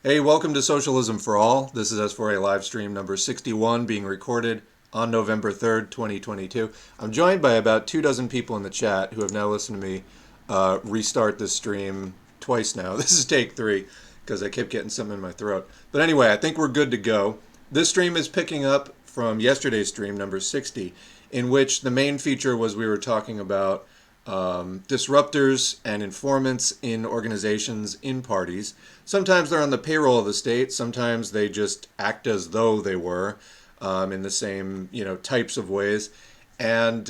Hey, welcome to Socialism for All. This is S4A Livestream number 61 being recorded on November 3rd, 2022. I'm joined by about 24 people in the chat who have now listened to me restart this stream twice now. This is take three because I kept getting something in my throat. But anyway, I think we're good to go. This stream is picking up from yesterday's stream, number 60, in which the main feature was we were talking about disruptors and informants in organizations, in parties. Sometimes they're on the payroll of the state. Sometimes they just act as though they were in the same, types of ways. And,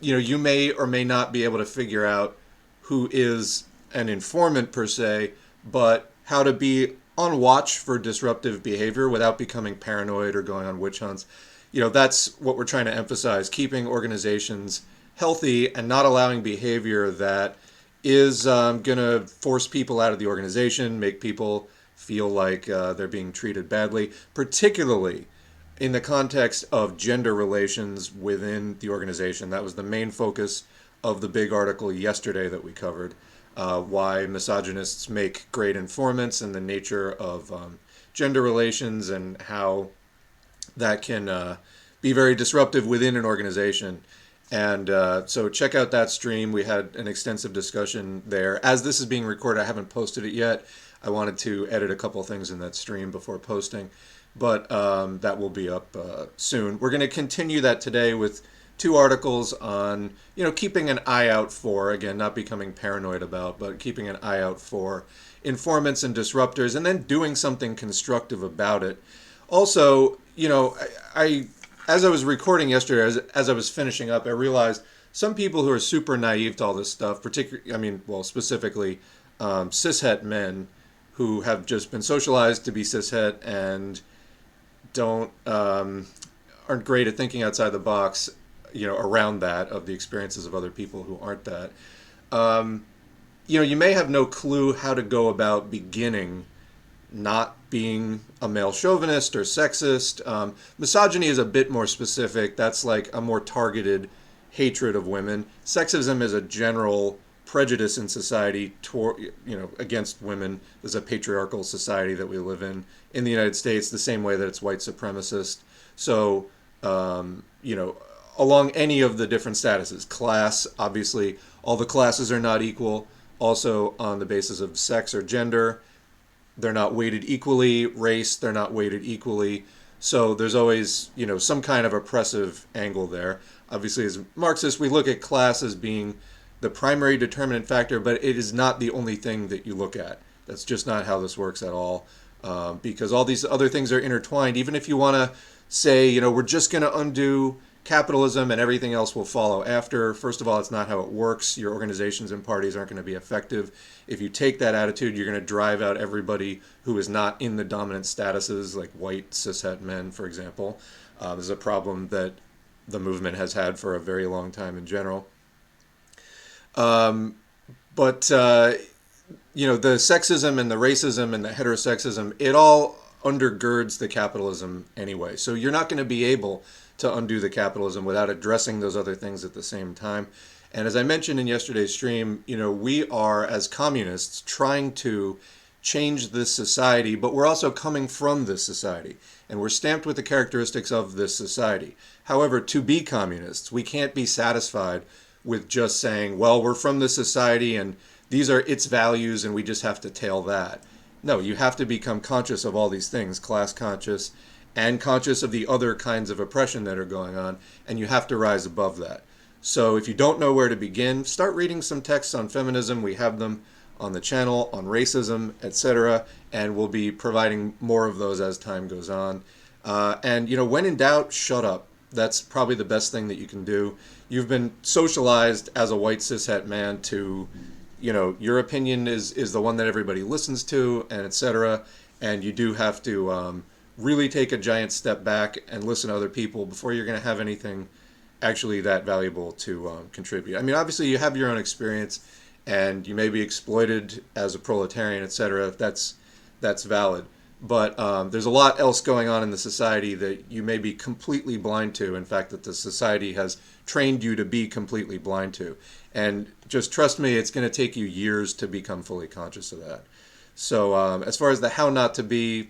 you may or may not be able to figure out who is an informant per se, but how to be on watch for disruptive behavior without becoming paranoid or going on witch hunts. That's what we're trying to emphasize, keeping organizations healthy and not allowing behavior that is going to force people out of the organization, make people feel like they're being treated badly, particularly in the context of gender relations within the organization. That was the main focus of the big article yesterday that we covered. Why misogynists make great informants and the nature of gender relations and how that can be very disruptive within an organization. And so check out that stream. We had an extensive discussion there. As this is being recorded, I haven't posted it yet. I wanted to edit a couple things in that stream before posting, but that will be up soon. We're going to continue that today with two articles on, keeping an eye out for, again, not becoming paranoid about, but keeping an eye out for informants and disruptors, and then doing something constructive about it. Also, I as I was recording yesterday, as I was finishing up, I realized some people who are super naive to all this stuff, particularly, specifically cishet men who have just been socialized to be cishet and aren't great at thinking outside the box, around that of the experiences of other people who aren't that. You may have no clue how to go about beginning not being a male chauvinist or sexist. Misogyny is a bit more specific. That's like a more targeted hatred of women. Sexism is a general prejudice in society against women. There's a patriarchal society that we live in the United States, the same way that it's white supremacist. So, along any of the different statuses, class, obviously, all the classes are not equal. Also, on the basis of sex or gender, they're not weighted equally. Race, they're not weighted equally. So there's always, some kind of oppressive angle there. Obviously, as Marxists, we look at class as being the primary determinant factor, but it is not the only thing that you look at. That's just not how this works at all, because all these other things are intertwined. Even if you want to say, we're just going to undo capitalism and everything else will follow after. First of all, it's not how it works. Your organizations and parties aren't going to be effective. If you take that attitude, you're going to drive out everybody who is not in the dominant statuses, like white cishet men, for example. This is a problem that the movement has had for a very long time in general. But the sexism and the racism and the heterosexism, it all undergirds the capitalism anyway. So you're not going to be able to undo the capitalism without addressing those other things at the same time. And as I mentioned in yesterday's stream, we are, as communists, trying to change this society, but we're also coming from this society. And we're stamped with the characteristics of this society. However, to be communists, we can't be satisfied with just saying, well, we're from this society and these are its values and we just have to tail that. No, you have to become conscious of all these things, class conscious, and conscious of the other kinds of oppression that are going on, and you have to rise above that. So if you don't know where to begin, start reading some texts on feminism. We have them on the channel, on racism, etc., and we'll be providing more of those as time goes on. And when in doubt, shut up. That's probably the best thing that you can do. You've been socialized as a white cishet man to, your opinion is the one that everybody listens to, and etc., and you do have to really take a giant step back and listen to other people before you're going to have anything actually that valuable to contribute. Obviously you have your own experience and you may be exploited as a proletarian, etc. That's valid. But there's a lot else going on in the society that you may be completely blind to. In fact, that the society has trained you to be completely blind to. And just trust me, it's going to take you years to become fully conscious of that. So as far as the how not to be,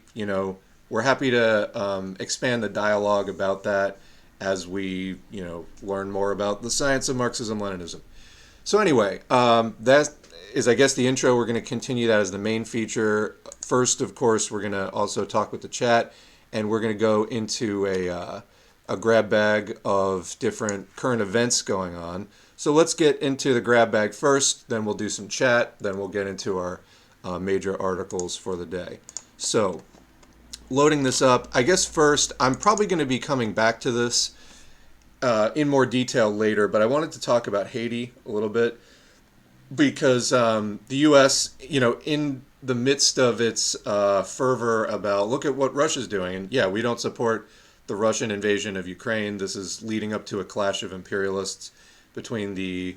we're happy to expand the dialogue about that as we, learn more about the science of Marxism-Leninism. So anyway, that is, I guess, the intro. We're going to continue that as the main feature. First, of course, we're going to also talk with the chat, and we're going to go into a grab bag of different current events going on. So let's get into the grab bag first, then we'll do some chat, then we'll get into our major articles for the day. So loading this up, I guess first, I'm probably going to be coming back to this in more detail later, but I wanted to talk about Haiti a little bit because the U.S., in the midst of its fervor about, look at what Russia's doing, and yeah, we don't support the Russian invasion of Ukraine. This is leading up to a clash of imperialists between the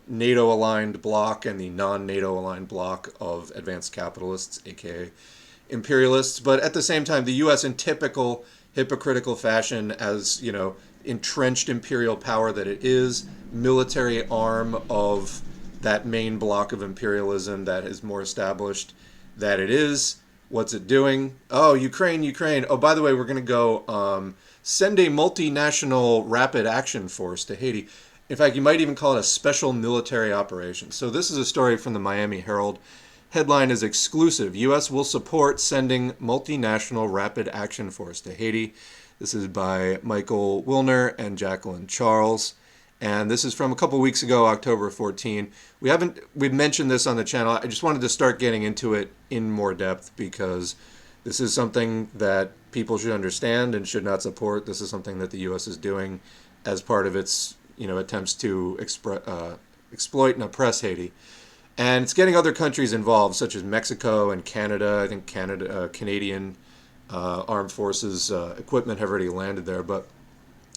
NATO-aligned bloc and the non-NATO-aligned bloc of advanced capitalists, aka imperialists. But at the same time, the U.S., in typical hypocritical fashion, as entrenched imperial power that it is, military arm of that main block of imperialism that is more established that it is. What's it doing? Oh, Ukraine, Ukraine. Oh, by the way, we're going to go send a multinational rapid action force to Haiti. In fact, you might even call it a special military operation. So this is a story from the Miami Herald. Headline is exclusive. U.S. will support sending multinational rapid action force to Haiti. This is by Michael Wilner and Jacqueline Charles. And this is from a couple weeks ago, October 14. We've mentioned this on the channel. I just wanted to start getting into it in more depth because this is something that people should understand and should not support. This is something that the U.S. is doing as part of its, attempts to exploit and oppress Haiti. And it's getting other countries involved, such as Mexico and Canada. I think Canadian armed forces equipment have already landed there. But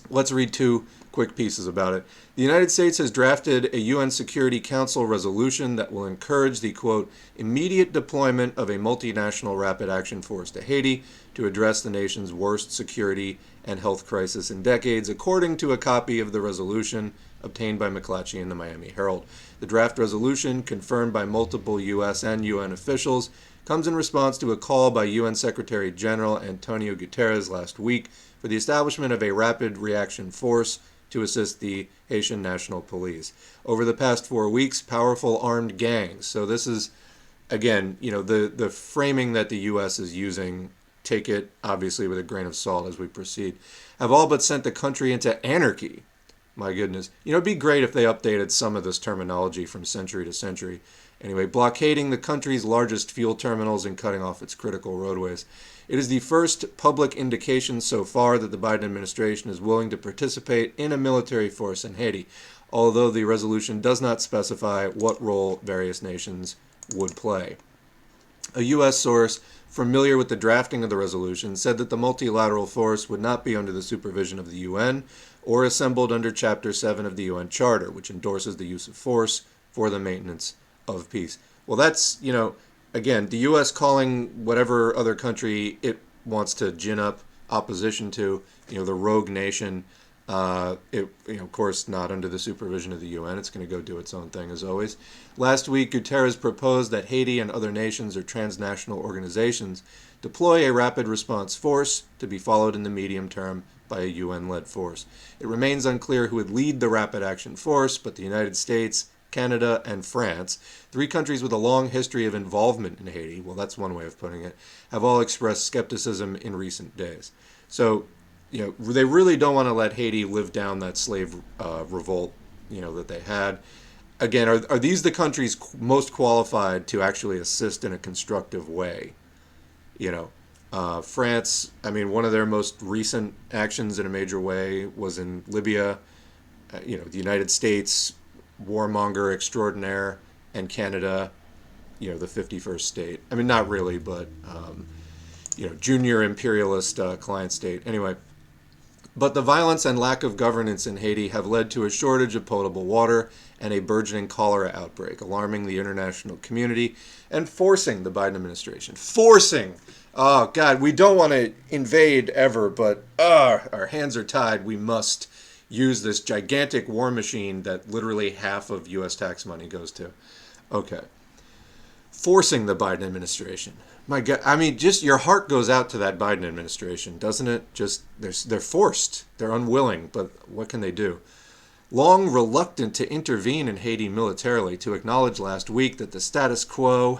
let's read two quick pieces about it. The United States has drafted a UN Security Council resolution that will encourage the, quote, immediate deployment of a multinational rapid action force to Haiti to address the nation's worst security and health crisis in decades, according to a copy of the resolution obtained by McClatchy in the Miami Herald. The draft resolution, confirmed by multiple U.S. and UN officials, comes in response to a call by UN Secretary General Antonio Guterres last week for the establishment of a rapid reaction force to assist the Haitian National Police. Over the past 4 weeks, powerful armed gangs, so this is, again, the framing that the U.S. is using, take it obviously with a grain of salt as we proceed, have all but sent the country into anarchy. My goodness. It'd be great if they updated some of this terminology from century to century. Anyway, blockading the country's largest fuel terminals and cutting off its critical roadways. It is the first public indication so far that the Biden administration is willing to participate in a military force in Haiti, although the resolution does not specify what role various nations would play. A U.S. source familiar with the drafting of the resolution said that the multilateral force would not be under the supervision of the UN or assembled under Chapter 7 of the UN Charter, which endorses the use of force for the maintenance of peace. Well, that's, again, the U.S. calling whatever other country it wants to gin up opposition to, the rogue nation, of course, not under the supervision of the UN. It's going to go do its own thing, as always. Last week, Guterres proposed that Haiti and other nations or transnational organizations deploy a rapid response force to be followed in the medium term by a UN-led force. It remains unclear who would lead the rapid action force, but the United States, Canada, and France, 3 countries with a long history of involvement in Haiti, well, that's one way of putting it, have all expressed skepticism in recent days. So, they really don't want to let Haiti live down that slave revolt, that they had. Again, are these the countries most qualified to actually assist in a constructive way? France, one of their most recent actions in a major way was in Libya. The United States, warmonger extraordinaire, and Canada, the 51st state. Not really, but, junior imperialist client state. Anyway, but the violence and lack of governance in Haiti have led to a shortage of potable water and a burgeoning cholera outbreak, alarming the international community and forcing the Biden administration. Oh, God, we don't want to invade ever, but our hands are tied. We must use this gigantic war machine that literally half of U.S. tax money goes to. Okay. forcing the Biden administration. My God, I mean, just your heart goes out to that Biden administration, doesn't it? Just they're forced, they're unwilling, but what can they do? Long reluctant to intervene in Haiti militarily, to acknowledge last week that the status quo,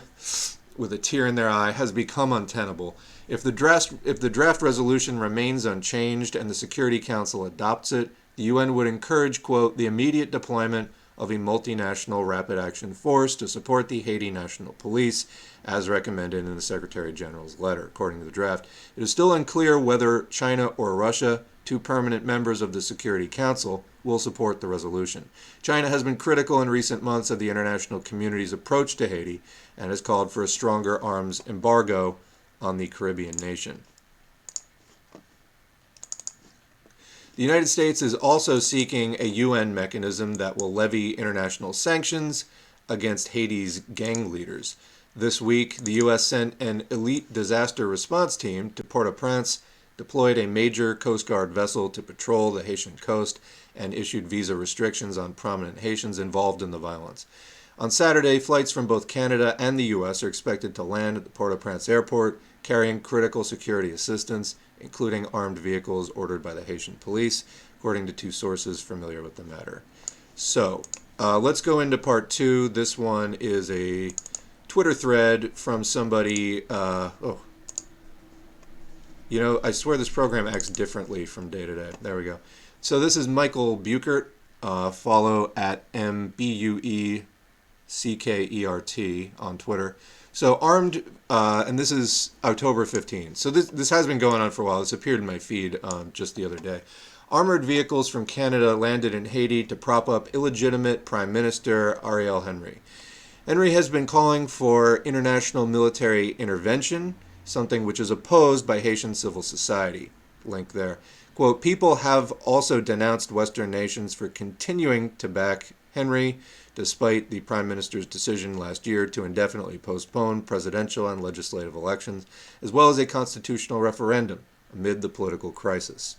with a tear in their eye, has become untenable. If the draft resolution remains unchanged and the Security Council adopts it, the UN would encourage, quote, the immediate deployment of a multinational rapid action force to support the Haiti National Police, as recommended in the Secretary General's letter. According to the draft, it is still unclear whether China or Russia, two permanent members of the Security Council, will support the resolution. China has been critical in recent months of the international community's approach to Haiti and has called for a stronger arms embargo on the Caribbean nation. The United States is also seeking a UN mechanism that will levy international sanctions against Haiti's gang leaders. This week, the U.S. sent an elite disaster response team to Port-au-Prince, deployed a major Coast Guard vessel to patrol the Haitian coast, and issued visa restrictions on prominent Haitians involved in the violence. On Saturday, flights from both Canada and the U.S. are expected to land at the Port-au-Prince airport, carrying critical security assistance, including armed vehicles ordered by the Haitian police, according to two sources familiar with the matter. So, let's go into part two. This one is a Twitter thread from somebody. You know, I swear this program acts differently from day to day. There we go. So this is Michael Buchert. Follow at MBUECKERT on Twitter. So armed, and this is October 15. So this has been going on for a while. This appeared in my feed just the other day. Armored vehicles from Canada landed in Haiti to prop up illegitimate Prime Minister Ariel Henry. Henry has been calling for international military intervention, something which is opposed by Haitian civil society. Link there. Quote, people have also denounced Western nations for continuing to back Henry, despite the Prime Minister's decision last year to indefinitely postpone presidential and legislative elections, as well as a constitutional referendum amid the political crisis.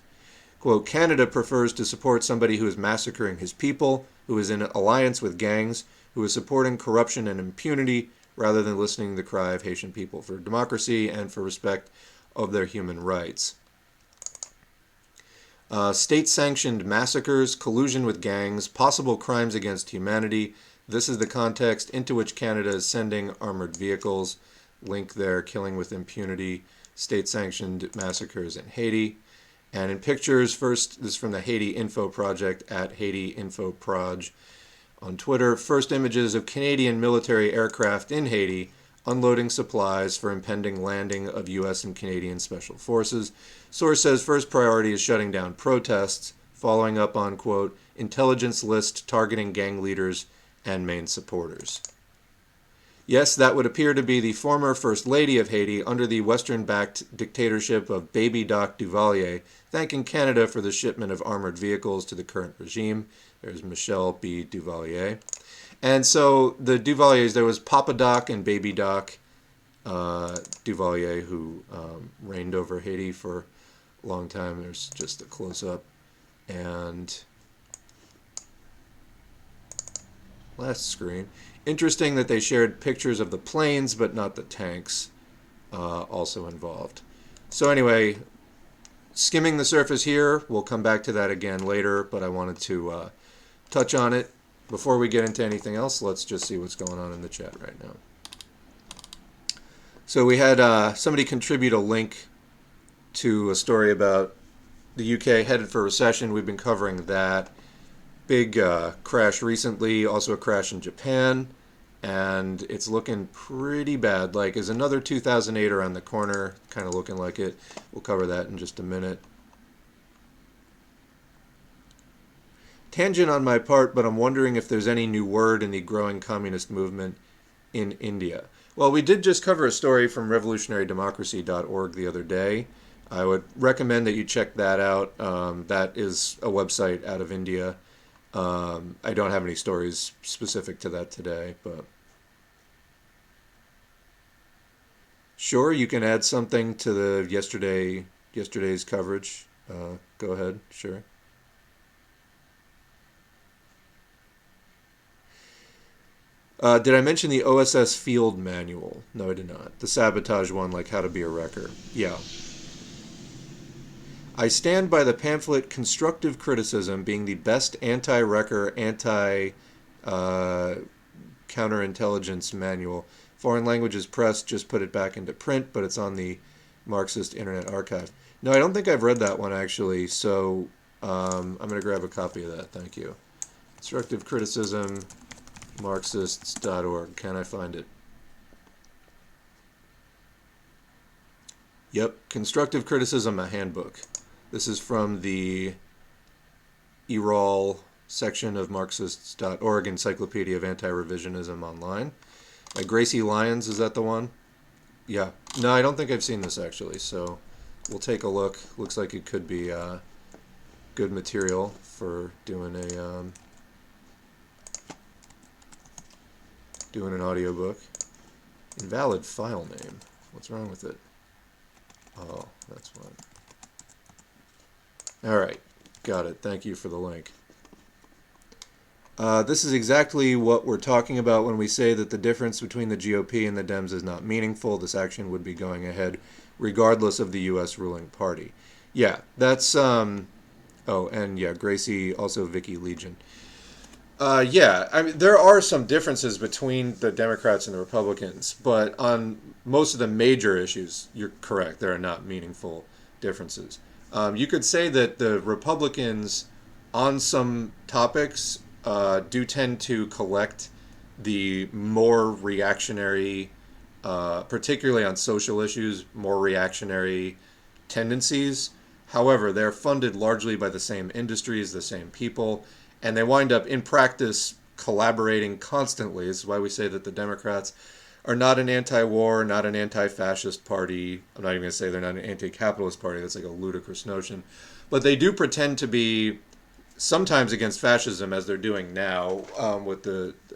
Quote, Canada prefers to support somebody who is massacring his people, who is in alliance with gangs, who is supporting corruption and impunity, rather than listening to the cry of Haitian people for democracy and for respect of their human rights. State-sanctioned massacres, collusion with gangs, possible crimes against humanity. This is the context into which Canada is sending armored vehicles. Link there, killing with impunity, state-sanctioned massacres in Haiti. And in pictures, first, this is from the Haiti Info Project at Haiti Info Proj on Twitter. First images of Canadian military aircraft in Haiti unloading supplies for impending landing of U.S. and Canadian special forces. Source says first priority is shutting down protests, following up on, quote, intelligence list targeting gang leaders and main supporters. Yes, that would appear to be the former First Lady of Haiti under the Western-backed dictatorship of Baby Doc Duvalier, thanking Canada for the shipment of armored vehicles to the current regime. There's Michelle B. Duvalier. And so the Duvaliers, there was Papa Doc and Baby Doc Duvalier, who reigned over Haiti for a long time. There's just a close-up. And last screen. Interesting that they shared pictures of the planes, but not the tanks also involved. So anyway, skimming the surface here. We'll come back to that again later, but I wanted to touch on it. Before we get into anything else, let's just see what's going on in the chat right now. So we had somebody contribute a link to a story about the UK headed for recession. We've been covering that. Big crash recently, also a crash in Japan, and it's looking pretty bad. Like, is another 2008 around the corner, kind of looking like it. We'll cover that in just a minute. Tangent on my part, but I'm wondering if there's any new word in the growing communist movement in India. Well, we did just cover a story from revolutionarydemocracy.org the other day. I would recommend that you check that out. That is a website out of India. I don't have any stories specific to that today, but sure, you can add something to the yesterday's coverage. Go ahead, sure. Did I mention the OSS field manual? No, I did not. The sabotage one, like how to be a wrecker. Yeah. I stand by the pamphlet Constructive Criticism being the best anti-wrecker, uh, counterintelligence manual. Foreign Languages Press just put it back into print, but it's on the Marxist Internet Archive. No, I don't think I've read that one actually, so I'm going to grab a copy of that. Thank you. Constructive Criticism, Marxists.org. Can I find it? Yep, Constructive Criticism, a handbook. This is from the EROL section of Marxists.org, Encyclopedia of Anti-Revisionism Online. Gracie Lyons, is that the one? Yeah. No, I don't think I've seen this actually, so we'll take a look. Looks like it could be good material for doing an audiobook. Invalid file name. What's wrong with it? Oh, that's fine. All right, got it. Thank you for the link. This is exactly what we're talking about when we say that the difference between the GOP and the Dems is not meaningful. This action would be going ahead regardless of the U.S. ruling party. Yeah, that's... oh, and yeah, Gracie, also Vicky Legion. Yeah, I mean, there are some differences between the Democrats and the Republicans, but on most of the major issues, you're correct. There are not meaningful differences. You could say that the Republicans, on some topics, do tend to collect the more reactionary, particularly on social issues, more reactionary tendencies. However, they're funded largely by the same industries, the same people, and they wind up, in practice, collaborating constantly. This is why we say that the Democrats are not an anti-war, not an anti-fascist party. I'm not even going to say they're not an anti-capitalist party. That's like a ludicrous notion. But they do pretend to be sometimes against fascism, as they're doing now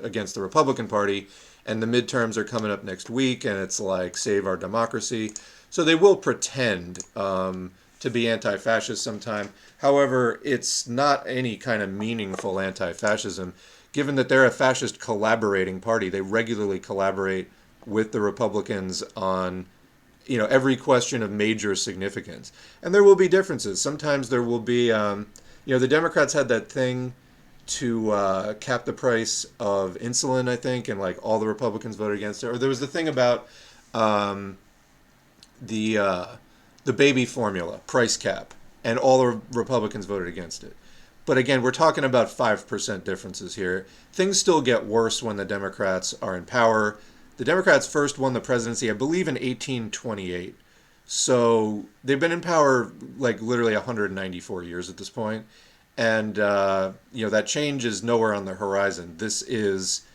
against the Republican Party. And the midterms are coming up next week, and it's like, save our democracy. So they will pretend to be anti-fascist sometime. However, it's not any kind of meaningful anti-fascism, given that they're a fascist collaborating party. They regularly collaborate with the Republicans on, every question of major significance. And there will be differences. Sometimes there will be, the Democrats had that thing to cap the price of insulin, I think, and like all the Republicans voted against it. Or there was the thing about the baby formula price cap, and all the Republicans voted against it. But again, we're talking about 5% differences here. Things still get worse when the Democrats are in power. The Democrats first won the presidency, I believe, in 1828. So they've been in power like literally 194 years at this point. And, that change is nowhere on the horizon. This is,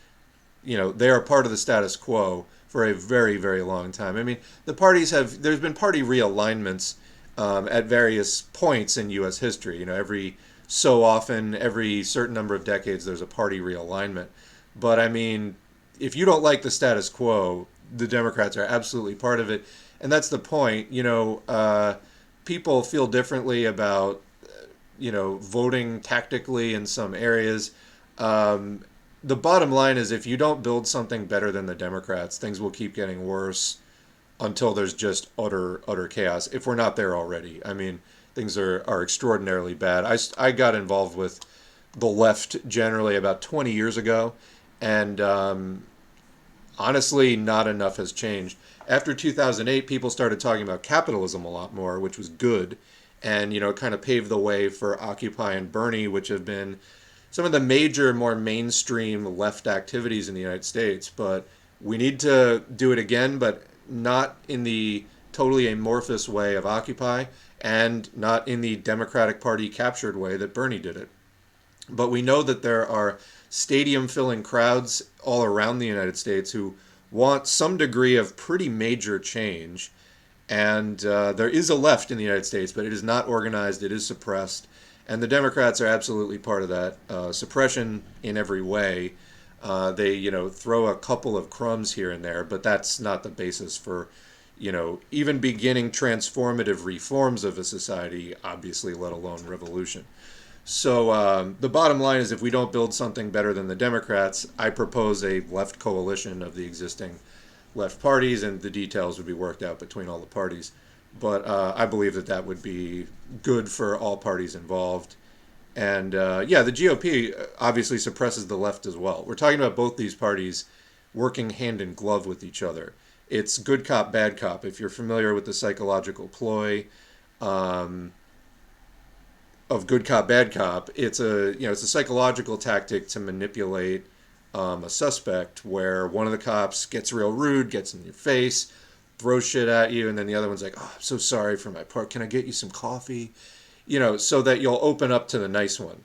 they are part of the status quo for a very, very long time. I mean, there's been party realignments at various points in U.S. history. Every so often, every certain number of decades, there's a party realignment. But I mean, if you don't like the status quo, the Democrats are absolutely part of it. And that's the point. People feel differently about, voting tactically in some areas. The bottom line is, if you don't build something better than the Democrats, things will keep getting worse until there's just utter chaos, if we're not there already. I mean, things are extraordinarily bad. I got involved with the left generally about 20 years ago, and honestly, not enough has changed. After 2008, people started talking about capitalism a lot more, which was good, and it kind of paved the way for Occupy and Bernie, which have been some of the major, more mainstream left activities in the United States. But we need to do it again, but not in the totally amorphous way of Occupy, and not in the Democratic Party captured way that Bernie did it. But we know that there are stadium-filling crowds all around the United States who want some degree of pretty major change. And there is a left in the United States, but it is not organized, it is suppressed. And the Democrats are absolutely part of that suppression in every way. They, throw a couple of crumbs here and there, but that's not the basis for, even beginning transformative reforms of a society, obviously, let alone revolution. So the bottom line is, if we don't build something better than the Democrats, I propose a left coalition of the existing left parties, and the details would be worked out between all the parties. But I believe that that would be good for all parties involved. And yeah, the GOP obviously suppresses the left as well. We're talking about both these parties working hand in glove with each other. It's good cop, bad cop. If you're familiar with the psychological ploy um, of good cop, bad cop, it's a psychological tactic to manipulate a suspect, where one of the cops gets real rude, gets in your face, throws shit at you, and then the other one's like, "Oh, I'm so sorry for my part. Can I get you some coffee?" So that you'll open up to the nice one.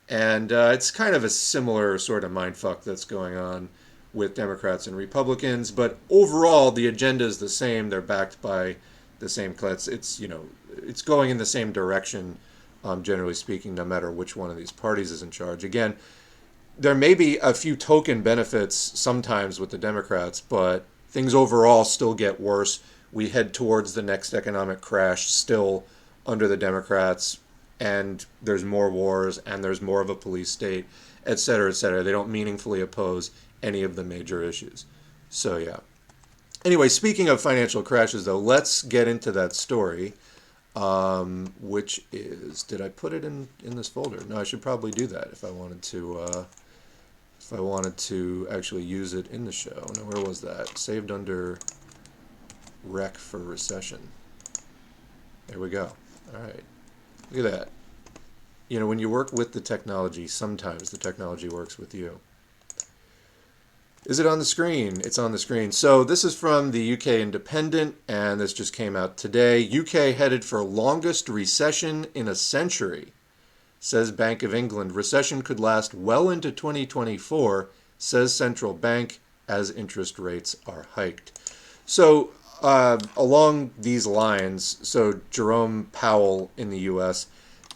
And it's kind of a similar sort of mindfuck that's going on with Democrats and Republicans. But overall, the agenda is the same. They're backed by the same clients. It's going in the same direction, generally speaking, no matter which one of these parties is in charge. Again, there may be a few token benefits sometimes with the Democrats, but things overall still get worse. We head towards the next economic crash still under the Democrats, and there's more wars, and there's more of a police state, et cetera, et cetera. They don't meaningfully oppose any of the major issues. So, yeah. Anyway, speaking of financial crashes, though, let's get into that story, which is, did I put it in this folder? No, I should probably do that if I wanted to actually use it in the show. Now, where was that? Saved under Rec for Recession. There we go. All right. Look at that. When you work with the technology, sometimes the technology works with you. Is it on the screen? It's on the screen. So this is from the UK Independent, and this just came out today. UK headed for longest recession in a century, says Bank of England. Recession could last well into 2024, says central bank, as interest rates are hiked. So along these lines, so Jerome Powell in the U.S.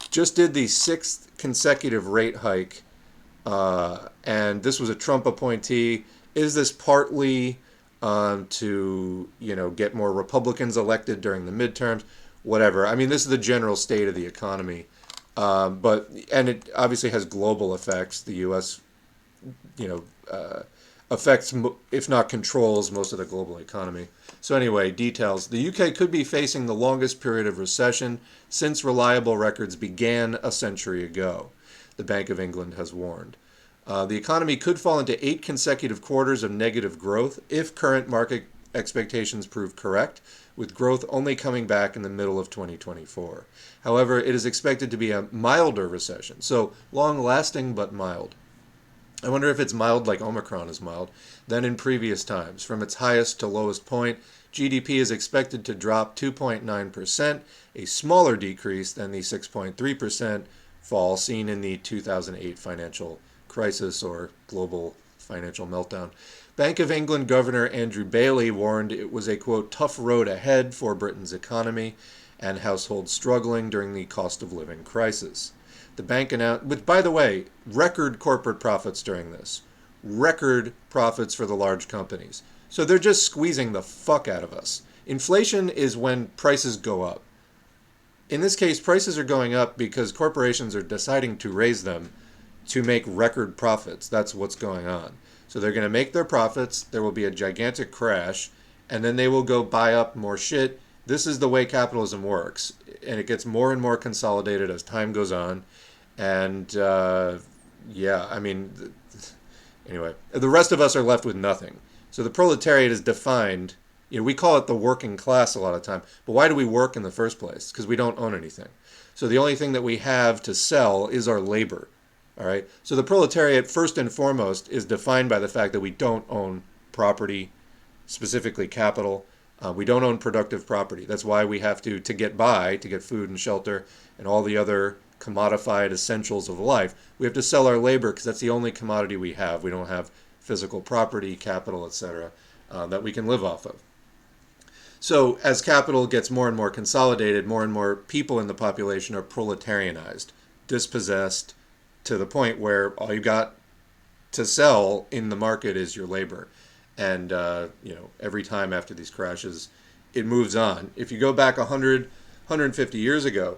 just did the 6th consecutive rate hike, and this was a Trump appointee. Is this partly to get more Republicans elected during the midterms? Whatever. I mean, this is the general state of the economy, and it obviously has global effects. The U.S. Affects, if not controls, most of the global economy. So anyway, details. The UK could be facing the longest period of recession since reliable records began a century ago, the Bank of England has warned. The economy could fall into 8 consecutive quarters of negative growth if current market expectations prove correct, with growth only coming back in the middle of 2024. However, it is expected to be a milder recession, so long-lasting but mild. I wonder if it's mild like Omicron is mild, than in previous times. From its highest to lowest point, GDP is expected to drop 2.9%, a smaller decrease than the 6.3% fall seen in the 2008 financial crisis or global financial meltdown. Bank of England Governor Andrew Bailey warned it was a, quote, tough road ahead for Britain's economy and households struggling during the cost of living crisis. The bank announced, which, by the way, record corporate profits during this. Record profits for the large companies. So they're just squeezing the fuck out of us. Inflation is when prices go up. In this case, prices are going up because corporations are deciding to raise them to make record profits. That's what's going on. So they're going to make their profits, there will be a gigantic crash, and then they will go buy up more shit. This is the way capitalism works, and it gets more and more consolidated as time goes on. And anyway, the rest of us are left with nothing. So the proletariat is defined, we call it the working class a lot of time, but why do we work in the first place? Because we don't own anything. So the only thing that we have to sell is our labor. All right. So the proletariat, first and foremost, is defined by the fact that we don't own property, specifically capital. We don't own productive property. That's why we have to get by, to get food and shelter and all the other commodified essentials of life, we have to sell our labor because that's the only commodity we have. We don't have physical property, capital, etc., that we can live off of. So as capital gets more and more consolidated, more and more people in the population are proletarianized, dispossessed, to the point where all you got to sell in the market is your labor. And, every time after these crashes, it moves on. If you go back 100, 150 years ago,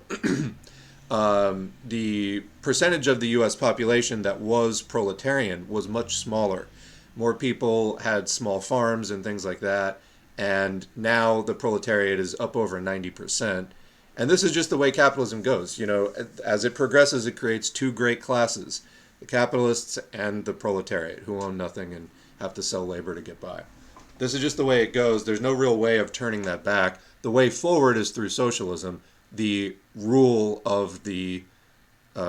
the percentage of the U.S. population that was proletarian was much smaller. More people had small farms and things like that, and now the proletariat is up over 90%. And this is just the way capitalism goes. You know, as it progresses, it creates two great classes: the capitalists and the proletariat, who own nothing and have to sell labor to get by. This is just the way it goes. There's no real way of turning that back. The way forward is through socialism, the rule of the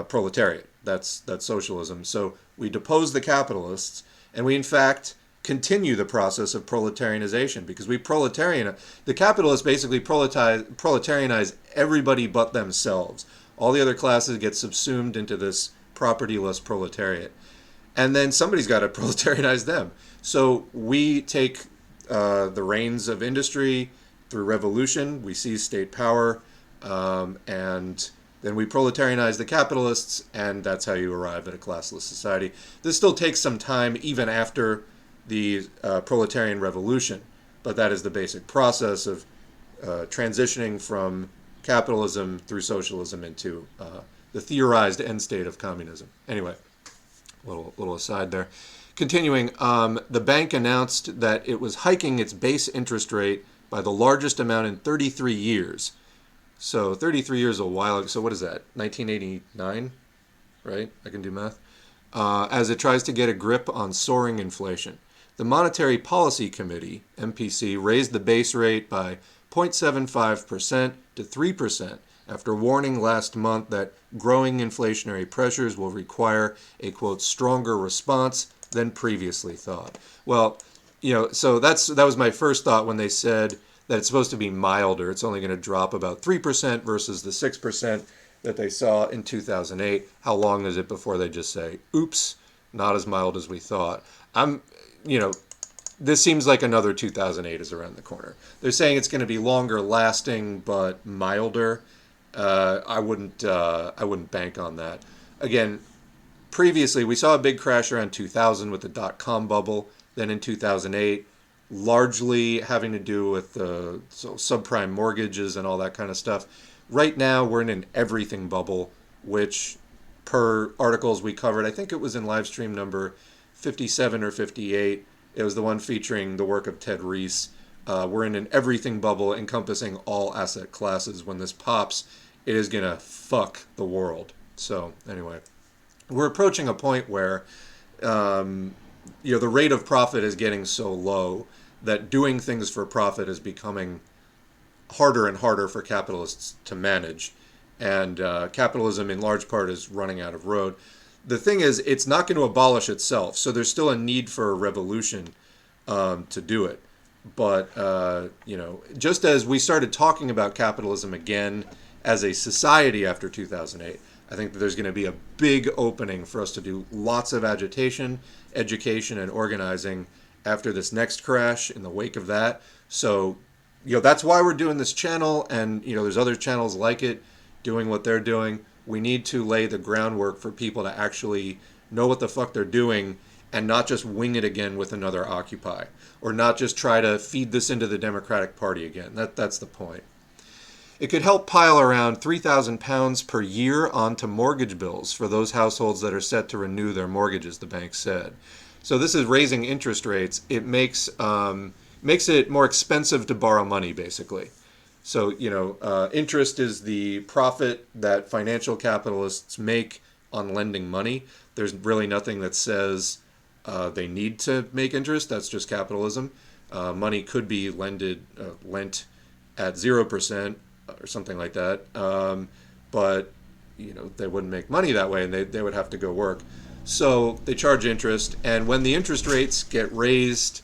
proletariat. That's socialism. So we depose the capitalists, and we in fact continue the process of proletarianization, because the capitalists basically proletarianize everybody but themselves. All the other classes get subsumed into this propertyless proletariat, and then somebody's got to proletarianize them. So we take the reins of industry through revolution. We seize state power, and then we proletarianize the capitalists, and that's how you arrive at a classless society. This still takes some time, even after the proletarian revolution, but that is the basic process of transitioning from capitalism through socialism into the theorized end state of communism. Anyway, little aside there. Continuing, the bank announced that it was hiking its base interest rate by the largest amount in 33 years. So 33 years is a while ago. So what is that? 1989, right? I can do math. As it tries to get a grip on soaring inflation. The Monetary Policy Committee, MPC, raised the base rate by 0.75% to 3% after warning last month that growing inflationary pressures will require a, quote, stronger response than previously thought. Well, you know, so that was my first thought when they said that it's supposed to be milder. It's only going to drop about 3% versus the 6% that they saw in 2008. How long is it before they just say, oops, not as mild as we thought? This seems like another 2008 is around the corner. They're saying it's going to be longer lasting but milder. I wouldn't bank on that. Again, previously we saw a big crash around 2000 with the dot-com bubble. Then in 2008, largely having to do with subprime mortgages and all that kind of stuff. Right now, we're in an everything bubble, which, per articles we covered, I think it was in Livestream number 57 or 58. It was the one featuring the work of Ted Reese. We're in an everything bubble encompassing all asset classes. When this pops, it is going to fuck the world. So anyway, we're approaching a point where the rate of profit is getting so low that doing things for profit is becoming harder and harder for capitalists to manage. And capitalism, in large part, is running out of road. The thing is, it's not going to abolish itself, so there's still a need for a revolution to do it. But, just as we started talking about capitalism again as a society after 2008, I think that there's going to be a big opening for us to do lots of agitation, education, and organizing after this next crash, in the wake of that. So, that's why we're doing this channel, and, there's other channels like it doing what they're doing. We need to lay the groundwork for people to actually know what the fuck they're doing and not just wing it again with another Occupy, or not just try to feed this into the Democratic Party again. That's the point. It could help pile around £3,000 per year onto mortgage bills for those households that are set to renew their mortgages, the bank said. So this is raising interest rates. It makes it more expensive to borrow money, basically. So, interest is the profit that financial capitalists make on lending money. There's really nothing that says they need to make interest. That's just capitalism. Money could be lent at 0% or something like that. But, they wouldn't make money that way, and they would have to go work. So they charge interest, and when the interest rates get raised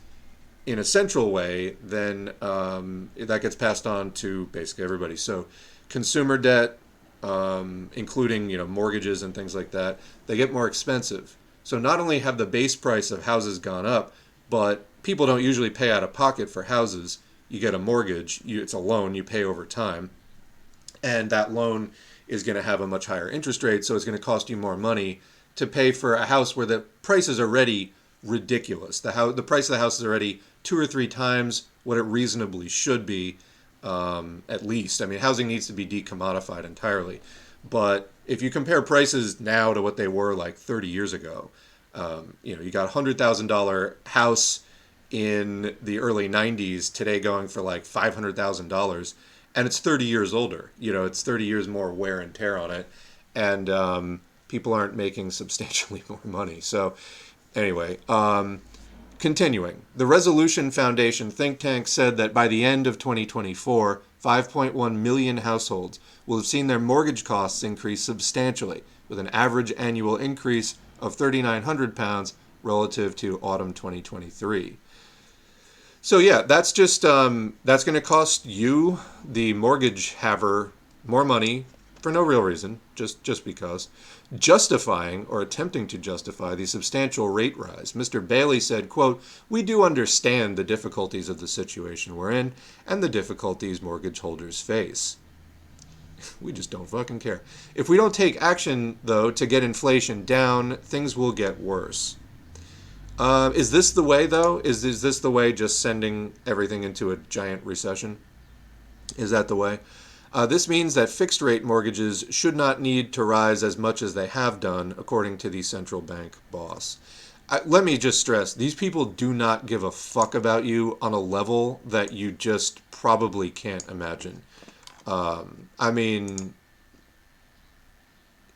in a central way, then that gets passed on to basically everybody. So consumer debt, including mortgages and things like that, they get more expensive. So not only have the base price of houses gone up, but people don't usually pay out of pocket for houses. You get a mortgage, it's a loan, you pay over time, and that loan is going to have a much higher interest rate, so it's going to cost you more money to pay for a house where the price is already ridiculous. The price of the house is already 2 or 3 times what it reasonably should be, at least. I mean, housing needs to be decommodified entirely. But if you compare prices now to what they were like 30 years ago, you got a $100,000 house in the early 90s today going for like $500,000, and it's 30 years older. It's 30 years more wear and tear on it, and people aren't making substantially more money. So anyway, continuing, the Resolution Foundation think tank said that by the end of 2024, 5.1 million households will have seen their mortgage costs increase substantially, with an average annual increase of £3,900 relative to autumn 2023. So yeah, that's just that's going to cost you, the mortgage haver, more money for no real reason, just because, justifying or attempting to justify the substantial rate rise. Mr. Bailey said, quote, "We do understand the difficulties of the situation we're in and the difficulties mortgage holders face. We just don't fucking care. If we don't take action, though, to get inflation down, things will get worse." Is this the way, though? Is this the way, just sending everything into a giant recession? Is that the way? This means that fixed-rate mortgages should not need to rise as much as they have done, according to the central bank boss. Let me just stress, these people do not give a fuck about you on a level that you just probably can't imagine. I mean,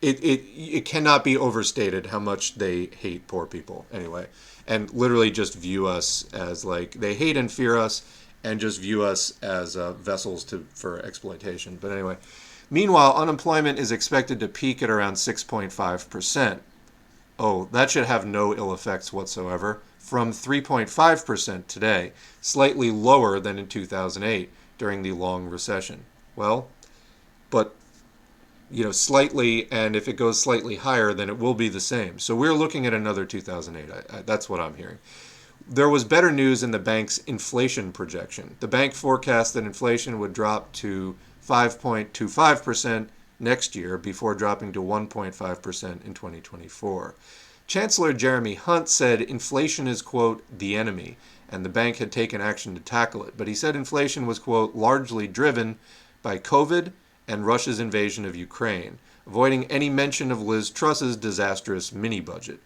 it cannot be overstated how much they hate poor people, anyway. And literally just view us as, like, they hate and fear us, and just view us as vessels for exploitation. But anyway, meanwhile, unemployment is expected to peak at around 6.5%. Oh, that should have no ill effects whatsoever, from 3.5% today, slightly lower than in 2008 during the long recession. Well, but slightly, and if it goes slightly higher, then it will be the same. So we're looking at another 2008. That's what I'm hearing. There was better news in the bank's inflation projection. The bank forecast that inflation would drop to 5.25% next year before dropping to 1.5% in 2024. Chancellor Jeremy Hunt said inflation is, quote, the enemy, and the bank had taken action to tackle it. But he said inflation was, quote, largely driven by COVID and Russia's invasion of Ukraine, avoiding any mention of Liz Truss's disastrous mini-budget.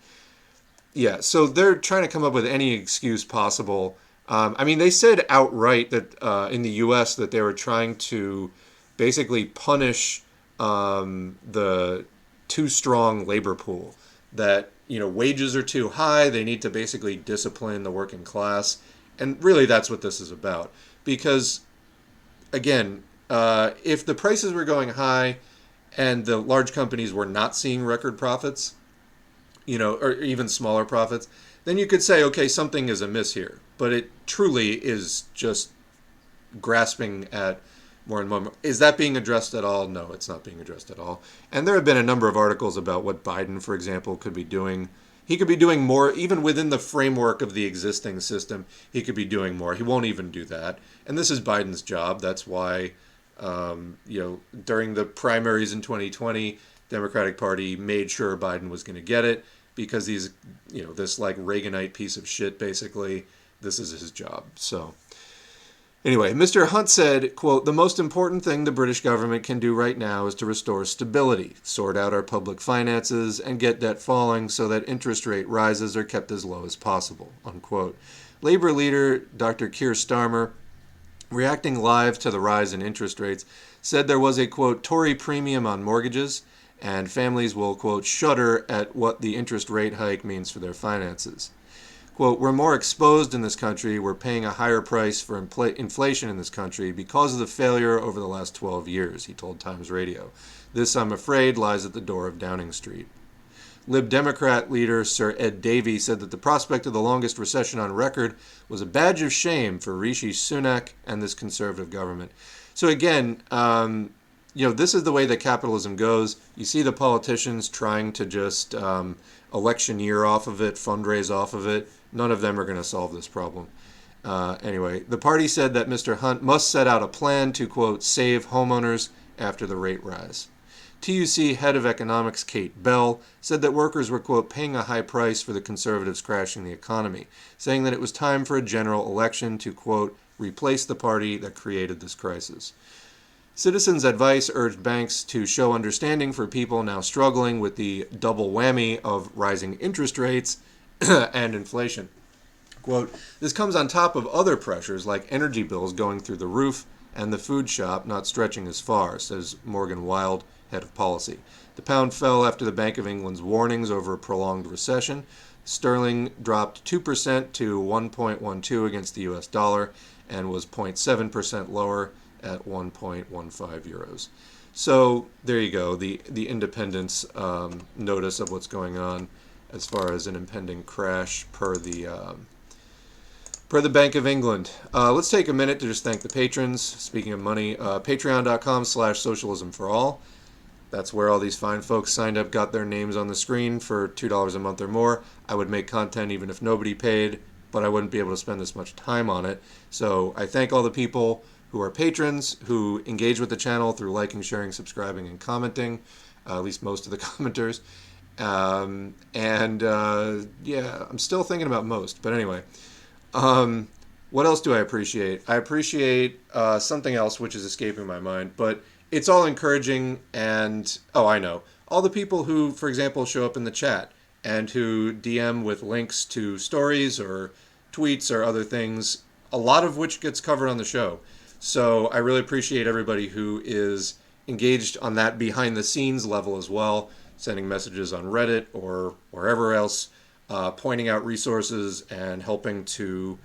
Yeah, so they're trying to come up with any excuse possible. They said outright that in the U.S. that they were trying to basically punish the too strong labor pool, that wages are too high, they need to basically discipline the working class, and really that's what this is about. Because, again, if the prices were going high and the large companies were not seeing record profits, or even smaller profits, then you could say, okay, something is amiss here. But it truly is just grasping at more and more. Is that being addressed at all? No, it's not being addressed at all. And there have been a number of articles about what Biden, for example, could be doing. He could be doing more, even within the framework of the existing system. He could be doing more. He won't even do that. And this is Biden's job. That's why, during the primaries in 2020, Democratic Party made sure Biden was going to get it, because he's, this like Reaganite piece of shit, basically. This is his job. So anyway, Mr. Hunt said, quote, "The most important thing the British government can do right now is to restore stability, sort out our public finances, and get debt falling so that interest rate rises are kept as low as possible," unquote. Labour leader Dr. Keir Starmer, reacting live to the rise in interest rates, said there was a, quote, Tory premium on mortgages, and families will, quote, shudder at what the interest rate hike means for their finances. Quote, "We're more exposed in this country. We're paying a higher price for inflation in this country because of the failure over the last 12 years, he told Times Radio. This, I'm afraid, lies at the door of Downing Street. Lib Democrat leader Sir Ed Davey said that the prospect of the longest recession on record was a badge of shame for Rishi Sunak and this conservative government. So again, this is the way that capitalism goes. You see the politicians trying to just electioneer off of it, fundraise off of it. None of them are going to solve this problem. Anyway, the party said that Mr. Hunt must set out a plan to, quote, save homeowners after the rate rise. TUC head of economics Kate Bell said that workers were, quote, paying a high price for the Conservatives crashing the economy, saying that it was time for a general election to, quote, replace the party that created this crisis. Citizens' advice urged banks to show understanding for people now struggling with the double whammy of rising interest rates and inflation. Quote, this comes on top of other pressures like energy bills going through the roof and the food shop not stretching as far, says Morgan Wild, head of policy. The pound fell after the Bank of England's warnings over a prolonged recession. Sterling dropped 2% to 1.12 against the US dollar and was 0.7% lower at 1.15 euros. So there you go, the independence notice of what's going on as far as an impending crash per the Bank of England. Let's take a minute to just thank the patrons. Speaking of money, patreon.com/socialism for all. That's where all these fine folks signed up, got their names on the screen for $2 a month or more. I would make content even if nobody paid, but I wouldn't be able to spend this much time on it. So I thank all the people who are patrons, who engage with the channel through liking, sharing, subscribing, and commenting, at least most of the commenters. Yeah, I'm still thinking about most, but anyway. What else do I appreciate? I appreciate something else which is escaping my mind, but it's all encouraging. And I know all the people who, for example, show up in the chat and who DM with links to stories or tweets or other things, a lot of which gets covered on the show. So I really appreciate everybody who is engaged on that behind the scenes level as well, sending messages on Reddit or wherever else, pointing out resources and helping to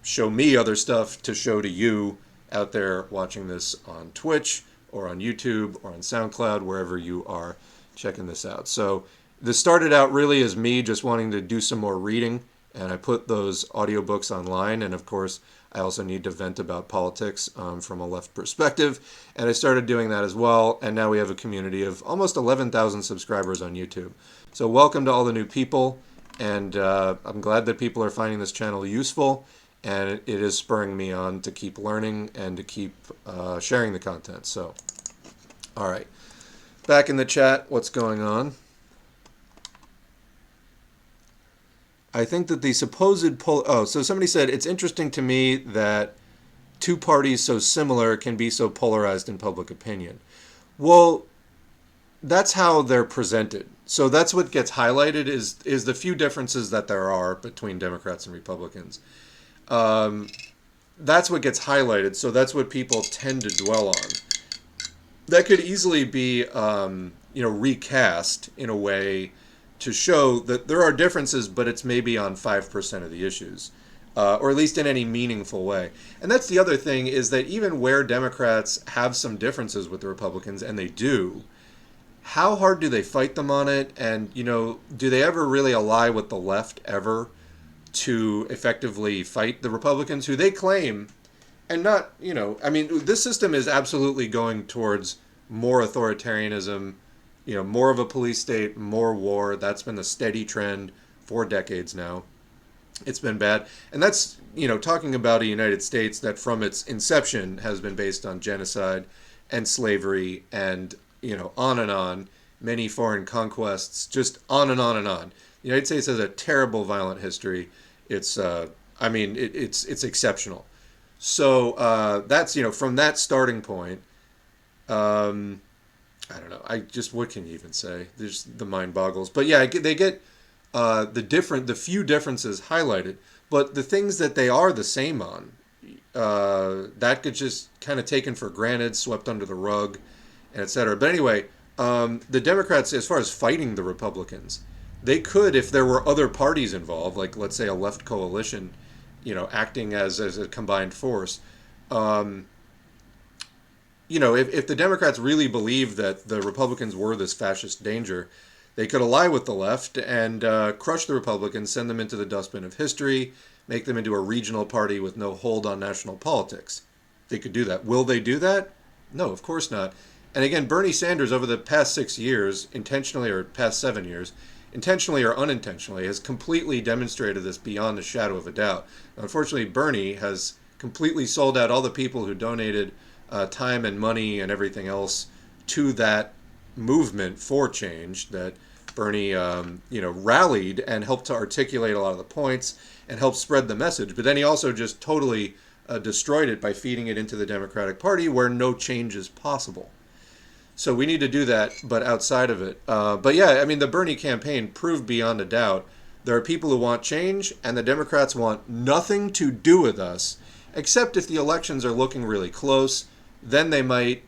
show me other stuff to show to you out there watching this on Twitch or on YouTube or on SoundCloud, wherever you are checking this out. So this started out really as me just wanting to do some more reading, and I put those audiobooks online, and of course I also need to vent about politics from a left perspective, and I started doing that as well, and now we have a community of almost 11,000 subscribers on YouTube. So welcome to all the new people, and I'm glad that people are finding this channel useful, and it is spurring me on to keep learning and to keep sharing the content. So, all right, back in the chat, what's going on? I think that the supposed so somebody said, it's interesting to me that two parties so similar can be so polarized in public opinion. Well, that's how they're presented. So that's what gets highlighted is the few differences that there are between Democrats and Republicans. That's what gets highlighted. So that's what people tend to dwell on. That could easily be, recast in a way to show that there are differences, but it's maybe on 5% of the issues, or at least in any meaningful way. And that's the other thing, is that even where Democrats have some differences with the Republicans, and they do, how hard do they fight them on it? And, do they ever really ally with the left ever to effectively fight the Republicans, who they claim, and not, this system is absolutely going towards more authoritarianism, more of a police state, more war. That's been the steady trend for decades now. It's been bad. And that's, talking about a United States that from its inception has been based on genocide and slavery and, on and on, many foreign conquests, just on and on and on. The United States has a terrible violent history. It's, it's exceptional. So that's, from that starting point, I don't know. What can you even say? There's the mind boggles. But yeah, they get the few differences highlighted, but the things that they are the same on, that gets just kind of taken for granted, swept under the rug, and et cetera. But anyway, the Democrats, as far as fighting the Republicans, they could, if there were other parties involved, like let's say a left coalition, acting as a combined force. If the Democrats really believed that the Republicans were this fascist danger, they could ally with the left and crush the Republicans, send them into the dustbin of history, make them into a regional party with no hold on national politics. They could do that. Will they do that? No, of course not. And again, Bernie Sanders, over the past 6 years, intentionally or past 7 years, intentionally or unintentionally, has completely demonstrated this beyond a shadow of a doubt. Unfortunately, Bernie has completely sold out all the people who donated time and money and everything else to that movement for change that Bernie, rallied and helped to articulate a lot of the points and helped spread the message. But then he also just totally destroyed it by feeding it into the Democratic Party, where no change is possible. So we need to do that, but outside of it. But yeah, I mean, the Bernie campaign proved beyond a doubt there are people who want change, and the Democrats want nothing to do with us, except if the elections are looking really close. Then they might,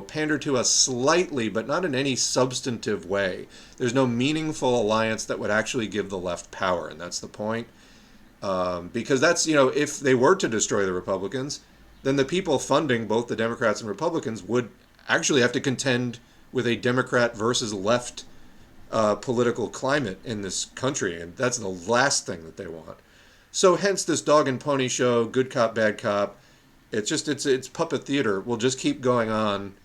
pander to us slightly, but not in any substantive way. There's no meaningful alliance that would actually give the left power, and that's the point. Because that's, if they were to destroy the Republicans, then the people funding both the Democrats and Republicans would actually have to contend with a Democrat versus left political climate in this country, and that's the last thing that they want. So hence this dog and pony show, good cop, bad cop. It's puppet theater. We'll just keep going on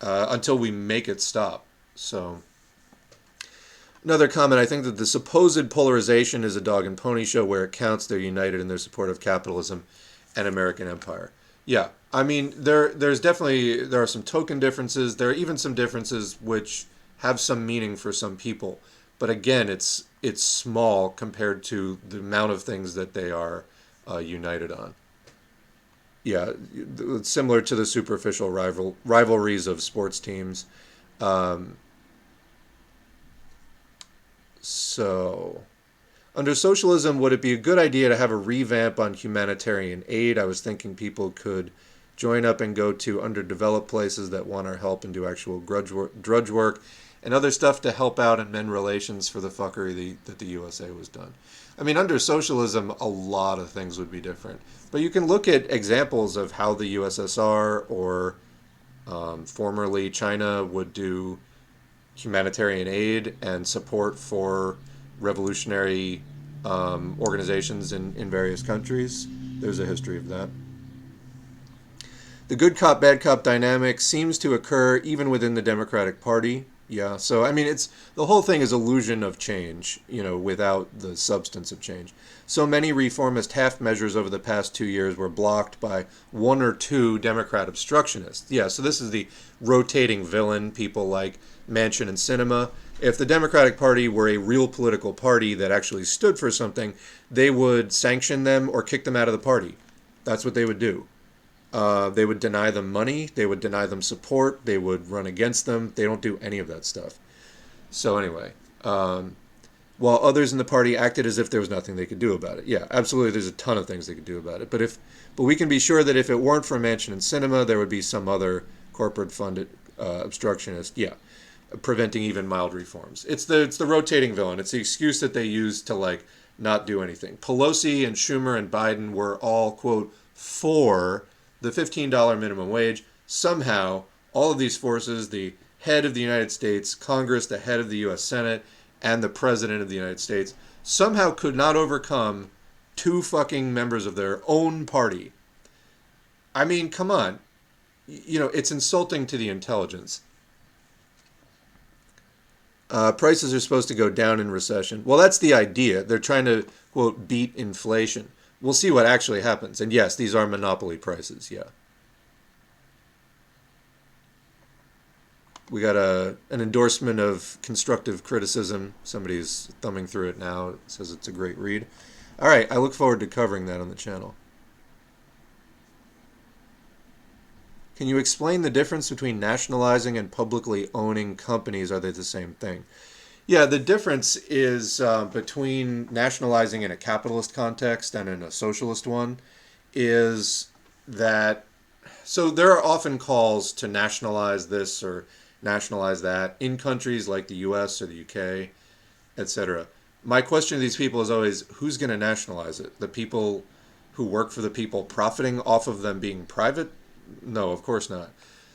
until we make it stop. So another comment, I think that the supposed polarization is a dog and pony show. Where it counts, they're united in their support of capitalism and American empire. Yeah, I mean, there are some token differences. There are even some differences which have some meaning for some people. But again, it's small compared to the amount of things that they are united on. Yeah, it's similar to the superficial rivalries of sports teams. So, under socialism, would it be a good idea to have a revamp on humanitarian aid? I was thinking people could join up and go to underdeveloped places that want our help and do actual drudge work and other stuff to help out and mend relations for the fuckery that the USA was done. I mean, under socialism, a lot of things would be different. But you can look at examples of how the USSR or formerly China would do humanitarian aid and support for revolutionary organizations in various countries. There's a history of that. The good cop, bad cop dynamic seems to occur even within the Democratic Party. Yeah, so I mean, the whole thing is illusion of change, without the substance of change. So many reformist half measures over the past 2 years were blocked by one or two Democrat obstructionists. Yeah, so this is the rotating villain, people like Manchin and Sinema. If the Democratic Party were a real political party that actually stood for something, they would sanction them or kick them out of the party. That's what they would do. They would deny them money. They would deny them support. They would run against them. They don't do any of that stuff. So anyway, while others in the party acted as if there was nothing they could do about it. Yeah, absolutely. There's a ton of things they could do about it. But we can be sure that if it weren't for Manchin and Sinema, there would be some other corporate-funded obstructionist. Yeah, preventing even mild reforms. It's the rotating villain. It's the excuse that they use to not do anything. Pelosi and Schumer and Biden were all, quote, for the $15 minimum wage. Somehow, all of these forces, the head of the United States, Congress, the head of the U.S. Senate, and the President of the United States, somehow could not overcome two fucking members of their own party. I mean, come on. It's insulting to the intelligence. Prices are supposed to go down in recession. Well, that's the idea. They're trying to, quote, beat inflation. We'll see what actually happens. And yes, these are monopoly prices, yeah. We got an endorsement of constructive criticism. Somebody's thumbing through it now. It says it's a great read. All right, I look forward to covering that on the channel. Can you explain the difference between nationalizing and publicly owning companies? Are they the same thing? Yeah, the difference is between nationalizing in a capitalist context and in a socialist one is that, so there are often calls to nationalize this or nationalize that in countries like the US or the UK, etc. My question to these people is always, who's going to nationalize it? The people who work for the people profiting off of them being private? No, of course not.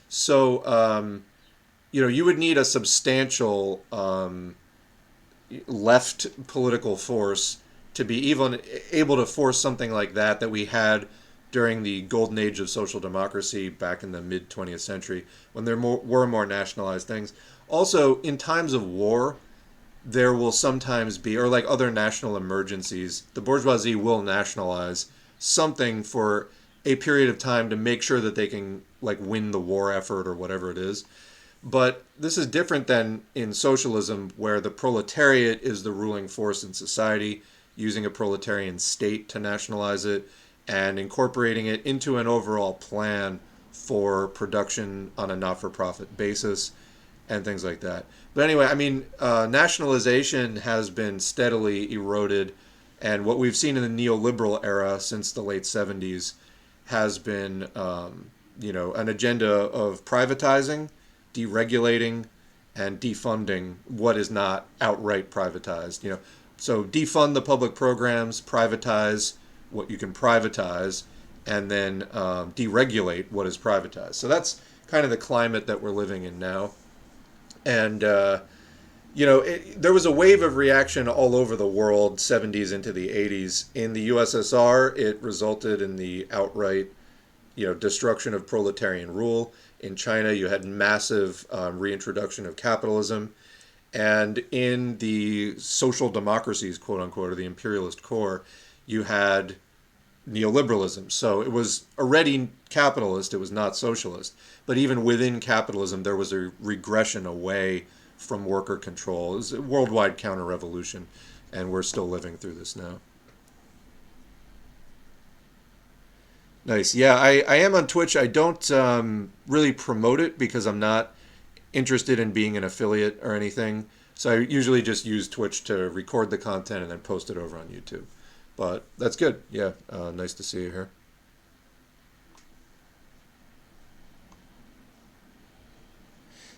So, you would need a substantial left political force to be even able to force something like that we had during the golden age of social democracy back in the mid 20th century, when there were more nationalized things. Also, in times of war, there will sometimes be, or like other national emergencies, the bourgeoisie will nationalize something for a period of time to make sure that they can win the war effort or whatever it is. But this is different than in socialism, where the proletariat is the ruling force in society, using a proletarian state to nationalize it, and incorporating it into an overall plan for production on a not-for-profit basis and things like that. But anyway, I mean, nationalization has been steadily eroded, and what we've seen in the neoliberal era since the late 70s has been, an agenda of privatizing, deregulating, and defunding what is not outright privatized. So defund the public programs, privatize what you can privatize, and then deregulate what is privatized. So that's kind of the climate that we're living in now. And there was a wave of reaction all over the world, 70s into the 80s. In the USSR, it resulted in the outright, destruction of proletarian rule. In China, you had massive reintroduction of capitalism. And in the social democracies, quote unquote, or the imperialist core, you had neoliberalism. So it was already capitalist, it was not socialist. But even within capitalism, there was a regression away from worker control. It was a worldwide counter-revolution, and we're still living through this now. Nice. Yeah, I am on Twitch. I don't really promote it because I'm not interested in being an affiliate or anything. So I usually just use Twitch to record the content and then post it over on YouTube. But that's good. Yeah, nice to see you here.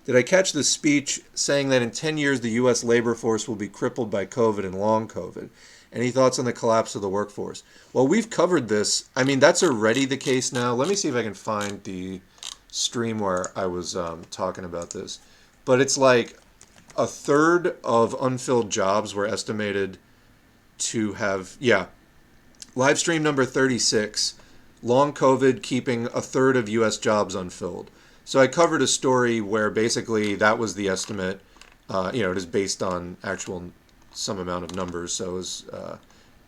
Did I catch the speech saying that in 10 years the U.S. labor force will be crippled by COVID and long COVID? Any thoughts on the collapse of the workforce? Well, we've covered this. I mean, that's already the case now. Let me see if I can find the stream where I was talking about this. But it's like a third of unfilled jobs were estimated to have, live stream number 36, long COVID keeping a third of U.S. jobs unfilled. So I covered a story where basically that was the estimate. It is based on actual some amount of numbers, so it was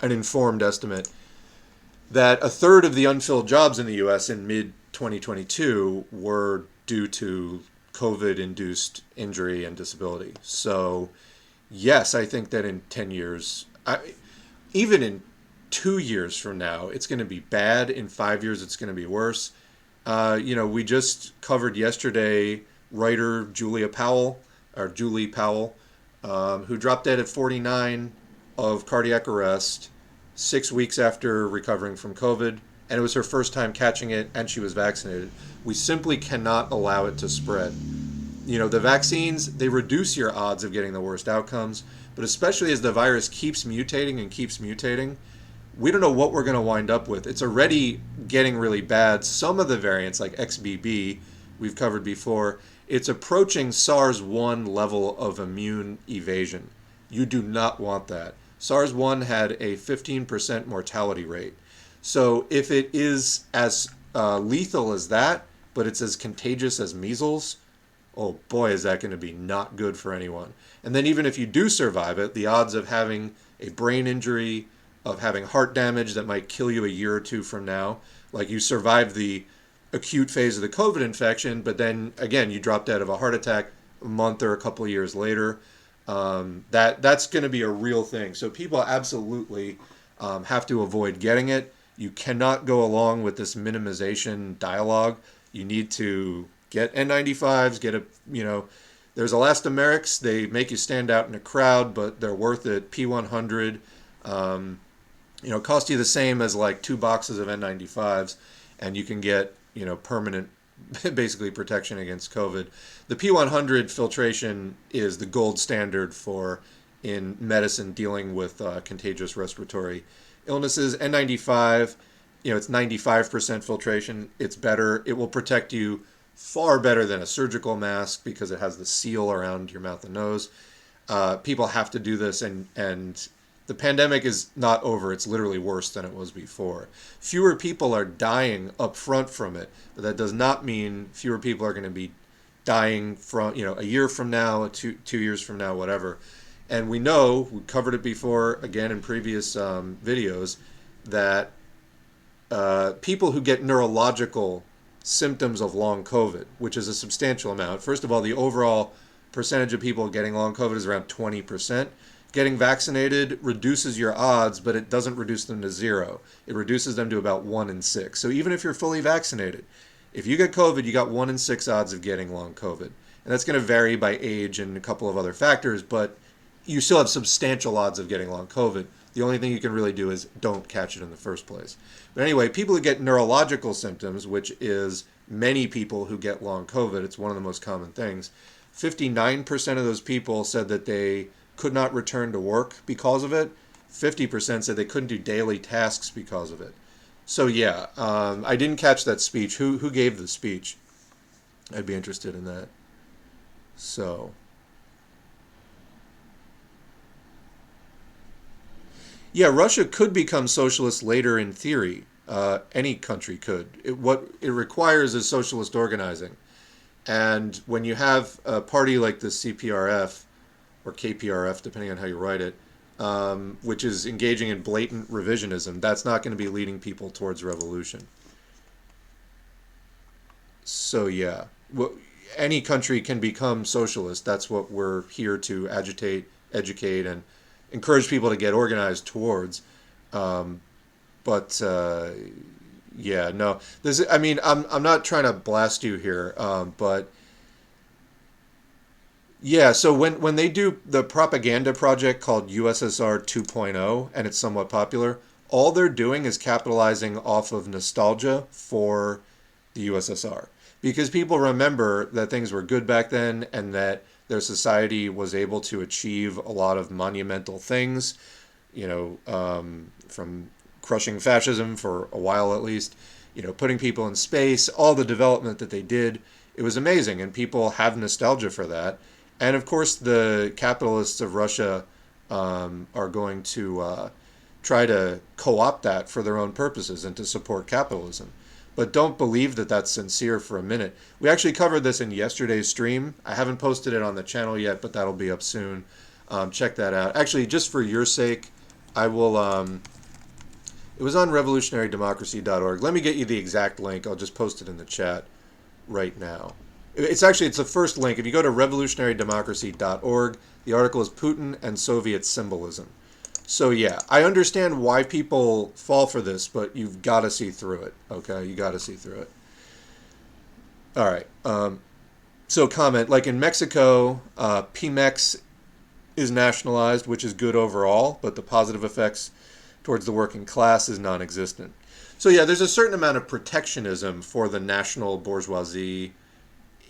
an informed estimate that a third of the unfilled jobs in the U.S. in mid-2022 were due to COVID-induced injury and disability. So, yes, I think that in 10 years, even in 2 years from now, it's going to be bad. In 5 years, it's going to be worse. We just covered yesterday writer Julie Powell, who dropped dead at 49 of cardiac arrest 6 weeks after recovering from COVID. And it was her first time catching it, and she was vaccinated. We simply cannot allow it to spread. The vaccines, they reduce your odds of getting the worst outcomes, but especially as the virus keeps mutating and keeps mutating, we don't know what we're going to wind up with. It's already getting really bad. Some of the variants, like XBB, we've covered before, it's approaching SARS-1 level of immune evasion. You do not want that. SARS-1 had a 15% mortality rate. So if it is as lethal as that, but it's as contagious as measles, oh boy, is that going to be not good for anyone. And then even if you do survive it, the odds of having a brain injury, of having heart damage that might kill you a year or two from now, like you survived the acute phase of the COVID infection, but then again, you dropped out of a heart attack a month or a couple of years later. That's going to be a real thing. So people absolutely have to avoid getting it. You cannot go along with this minimization dialogue. You need to get N95s, there's elastomerics. They make you stand out in a crowd, but they're worth it. P100, cost you the same as like 2 boxes of N95s, and you can get, permanent, basically protection against COVID. The P100 filtration is the gold standard in medicine dealing with contagious respiratory illnesses. N95, it's 95% filtration. It's better. It will protect you far better than a surgical mask because it has the seal around your mouth and nose. People have to do this, and the pandemic is not over. It's literally worse than it was before. Fewer people are dying up front from it, but that does not mean fewer people are going to be dying from, a year from now, 2 years from now, whatever. And we covered it before, again, in previous videos, that people who get neurological symptoms of long COVID, which is a substantial amount. First of all, the overall percentage of people getting long COVID is around 20%. getting vaccinated reduces your odds, but it doesn't reduce them to zero. It reduces them to about 1 in 6. So even if you're fully vaccinated, if you get COVID, you got 1 in 6 odds of getting long COVID. And that's going to vary by age and a couple of other factors, but you still have substantial odds of getting long COVID. The only thing you can really do is don't catch it in the first place. But anyway, people who get neurological symptoms, which is many people who get long COVID, it's one of the most common things. 59% of those people said that they could not return to work because of it. 50% said they couldn't do daily tasks because of it. So yeah, I didn't catch that speech. Who gave the speech? I'd be interested in that. So yeah, Russia could become socialist later in theory. Any country could. What it requires is socialist organizing. And when you have a party like the CPRF, or KPRF, depending on how you write it, which is engaging in blatant revisionism, that's not going to be leading people towards revolution. So yeah, any country can become socialist. That's what we're here to agitate, educate, and encourage people to get organized towards. Um, but yeah, no, this. I mean, I'm not trying to blast you here, but yeah. So when they do the propaganda project called USSR 2.0, and it's somewhat popular, all they're doing is capitalizing off of nostalgia for the USSR, because people remember that things were good back then and that their society was able to achieve a lot of monumental things, from crushing fascism for a while at least, putting people in space, all the development that they did. It was amazing, and people have nostalgia for that. And of course, the capitalists of Russia are going to try to co-opt that for their own purposes and to support capitalism. But don't believe that that's sincere for a minute. We actually covered this in yesterday's stream. I haven't posted it on the channel yet, but that'll be up soon. Check that out. Actually, just for your sake, I will... it was on revolutionarydemocracy.org. Let me get you the exact link. I'll just post it in the chat right now. It's the first link. If you go to revolutionarydemocracy.org, the article is Putin and Soviet Symbolism. So yeah, I understand why people fall for this, but you've got to see through it. Okay, you got to see through it. All right. So comment, like in Mexico, Pemex is nationalized, which is good overall, but the positive effects towards the working class is non-existent. So yeah, there's a certain amount of protectionism for the national bourgeoisie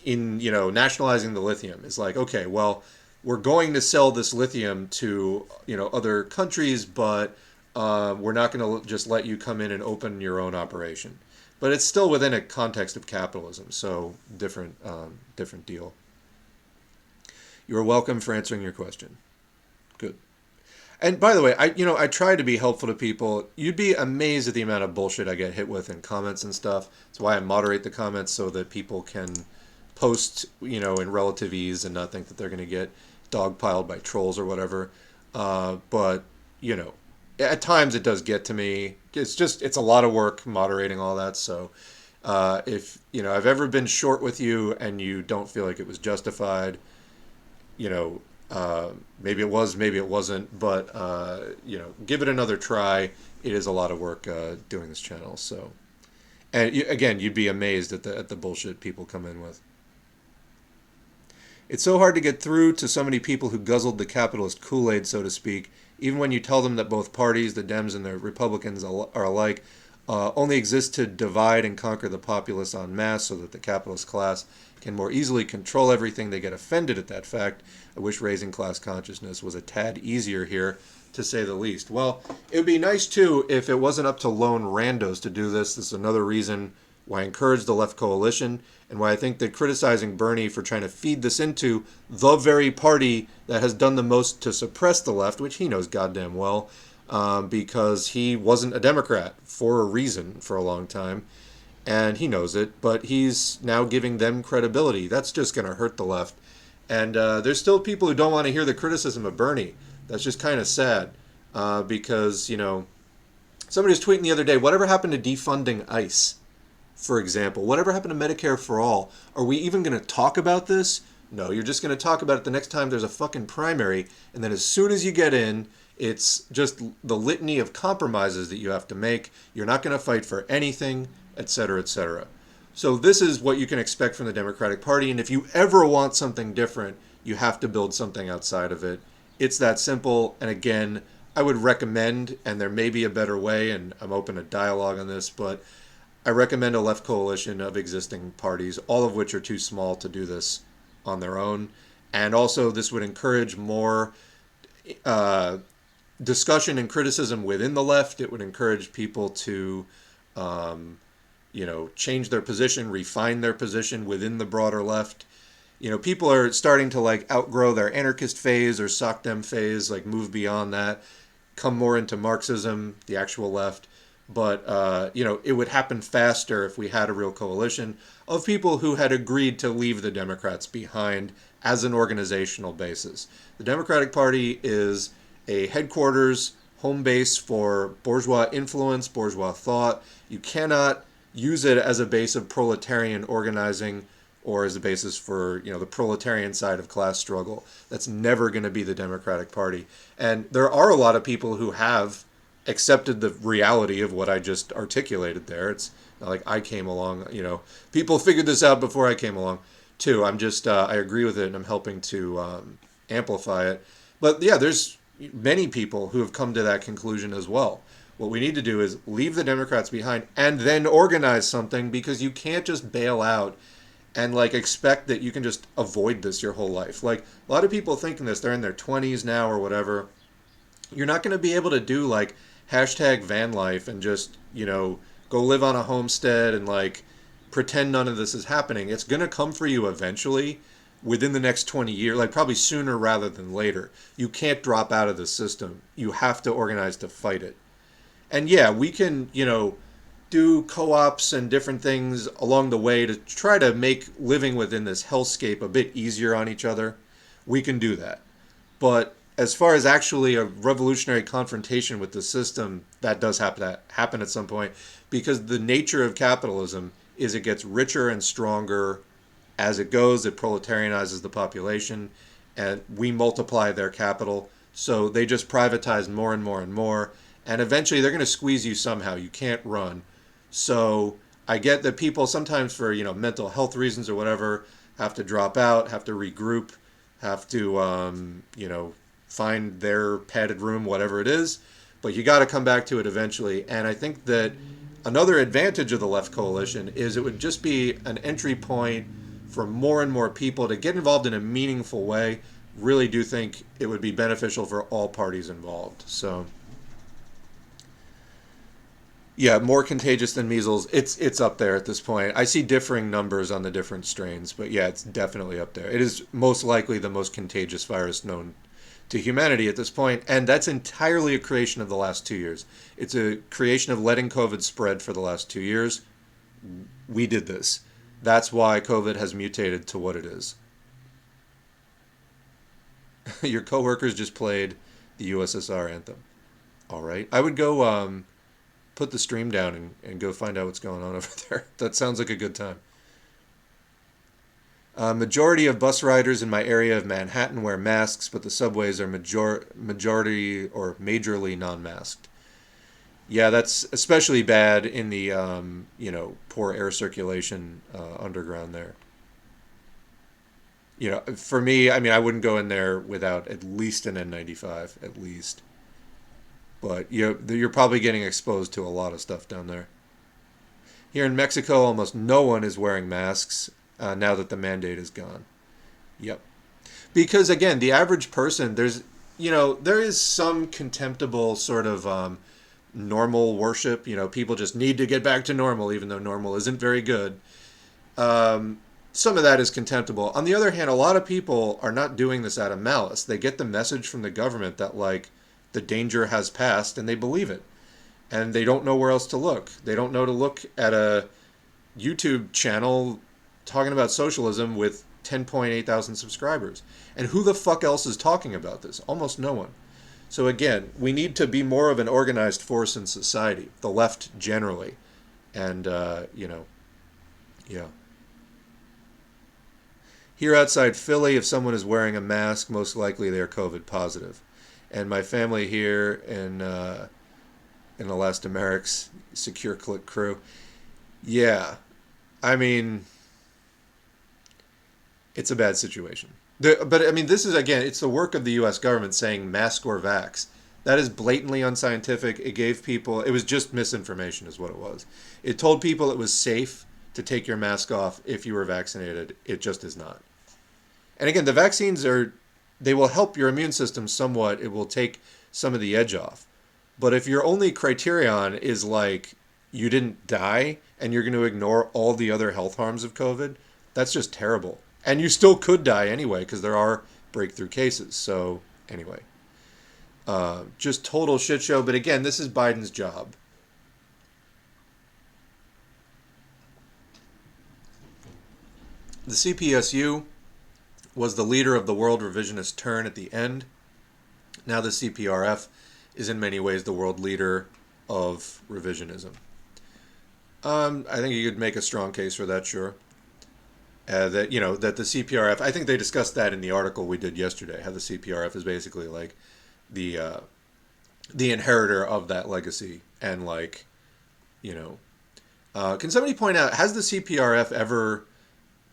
in, nationalizing the lithium. It's like, okay, well, we're going to sell this lithium to, other countries, but we're not going to just let you come in and open your own operation. But it's still within a context of capitalism, so different deal. You're welcome for answering your question. Good. And by the way, I try to be helpful to people. You'd be amazed at the amount of bullshit I get hit with in comments and stuff. That's why I moderate the comments so that people can post, in relative ease and not think that they're going to get dogpiled by trolls or whatever. But, at times it does get to me. It's a lot of work moderating all that. So if, I've ever been short with you and you don't feel like it was justified, maybe it was, maybe it wasn't, but, give it another try. It is a lot of work doing this channel. So, and again, you'd be amazed at the bullshit people come in with. It's so hard to get through to so many people who guzzled the capitalist Kool-Aid, so to speak, even when you tell them that both parties, the Dems and the Republicans, are alike, only exist to divide and conquer the populace en masse so that the capitalist class can more easily control everything. They get offended at that fact. I wish raising class consciousness was a tad easier here, to say the least. Well, it would be nice, too, if it wasn't up to lone randos to do this. This is another reason why I encourage the left coalition, and why I think that criticizing Bernie for trying to feed this into the very party that has done the most to suppress the left, which he knows goddamn well, because he wasn't a Democrat for a reason for a long time, and he knows it, but he's now giving them credibility. That's just going to hurt the left. And there's still people who don't want to hear the criticism of Bernie. That's just kind of sad, because, somebody was tweeting the other day, whatever happened to defunding ICE? For example, whatever happened to Medicare for all? Are we even going to talk about this? No, you're just going to talk about it the next time there's a fucking primary, and then as soon as you get in, it's just the litany of compromises that you have to make. You're not going to fight for anything, etc., etc. So this is what you can expect from the Democratic Party, and if you ever want something different, you have to build something outside of it. It's that simple, and again, I would recommend, and there may be a better way, and I'm open to dialogue on this, but I recommend a left coalition of existing parties, all of which are too small to do this on their own. And also, this would encourage more uh, discussion and criticism within the left. It would encourage people to, um, change their position, refine their position within the broader left. People are starting to like outgrow their anarchist phase or sock dem phase, like move beyond that, come more into Marxism, the actual left. But, it would happen faster if we had a real coalition of people who had agreed to leave the Democrats behind as an organizational basis. The Democratic Party is a headquarters, home base for bourgeois influence, bourgeois thought. You cannot use it as a base of proletarian organizing or as a basis for the proletarian side of class struggle. That's never going to be the Democratic Party. And there are a lot of people who have accepted the reality of what I just articulated there. It's not like I came along, people figured this out before I came along too. I'm just, I agree with it and I'm helping to amplify it. But yeah, there's many people who have come to that conclusion as well. What we need to do is leave the Democrats behind and then organize something, because you can't just bail out and like expect that you can just avoid this your whole life. Like a lot of people thinking this, they're in their 20s now or whatever. You're not going to be able to do like hashtag van life and just, go live on a homestead and like pretend none of this is happening. It's going to come for you eventually within the next 20 years, like probably sooner rather than later. You can't drop out of the system. You have to organize to fight it. And yeah, we can, do co-ops and different things along the way to try to make living within this hellscape a bit easier on each other. We can do that. But as far as actually a revolutionary confrontation with the system, that does have to happen at some point, because the nature of capitalism is it gets richer and stronger as it goes. It proletarianizes the population, and we multiply their capital. So they just privatize more and more and more, and eventually they're going to squeeze you somehow. You can't run. So I get that people sometimes for mental health reasons or whatever have to drop out, have to regroup, have to find their padded room, whatever it is. But you got to come back to it eventually. And I think that another advantage of the left coalition is it would just be an entry point for more and more people to get involved in a meaningful way. Really do think it would be beneficial for all parties involved. So yeah, more contagious than measles. It's up there at this point. I see differing numbers on the different strains, but yeah, it's definitely up there. It is most likely the most contagious virus known to humanity at this point, and that's entirely a creation of the last 2 years. It's a creation of letting COVID spread for the last 2 years. We did this. That's why COVID has mutated to what it is. Your coworkers just played the USSR anthem. All right. I would go put the stream down and go find out what's going on over there. That sounds like a good time. Majority of bus riders in my area of Manhattan wear masks, but the subways are majority or majorly non-masked. Yeah, that's especially bad in the poor air circulation underground there. For me, I mean, I wouldn't go in there without at least an N95, at least. But you're probably getting exposed to a lot of stuff down there. Here in Mexico, almost no one is wearing masks now that the mandate is gone. Yep. Because again, the average person, there is some contemptible sort of normal worship. People just need to get back to normal, even though normal isn't very good. Some of that is contemptible. On the other hand, a lot of people are not doing this out of malice. They get the message from the government that like the danger has passed, and they believe it. And they don't know where else to look. They don't know to look at a YouTube channel talking about socialism with 10.8 thousand subscribers. And who the fuck else is talking about this? Almost no one. So again, we need to be more of an organized force in society, the left generally. And, yeah. Here outside Philly, if someone is wearing a mask, most likely they are COVID positive. And my family here in Elastomerics, Secure Click crew, yeah, I mean, it's a bad situation. But I mean, this is again, it's the work of the U.S. government saying mask or vax. That is blatantly unscientific. It gave people, it was just misinformation, is what it was. It told people it was safe to take your mask off if you were vaccinated. It just is not. And again, the vaccines are, they will help your immune system somewhat. It will take some of the edge off. But if your only criterion is like you didn't die and you're going to ignore all the other health harms of COVID, that's just terrible. And you still could die anyway because there are breakthrough cases. So anyway, just total shit show. But again, this is Biden's job. The CPSU was the leader of the world revisionist turn at the end. Now the CPRF is in many ways the world leader of revisionism. I think you could make a strong case for that, sure. That that the CPRF. I think they discussed that in the article we did yesterday. How the CPRF is basically like the inheritor of that legacy, and like, can somebody point out, has the CPRF ever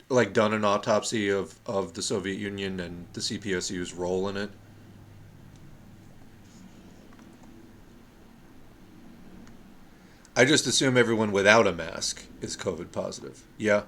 like done an autopsy of the Soviet Union and the CPSU's role in it? I just assume everyone without a mask is COVID positive. Yeah.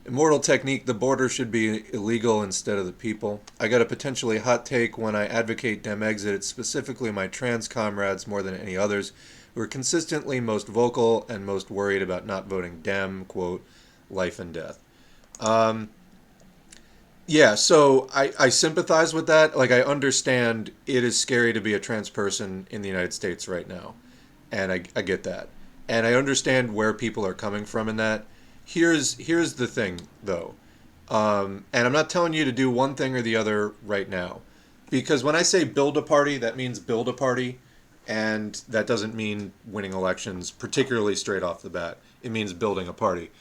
Immortal Technique, the border should be illegal instead of the people. I got a potentially hot take when I advocate Dem exit. It's specifically my trans comrades more than any others who are consistently most vocal and most worried about not voting Dem, quote, life and death. Yeah, so I sympathize with that. Like, I understand it is scary to be a trans person in the United States right now. And I get that. And I understand where people are coming from in that. Here's the thing, though. And I'm not telling you to do one thing or the other right now. Because when I say build a party, that means build a party. And that doesn't mean winning elections, particularly straight off the bat. It means building a party.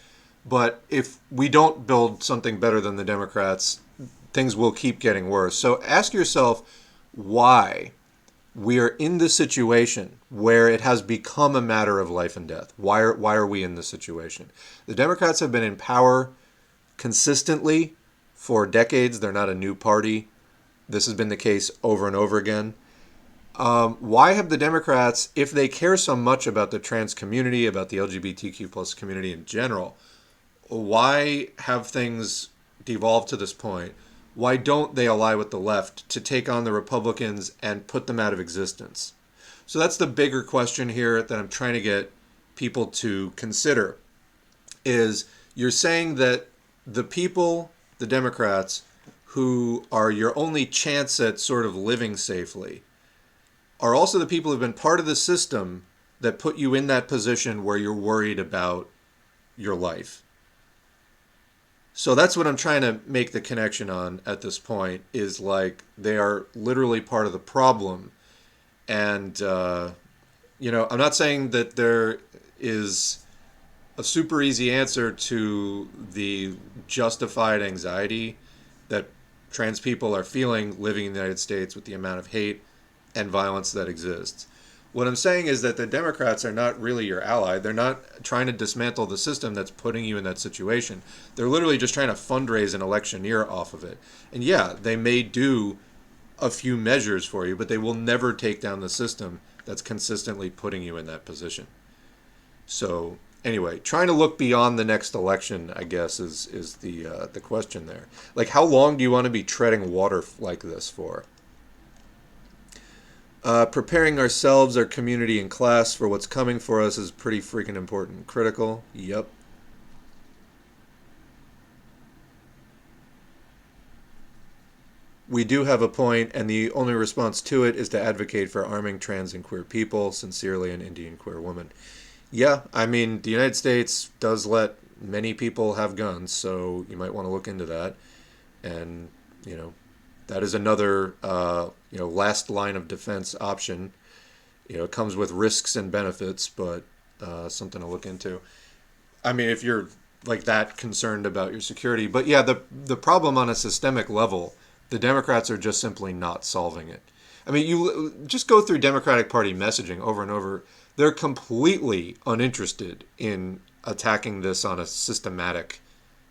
But if we don't build something better than the Democrats, things will keep getting worse. So ask yourself why we are in this situation where it has become a matter of life and death. Why are we in this situation? The Democrats have been in power consistently for decades. They're not a new party. This has been the case over and over again. Why have the Democrats, if they care so much about the trans community, about the LGBTQ plus community in general, why have things devolved to this point? Why don't they ally with the left to take on the Republicans and put them out of existence? So that's the bigger question here that I'm trying to get people to consider, is you're saying that the people, the Democrats, who are your only chance at sort of living safely, are also the people who've been part of the system that put you in that position where you're worried about your life. So that's what I'm trying to make the connection on at this point, is like they are literally part of the problem. And, I'm not saying that there is a super easy answer to the justified anxiety that trans people are feeling living in the United States with the amount of hate and violence that exists. What I'm saying is that the Democrats are not really your ally. They're not trying to dismantle the system that's putting you in that situation. They're literally just trying to fundraise an electioneer off of it. And yeah, they may do a few measures for you, but they will never take down the system that's consistently putting you in that position. So anyway, trying to look beyond the next election, I guess, is the question there. Like, how long do you want to be treading water like this for? Preparing ourselves, our community, and class for what's coming for us is pretty freaking important. Critical. Yep. We do have a point, and the only response to it is to advocate for arming trans and queer people. Sincerely, an Indian queer woman. Yeah, I mean, the United States does let many people have guns, so you might want to look into that. And, that is another, last line of defense option. It comes with risks and benefits, but something to look into. I mean, if you're like that concerned about your security, but yeah, the problem on a systemic level, the Democrats are just simply not solving it. I mean, you just go through Democratic Party messaging over and over. They're completely uninterested in attacking this on a systematic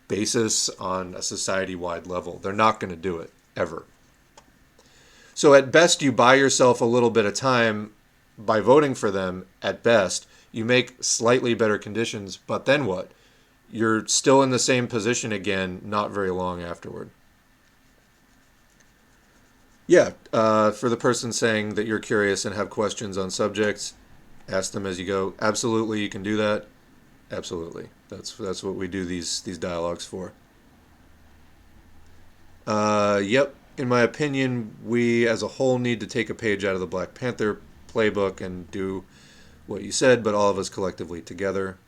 basis on a society-wide level. They're not going to do it ever. So at best, you buy yourself a little bit of time by voting for them. At best, you make slightly better conditions, but then what? You're still in the same position again not very long afterward. Yeah, for the person saying that you're curious and have questions on subjects, ask them as you go. Absolutely, you can do that. Absolutely, that's what we do these dialogues for. Yep. In my opinion, we as a whole need to take a page out of the Black Panther playbook and do what you said, but all of us collectively together.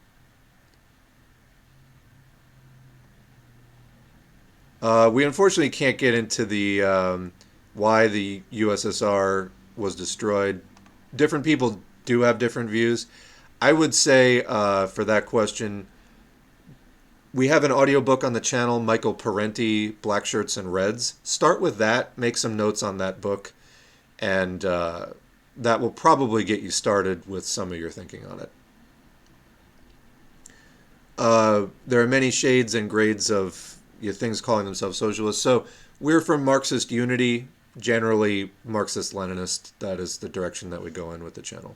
We unfortunately can't get into the why the USSR was destroyed. Different people do have different views. I would say for that question, we have an audiobook on the channel, Michael Parenti, Black Shirts and Reds. Start with that, make some notes on that book, and that will probably get you started with some of your thinking on it. There are many shades and grades of things calling themselves socialists. So we're from Marxist Unity, generally Marxist-Leninist. That is the direction that we go in with the channel.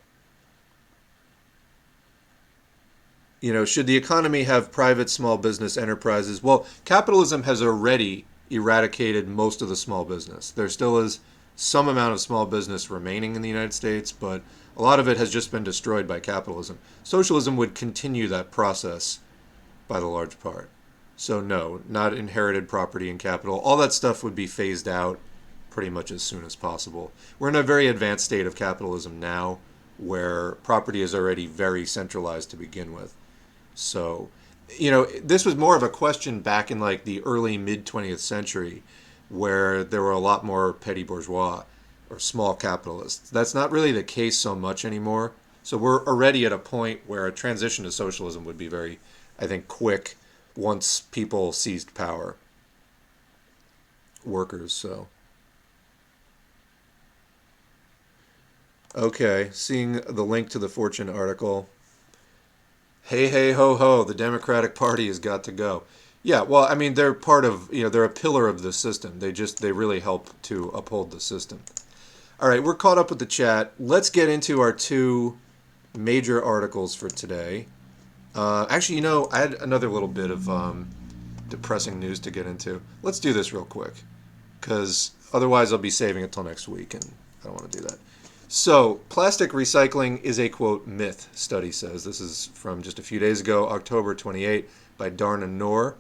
Should the economy have private small business enterprises? Well, capitalism has already eradicated most of the small business. There still is some amount of small business remaining in the United States, but a lot of it has just been destroyed by capitalism. Socialism would continue that process by the large part. So no, not inherited property and capital. All that stuff would be phased out pretty much as soon as possible. We're in a very advanced state of capitalism now where property is already very centralized to begin with. So, this was more of a question back in like the early mid 20th century where there were a lot more petty bourgeois or small capitalists. That's not really the case so much anymore. So we're already at a point where a transition to socialism would be very, I think, quick once people seized power. Workers, so. Okay, seeing the link to the Fortune article. Hey, hey, ho, ho, the Democratic Party has got to go. Yeah, well, I mean, they're part of, they're a pillar of the system. They really help to uphold the system. All right, we're caught up with the chat. Let's get into our two major articles for today. Actually, I had another little bit of depressing news to get into. Let's do this real quick, because otherwise I'll be saving it till next week, and I don't want to do that. So, plastic recycling is a, quote, myth, study says. This is from just a few days ago, October 28, by Darn and Noor.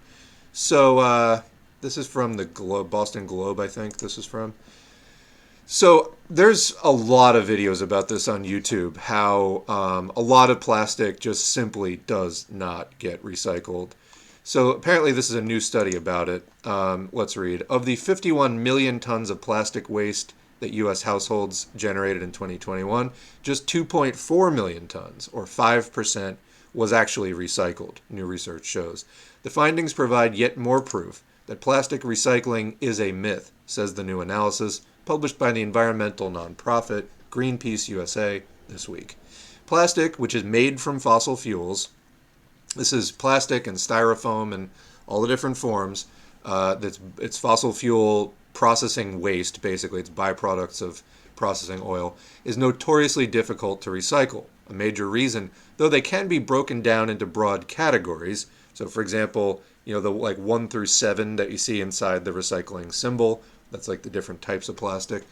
So, this is from the Boston Globe, I think this is from. So, there's a lot of videos about this on YouTube, how a lot of plastic just simply does not get recycled. So, apparently this is a new study about it. Let's read. Of the 51 million tons of plastic waste that U.S. households generated in 2021, just 2.4 million tons, or 5%, was actually recycled, new research shows. The findings provide yet more proof that plastic recycling is a myth, says the new analysis, published by the environmental nonprofit Greenpeace USA this week. Plastic, which is made from fossil fuels, this is plastic and styrofoam and all the different forms, it's fossil fuel processing waste, basically, it's byproducts of processing oil, is notoriously difficult to recycle. A major reason, though they can be broken down into broad categories. So, for example, the like 1 through 7 that you see inside the recycling symbol, that's like the different types of plastic.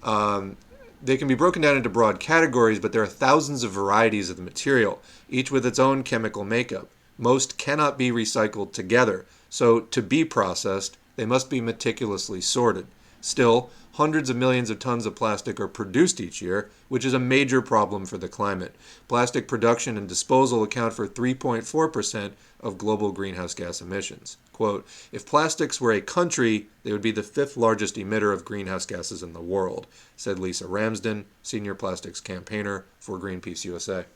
They can be broken down into broad categories, but there are thousands of varieties of the material, each with its own chemical makeup. Most cannot be recycled together, so to be processed, they must be meticulously sorted. Still, Hundreds of millions of tons of plastic are produced each year, which is a major problem for the climate. Plastic production and disposal account for 3.4% of global greenhouse gas emissions. Quote, if plastics were a country, they would be the fifth largest emitter of greenhouse gases in the world, said Lisa Ramsden, senior plastics campaigner for Greenpeace USA.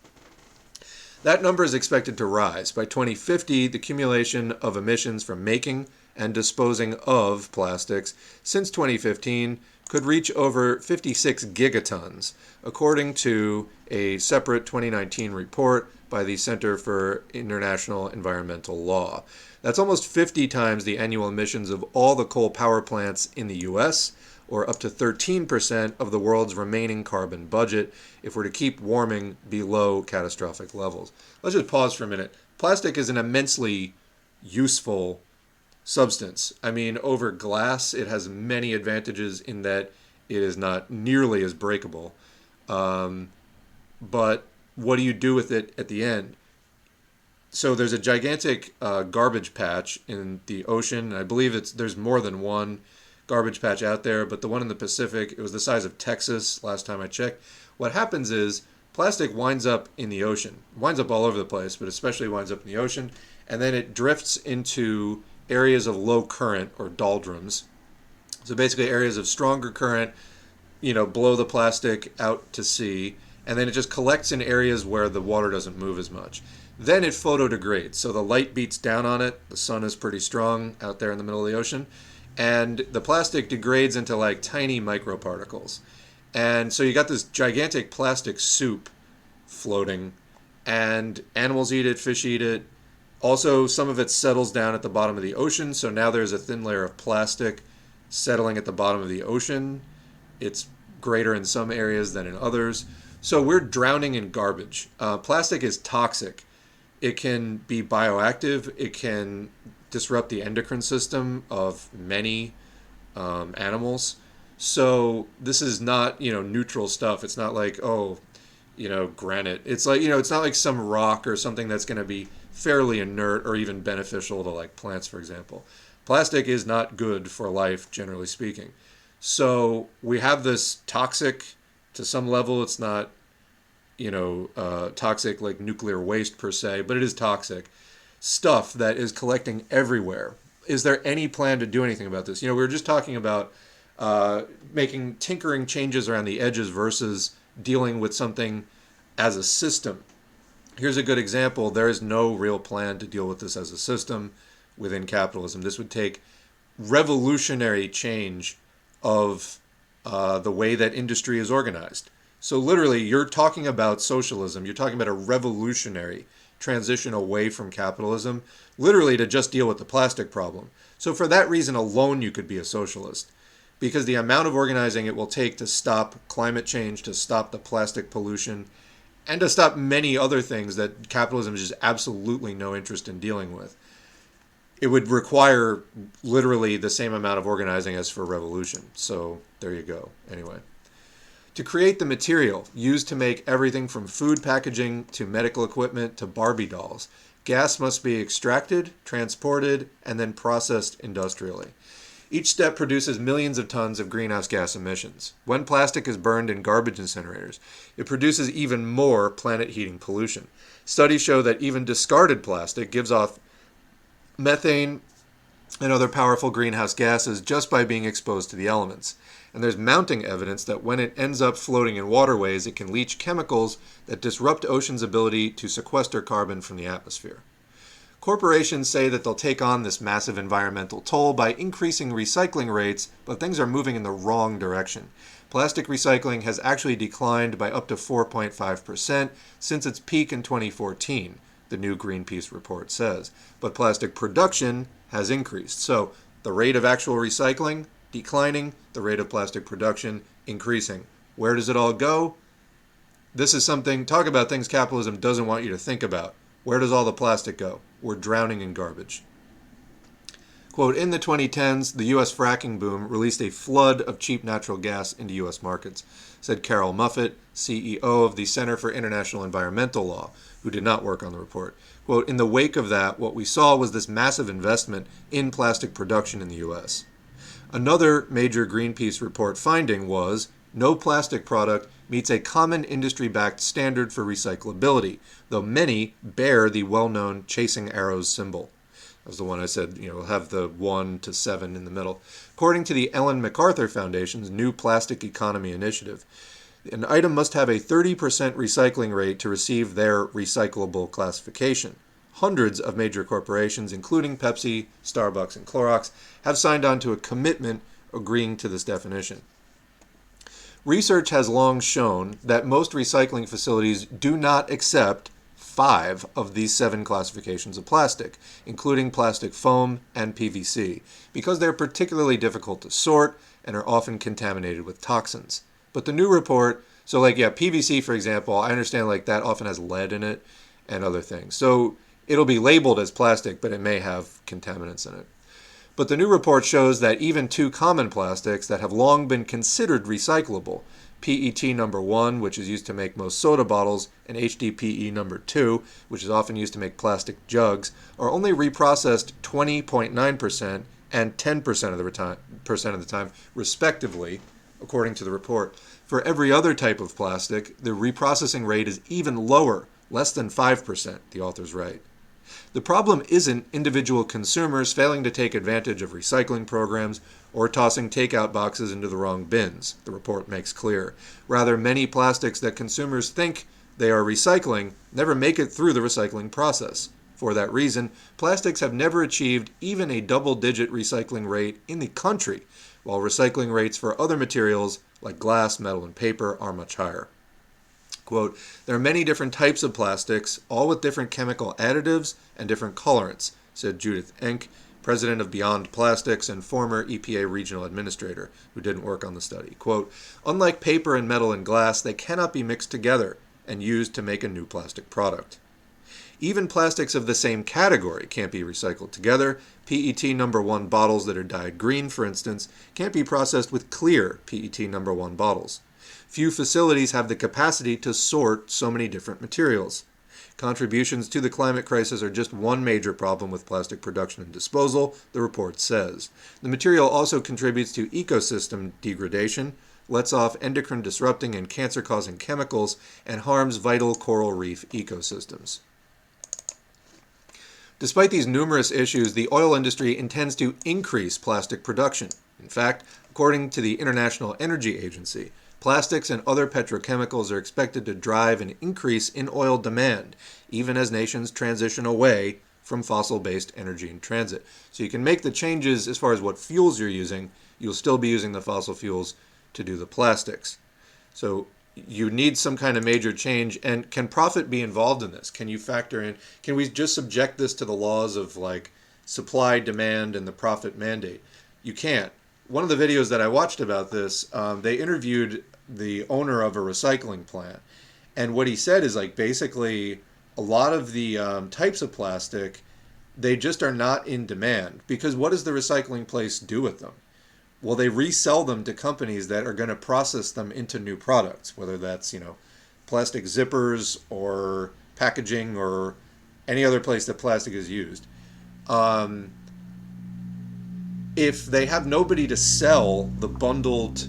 That number is expected to rise. By 2050, the accumulation of emissions from making and disposing of plastics since 2015 could reach over 56 gigatons, according to a separate 2019 report by the Center for International Environmental Law. That's almost 50 times the annual emissions of all the coal power plants in the US, or up to 13% of the world's remaining carbon budget, if we're to keep warming below catastrophic levels. Let's just pause for a minute. Plastic is an immensely useful substance. I mean, over glass, it has many advantages in that it is not nearly as breakable. But what do you do with it at the end? So there's a gigantic garbage patch in the ocean. I believe there's more than one garbage patch out there, but the one in the Pacific, it was the size of Texas last time I checked. What happens is plastic winds up in the ocean, winds up all over the place, but especially winds up in the ocean, and then it drifts into areas of low current or doldrums. So basically areas of stronger current, blow the plastic out to sea, and then it just collects in areas where the water doesn't move as much. Then it photodegrades. So the light beats down on it. The sun is pretty strong out there in the middle of the ocean. And the plastic degrades into like tiny microparticles. And so you got this gigantic plastic soup floating, and animals eat it, fish eat it. Also, some of it settles down at the bottom of the ocean, so now there's a thin layer of plastic settling at the bottom of the ocean. It's greater in some areas than in others. So we're drowning in garbage. Plastic is toxic. It can be bioactive. It can disrupt the endocrine system of many animals. So this is not, neutral stuff. It's not like, granite. It's like, it's not like some rock or something that's going to be fairly inert or even beneficial to like plants, for example. Plastic is not good for life, generally speaking. So we have this toxic, to some level, it's not, toxic like nuclear waste per se, but it is toxic stuff that is collecting everywhere. Is there any plan to do anything about this? We were just talking about making tinkering changes around the edges versus dealing with something as a system. Here's a good example. There is no real plan to deal with this as a system within capitalism. This would take revolutionary change of the way that industry is organized. So literally, you're talking about socialism. You're talking about a revolutionary transition away from capitalism, literally to just deal with the plastic problem. So for that reason alone, you could be a socialist, because the amount of organizing it will take to stop climate change, to stop the plastic pollution, and to stop many other things that capitalism is just absolutely no interest in dealing with. It would require literally the same amount of organizing as for revolution. So there you go. Anyway. To create the material used to make everything from food packaging to medical equipment to Barbie dolls, gas must be extracted, transported, and then processed industrially. Each step produces millions of tons of greenhouse gas emissions. When plastic is burned in garbage incinerators, it produces even more planet-heating pollution. Studies show that even discarded plastic gives off methane and other powerful greenhouse gases just by being exposed to the elements. And there's mounting evidence that when it ends up floating in waterways, it can leach chemicals that disrupt oceans' ability to sequester carbon from the atmosphere. Corporations say that they'll take on this massive environmental toll by increasing recycling rates, but things are moving in the wrong direction. Plastic recycling has actually declined by up to 4.5% since its peak in 2014, the new Greenpeace report says. But plastic production has increased. So the rate of actual recycling declining, the rate of plastic production increasing. Where does it all go? This is something, talk about things capitalism doesn't want you to think about. Where does all the plastic go? We're drowning in garbage. Quote, in the 2010s, the U.S. fracking boom released a flood of cheap natural gas into U.S. markets, said Carol Muffett, CEO of the Center for International Environmental Law, who did not work on the report. Quote, in the wake of that, what we saw was this massive investment in plastic production in the U.S. Another major Greenpeace report finding was no plastic product meets a common industry-backed standard for recyclability, though many bear the well-known chasing arrows symbol. That was the one I said, have the 1 to 7 in the middle. According to the Ellen MacArthur Foundation's New Plastic Economy Initiative, an item must have a 30% recycling rate to receive their recyclable classification. Hundreds of major corporations, including Pepsi, Starbucks, and Clorox, have signed on to a commitment agreeing to this definition. Research has long shown that most recycling facilities do not accept 5 of these 7 classifications of plastic, including plastic foam and PVC, because they're particularly difficult to sort and are often contaminated with toxins. But the new report, PVC, for example, I understand that often has lead in it and other things. So it'll be labeled as plastic, but it may have contaminants in it. But the new report shows that even 2 common plastics that have long been considered recyclable, PET number 1, which is used to make most soda bottles, and HDPE number 2, which is often used to make plastic jugs, are only reprocessed 20.9% and 10% of the time, respectively, according to the report. For every other type of plastic, the reprocessing rate is even lower, less than 5%, the authors write. The problem isn't individual consumers failing to take advantage of recycling programs or tossing takeout boxes into the wrong bins, the report makes clear. Rather, many plastics that consumers think they are recycling never make it through the recycling process. For that reason, plastics have never achieved even a double-digit recycling rate in the country, while recycling rates for other materials like glass, metal, and paper are much higher. Quote, there are many different types of plastics, all with different chemical additives and different colorants, said Judith Enck, president of Beyond Plastics and former EPA regional administrator, who didn't work on the study. Quote, unlike paper and metal and glass, they cannot be mixed together and used to make a new plastic product. Even plastics of the same category can't be recycled together. PET number 1 bottles that are dyed green, for instance, can't be processed with clear PET number 1 bottles. Few facilities have the capacity to sort so many different materials. Contributions to the climate crisis are just one major problem with plastic production and disposal, the report says. The material also contributes to ecosystem degradation, lets off endocrine-disrupting and cancer-causing chemicals, and harms vital coral reef ecosystems. Despite these numerous issues, the oil industry intends to increase plastic production. In fact, according to the International Energy Agency, plastics and other petrochemicals are expected to drive an increase in oil demand, even as nations transition away from fossil-based energy in transit. So you can make the changes as far as what fuels you're using. You'll still be using the fossil fuels to do the plastics. So you need some kind of major change. And can profit be involved in this? Can you factor in, can we just subject this to the laws of supply, demand, and the profit mandate? You can't. One of the videos that I watched about this, they interviewed the owner of a recycling plant. And what he said is basically a lot of the types of plastic, they just are not in demand. Because what does the recycling place do with them? Well, they resell them to companies that are going to process them into new products, whether that's, plastic zippers or packaging or any other place that plastic is used. If they have nobody to sell the bundled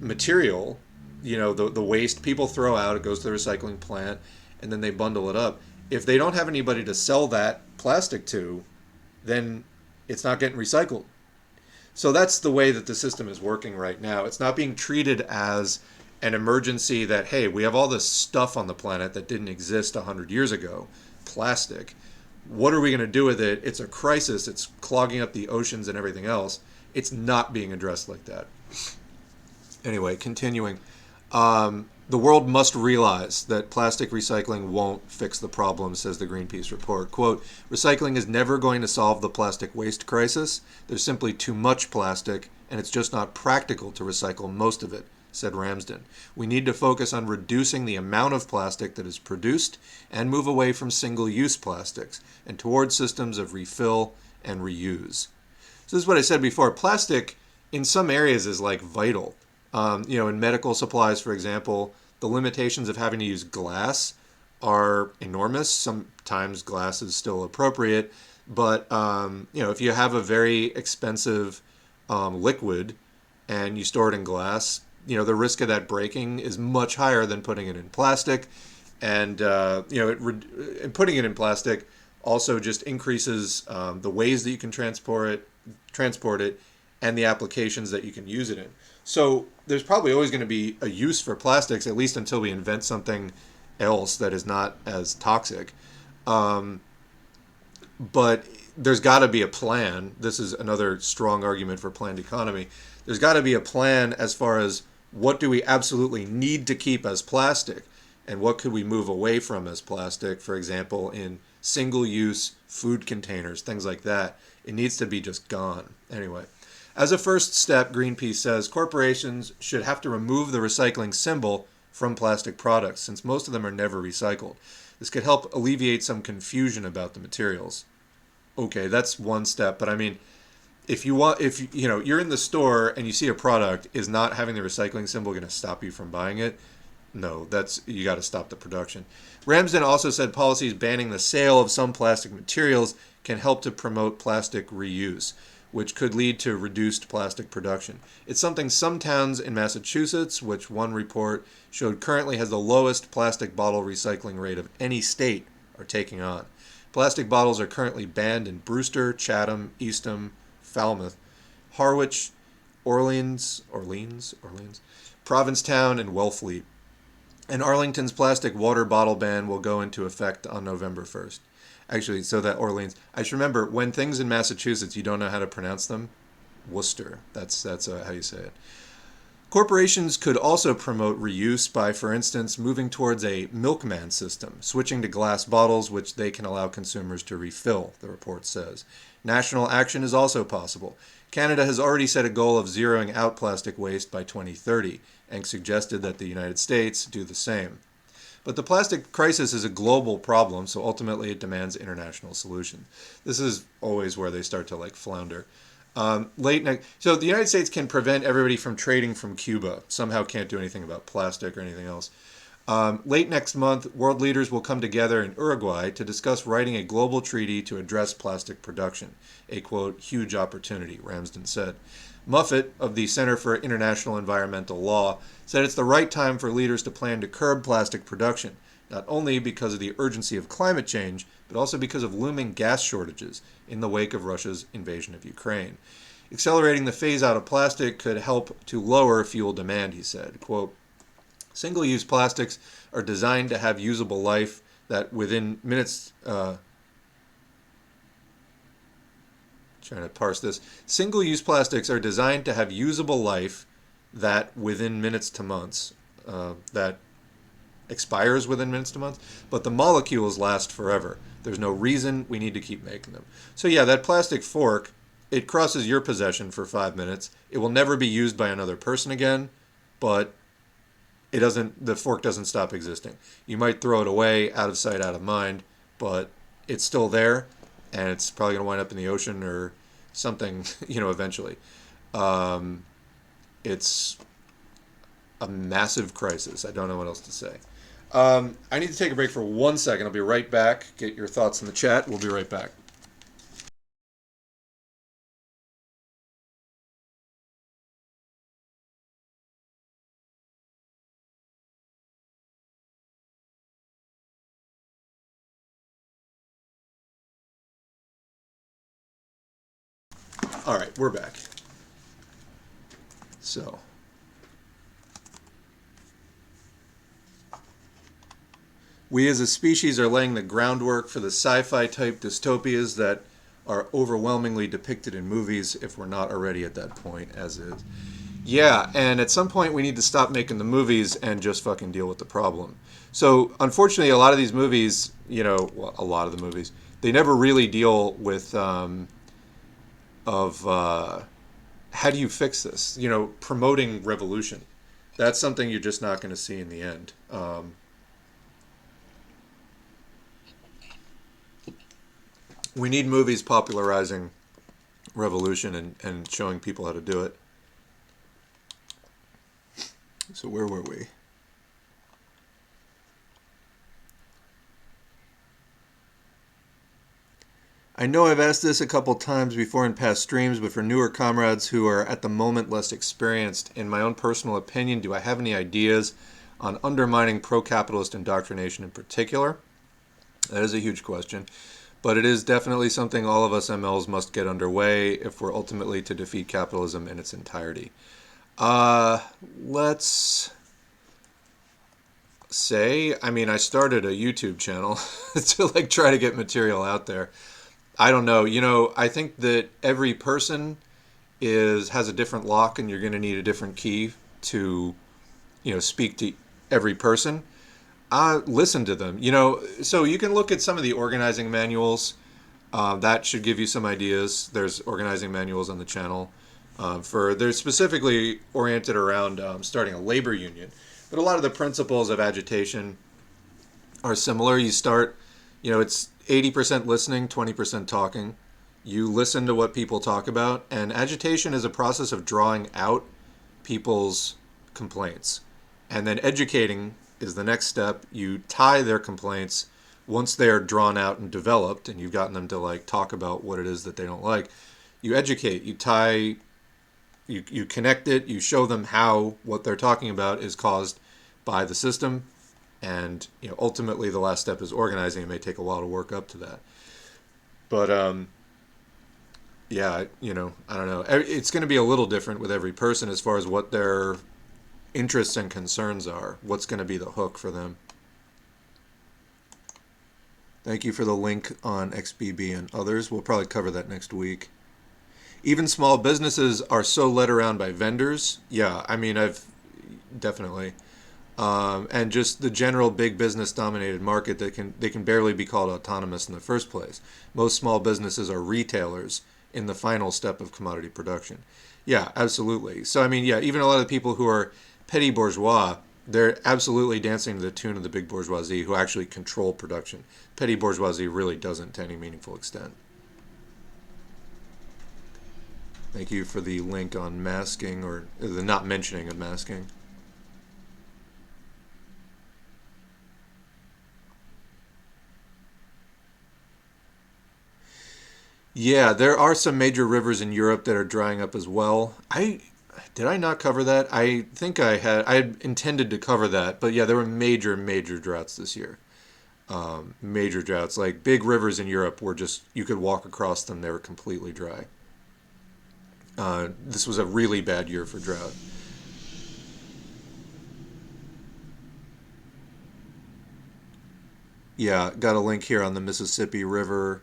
material, the waste people throw out, it goes to the recycling plant, and then they bundle it up. If they don't have anybody to sell that plastic to, then it's not getting recycled. So that's the way that the system is working right now. It's not being treated as an emergency that, hey, we have all this stuff on the planet that didn't exist 100 years ago, plastic. What are we going to do with it? It's a crisis. It's clogging up the oceans and everything else. It's not being addressed like that. Anyway, continuing. The world must realize that plastic recycling won't fix the problem, says the Greenpeace report. Quote, recycling is never going to solve the plastic waste crisis. There's simply too much plastic, and it's just not practical to recycle most of it, said Ramsden. We need to focus on reducing the amount of plastic that is produced and move away from single-use plastics and towards systems of refill and reuse. So this is what I said before. Plastic in some areas is vital. In medical supplies, for example, the limitations of having to use glass are enormous. Sometimes glass is still appropriate, but if you have a very expensive liquid and you store it in glass, the risk of that breaking is much higher than putting it in plastic. And putting it in plastic also just increases the ways that you can transport it, and the applications that you can use it in. So there's probably always going to be a use for plastics, at least until we invent something else that is not as toxic. But there's got to be a plan. This is another strong argument for planned economy. There's got to be a plan as far as what do we absolutely need to keep as plastic and what could we move away from as plastic, for example, in single-use food containers, things like that. It needs to be just gone. Anyway, as a first step, Greenpeace says corporations should have to remove the recycling symbol from plastic products, since most of them are never recycled. This could help alleviate some confusion about the materials. Okay, that's one step, but I mean, if you're in the store and you see a product, is not having the recycling symbol going to stop you from buying it? No, you got to stop the production. Ramsden also said policies banning the sale of some plastic materials can help to promote plastic reuse, which could lead to reduced plastic production. It's something some towns in Massachusetts, which one report showed currently has the lowest plastic bottle recycling rate of any state, are taking on. Plastic bottles are currently banned in Brewster, Chatham, Eastham, Falmouth, Harwich, Orleans, Provincetown, and Wellfleet. And Arlington's plastic water bottle ban will go into effect on November 1st. Actually, so that Orleans, I should remember, when things in Massachusetts, you don't know how to pronounce them, Worcester, that's how you say it. Corporations could also promote reuse by, for instance, moving towards a milkman system, switching to glass bottles which they can allow consumers to refill, the report says. National action is also possible. Canada has already set a goal of zeroing out plastic waste by 2030 and suggested that the United States do the same. But the plastic crisis is a global problem, so ultimately it demands international solution. This is always where they start to flounder. So the United States can prevent everybody from trading from Cuba. Somehow can't do anything about plastic or anything else. Late next month, world leaders will come together in Uruguay to discuss writing a global treaty to address plastic production. A, quote, huge opportunity, Ramsden said. Muffet of the Center for International Environmental Law said it's the right time for leaders to plan to curb plastic production, not only because of the urgency of climate change, but also because of looming gas shortages in the wake of Russia's invasion of Ukraine. Accelerating the phase-out of plastic could help to lower fuel demand, he said. Quote, single-use plastics are designed to have usable life that within minutes... trying to parse this. Single-use plastics are designed to have usable life that within minutes to months, that expires within minutes to months, but the molecules last forever. There's no reason we need to keep making them. So yeah, that plastic fork, it crosses your possession for 5 minutes. It will never be used by another person again, but the fork doesn't stop existing. You might throw it away, out of sight, out of mind, but it's still there, and it's probably going to wind up in the ocean or something, eventually. It's a massive crisis. I don't know what else to say. I need to take a break for 1 second. I'll be right back. Get your thoughts in the chat. We'll be right back. All right, we're back. So, we as a species are laying the groundwork for the sci-fi type dystopias that are overwhelmingly depicted in movies, if we're not already at that point, as is. Yeah, and at some point we need to stop making the movies and just fucking deal with the problem. So, unfortunately, a lot of these movies, a lot of the movies, they never really deal with how do you fix this? Promoting revolution. That's something you're just not going to see in the end. We need movies popularizing revolution and showing people how to do it. So where were we? I know I've asked this a couple times before in past streams, but for newer comrades who are at the moment less experienced, in my own personal opinion, do I have any ideas on undermining pro-capitalist indoctrination in particular? That is a huge question, but it is definitely something all of us MLs must get underway if we're ultimately to defeat capitalism in its entirety. Let's say, I mean, I started a YouTube channel to like try to get material out there. I don't know. I think that every person has a different lock, and you're going to need a different key to, speak to every person. Listen to them. So you can look at some of the organizing manuals. That should give you some ideas. There's organizing manuals on the channel. They're specifically oriented around starting a labor union. But a lot of the principles of agitation are similar. You start, it's 80% listening, 20% talking. You listen to what people talk about, and agitation is a process of drawing out people's complaints. And then educating is the next step. You tie their complaints once they are drawn out and developed, and you've gotten them to like talk about what it is that they don't like. You educate, you connect it, you show them how what they're talking about is caused by the system, and ultimately the last step is organizing. It may take a while to work up to that, but yeah, I don't know. It's going to be a little different with every person as far as what their interests and concerns are. What's going to be the hook for them? Thank you for the link on XBB and others. We'll probably cover that next week. Even small businesses are so led around by vendors. Yeah, I mean, I've definitely. And just the general big business dominated market that they can barely be called autonomous in the first place. Most small businesses are retailers in the final step of commodity production. Yeah, absolutely. So I mean, yeah, even a lot of the people who are petty bourgeois, they're absolutely dancing to the tune of the big bourgeoisie who actually control production. Petty bourgeoisie really doesn't to any meaningful extent. Thank you for the link on masking, or the not mentioning of masking. Yeah, there are some major rivers in Europe that are drying up as well. Did I not cover that? I think I had intended to cover that, but yeah, there were major droughts this year. Major droughts, like big rivers in Europe were just, you could walk across them, they were completely dry. This was a really bad year for drought. Yeah, got a link here on the Mississippi River.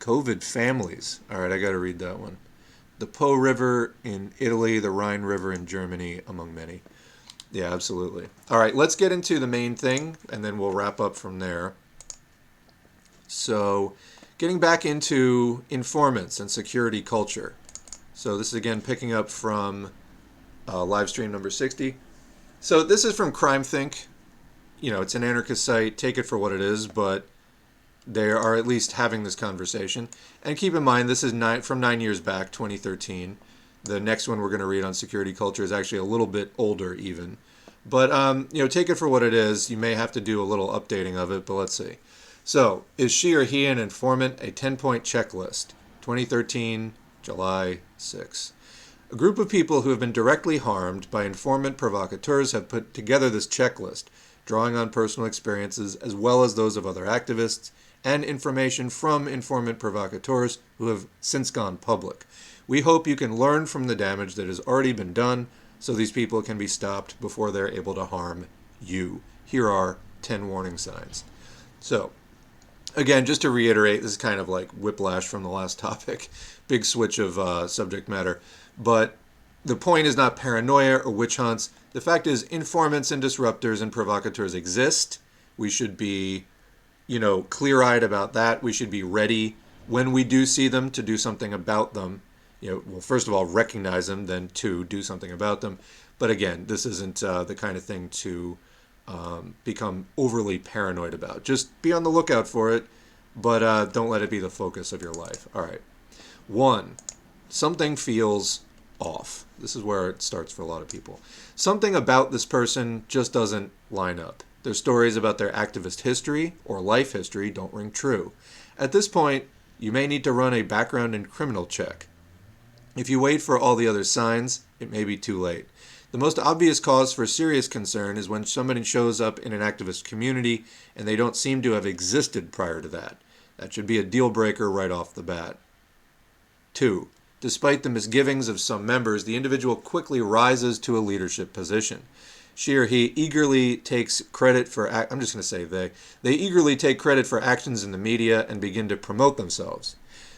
COVID families. All right, I got to read that one. The Po River in Italy, the Rhine River in Germany, among many. Yeah, absolutely. All right, let's get into the main thing, and then we'll wrap up from there. So, getting back into informants and security culture. So this is again picking up from live stream number 60. So this is from CrimeThink. It's an anarchist site. Take it for what it is, but they are at least having this conversation. And keep in mind, this is from 9 years back, 2013. The next one we're going to read on security culture is actually a little bit older even. But, take it for what it is. You may have to do a little updating of it, but let's see. So, is she or he an informant? A 10-point checklist. 2013, July 6. A group of people who have been directly harmed by informant provocateurs have put together this checklist, drawing on personal experiences as well as those of other activists, and information from informant provocateurs who have since gone public. We hope you can learn from the damage that has already been done so these people can be stopped before they're able to harm you. Here are 10 warning signs. So, again, just to reiterate, this is kind of like whiplash from the last topic. Big switch of subject matter. But the point is not paranoia or witch hunts. The fact is, informants and disruptors and provocateurs exist. We should be clear-eyed about that. We should be ready when we do see them to do something about them. Well, first of all, recognize them, then two, do something about them. But again, this isn't the kind of thing to become overly paranoid about. Just be on the lookout for it. but don't let it be the focus of your life. All right. 1. Something feels off. This is where it starts for a lot of people. Something about this person just doesn't line up. Their stories about their activist history or life history don't ring true. At this point, you may need to run a background and criminal check. If you wait for all the other signs, it may be too late. The most obvious cause for serious concern is when somebody shows up in an activist community and they don't seem to have existed prior to that. That should be a deal breaker right off the bat. 2. Despite the misgivings of some members, the individual quickly rises to a leadership position. She or he eagerly takes credit for, I'm just going to say they eagerly take credit for actions in the media and begin to promote themselves.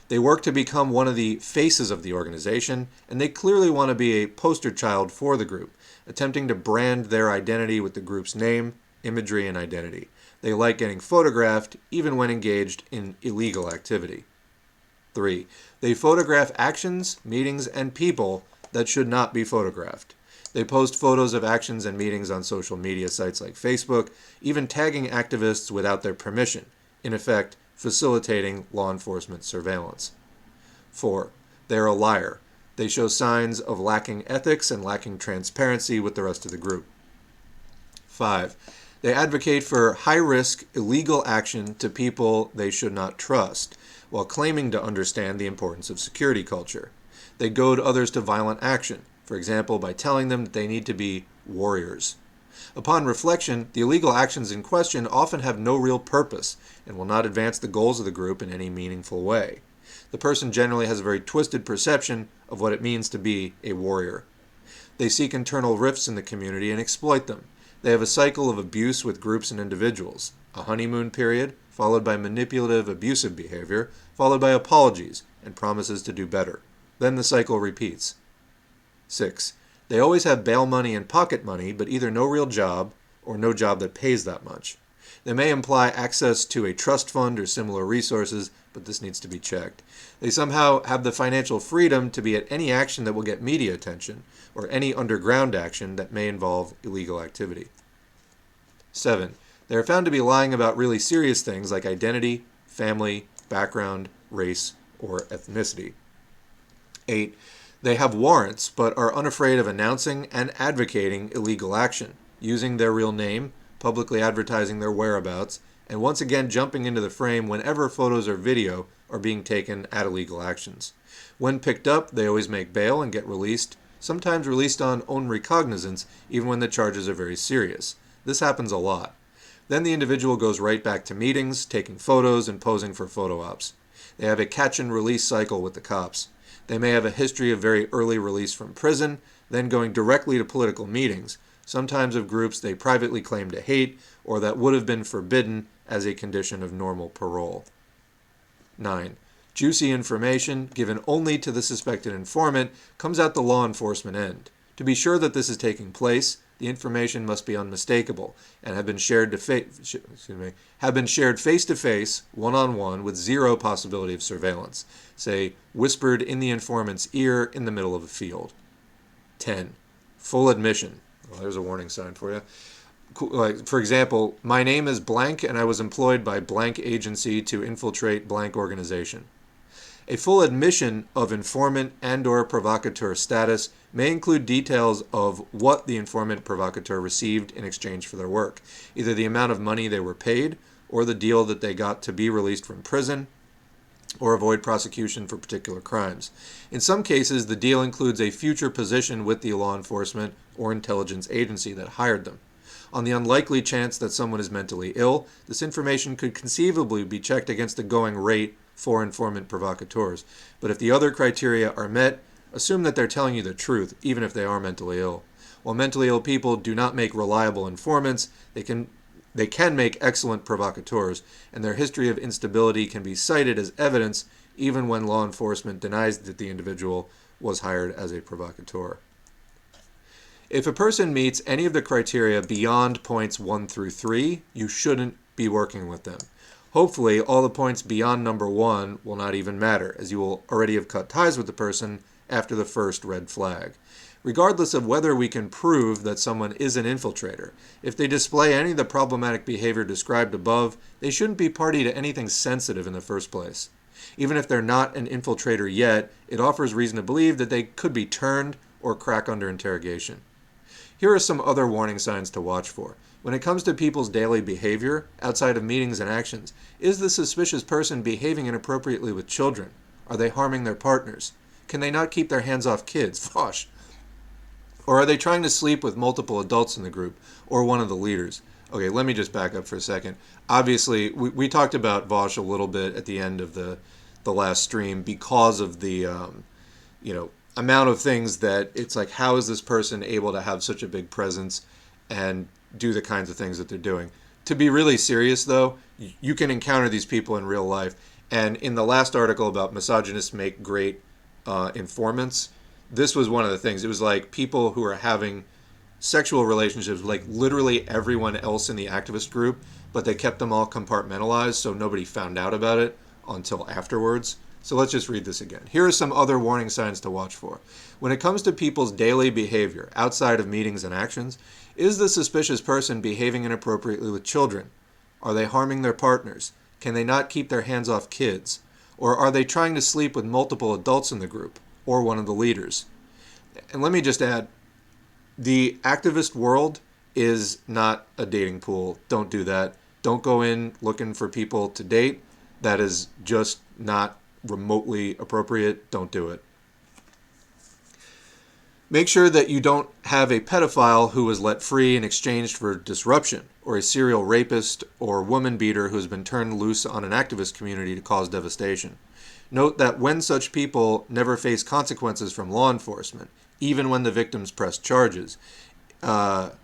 They work to become one of the faces of the organization, and they clearly want to be a poster child for the group, attempting to brand their identity with the group's name, imagery, and identity. They like getting photographed, even when engaged in illegal activity. 3. They photograph actions, meetings, and people that should not be photographed. They post photos of actions and meetings on social media sites like Facebook, even tagging activists without their permission, in effect, facilitating law enforcement surveillance. 4. They are a liar. They show signs of lacking ethics and lacking transparency with the rest of the group. 5. They advocate for high-risk, illegal action to people they should not trust, while claiming to understand the importance of security culture. They goad others to violent action, for example, by telling them that they need to be warriors. Upon reflection, the illegal actions in question often have no real purpose and will not advance the goals of the group in any meaningful way. The person generally has a very twisted perception of what it means to be a warrior. They seek internal rifts in the community and exploit them. They have a cycle of abuse with groups and individuals, a honeymoon period, followed by manipulative, abusive behavior, followed by apologies and promises to do better. Then the cycle repeats. 6. They always have bail money and pocket money, but either no real job or no job that pays that much. They may imply access to a trust fund or similar resources, but this needs to be checked. They somehow have the financial freedom to be at any action that will get media attention, or any underground action that may involve illegal activity. 7. They are found to be lying about really serious things like identity, family, background, race, or ethnicity. 8. They have warrants, but are unafraid of announcing and advocating illegal action, using their real name, publicly advertising their whereabouts, and once again jumping into the frame whenever photos or video are being taken at illegal actions. When picked up, they always make bail and get released, sometimes released on own recognizance, even when the charges are very serious. This happens a lot. Then the individual goes right back to meetings, taking photos and posing for photo ops. They have a catch and release cycle with the cops. They may have a history of very early release from prison, then going directly to political meetings, sometimes of groups they privately claim to hate or that would have been forbidden as a condition of normal parole. 9. Juicy information, given only to the suspected informant, comes out the law enforcement end. To be sure that this is taking place, the information must be unmistakable and have been shared face-to-face, one-on-one, with zero possibility of surveillance. Say, whispered in the informant's ear in the middle of a field. 10. Full admission. Well, there's a warning sign for you. Like, for example, my name is blank and I was employed by blank agency to infiltrate blank organization. A full admission of informant and/or provocateur status may include details of what the informant provocateur received in exchange for their work, either the amount of money they were paid or the deal that they got to be released from prison or avoid prosecution for particular crimes. In some cases, the deal includes a future position with the law enforcement or intelligence agency that hired them. On the unlikely chance that someone is mentally ill, this information could conceivably be checked against the going rate for informant provocateurs. But if the other criteria are met, assume that they're telling you the truth, even if they are mentally ill. While mentally ill people do not make reliable informants, they can make excellent provocateurs, and their history of instability can be cited as evidence even when law enforcement denies that the individual was hired as a provocateur. If a person meets any of the criteria beyond points 1 through 3, you shouldn't be working with them. Hopefully, all the points beyond number 1 will not even matter, as you will already have cut ties with the person after the first red flag. regardless of whether we can prove that someone is an infiltrator. If they display any of the problematic behavior described above, they shouldn't be party to anything sensitive in the first place. Even if they're not an infiltrator yet, it offers reason to believe that they could be turned or crack under interrogation. Here are some other warning signs to watch for. When it comes to people's daily behavior, outside of meetings and actions, is the suspicious person behaving inappropriately with children? Are they harming their partners? Can they not keep their hands off kids? Vosh. Or are they trying to sleep with multiple adults in the group, or one of the leaders? Okay, let me just back up for a second. Obviously, we talked about Vosh a little bit at the end of the last stream because of the, amount of things that it's like, how is this person able to have such a big presence and do the kinds of things that they're doing? To be really serious, though, you can encounter these people in real life. And in the last article about misogynists make great informants, this was one of the things. It was like people who are having sexual relationships with like literally everyone else in the activist group, but they kept them all compartmentalized so nobody found out about it until afterwards. So let's just read this again. Here are some other warning signs to watch for. When it comes to people's daily behavior outside of meetings and actions, is the suspicious person behaving inappropriately with children? Are they harming their partners? Can they not keep their hands off kids? Or are they trying to sleep with multiple adults in the group, or one of the leaders? And let me just add, the activist world is not a dating pool. Don't do that. Don't go in looking for people to date. That is just not remotely appropriate. Don't do it. Make sure that you don't have a pedophile who was let free in exchange for disruption, or a serial rapist or woman beater who has been turned loose on an activist community to cause devastation. Note that when such people never face consequences from law enforcement, even when the victims press charges. Let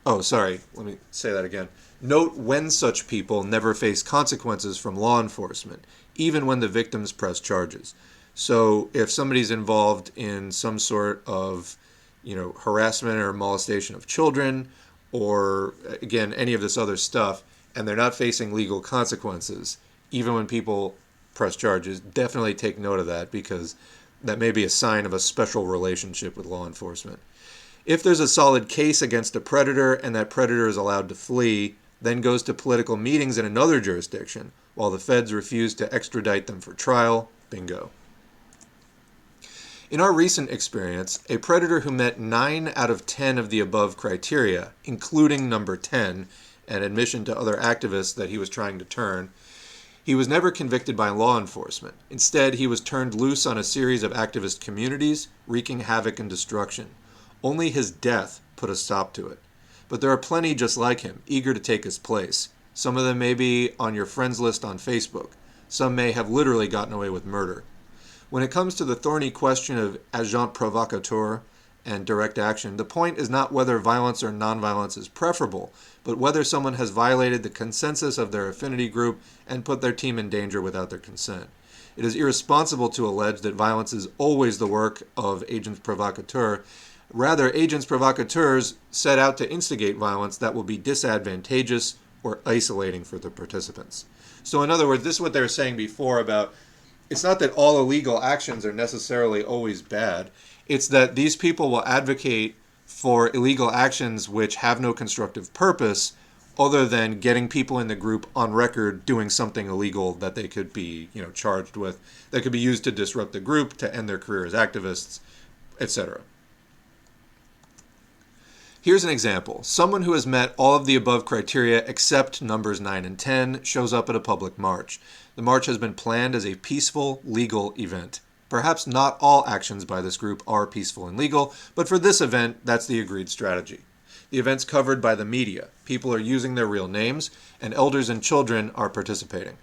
me say that again. Note when such people never face consequences from law enforcement, even when the victims press charges. So if somebody's involved in some sort of, harassment or molestation of children, or again, any of this other stuff, and they're not facing legal consequences, even when people press charges, definitely take note of that, because that may be a sign of a special relationship with law enforcement. If there's a solid case against a predator and that predator is allowed to flee, then goes to political meetings in another jurisdiction, while the feds refuse to extradite them for trial, bingo. In our recent experience, a predator who met 9 out of 10 of the above criteria, including number 10, an admission to other activists that he was trying to turn, he was never convicted by law enforcement. Instead, he was turned loose on a series of activist communities, wreaking havoc and destruction. Only his death put a stop to it. But there are plenty just like him, eager to take his place. Some of them may be on your friends list on Facebook. Some may have literally gotten away with murder. When it comes to the thorny question of agent provocateur and direct action, the point is not whether violence or nonviolence is preferable, but whether someone has violated the consensus of their affinity group and put their team in danger without their consent. It is irresponsible to allege that violence is always the work of agents provocateurs. Rather, agents provocateurs set out to instigate violence that will be disadvantageous or isolating for the participants. So in other words, this is what they were saying before about, it's not that all illegal actions are necessarily always bad. It's that these people will advocate for illegal actions which have no constructive purpose other than getting people in the group on record doing something illegal that they could be, charged with, that could be used to disrupt the group, to end their career as activists, etc. Here's an example. Someone who has met all of the above criteria except numbers 9 and 10 shows up at a public march. The march has been planned as a peaceful, legal event. Perhaps not all actions by this group are peaceful and legal, but for this event, that's the agreed strategy. The event's covered by the media. People are using their real names, and elders and children are participating.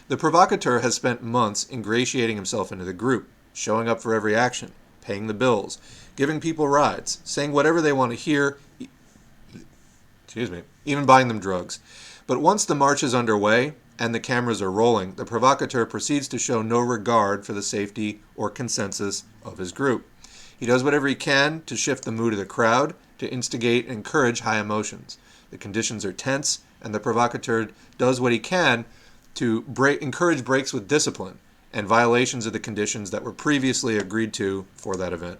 The provocateur has spent months ingratiating himself into the group, showing up for every action, paying the bills, giving people rides, saying whatever they want to hear, even buying them drugs. But once the march is underway and the cameras are rolling, the provocateur proceeds to show no regard for the safety or consensus of his group. He does whatever he can to shift the mood of the crowd, to instigate and encourage high emotions. The conditions are tense, and the provocateur does what he can to encourage breaks with discipline and violations of the conditions that were previously agreed to for that event.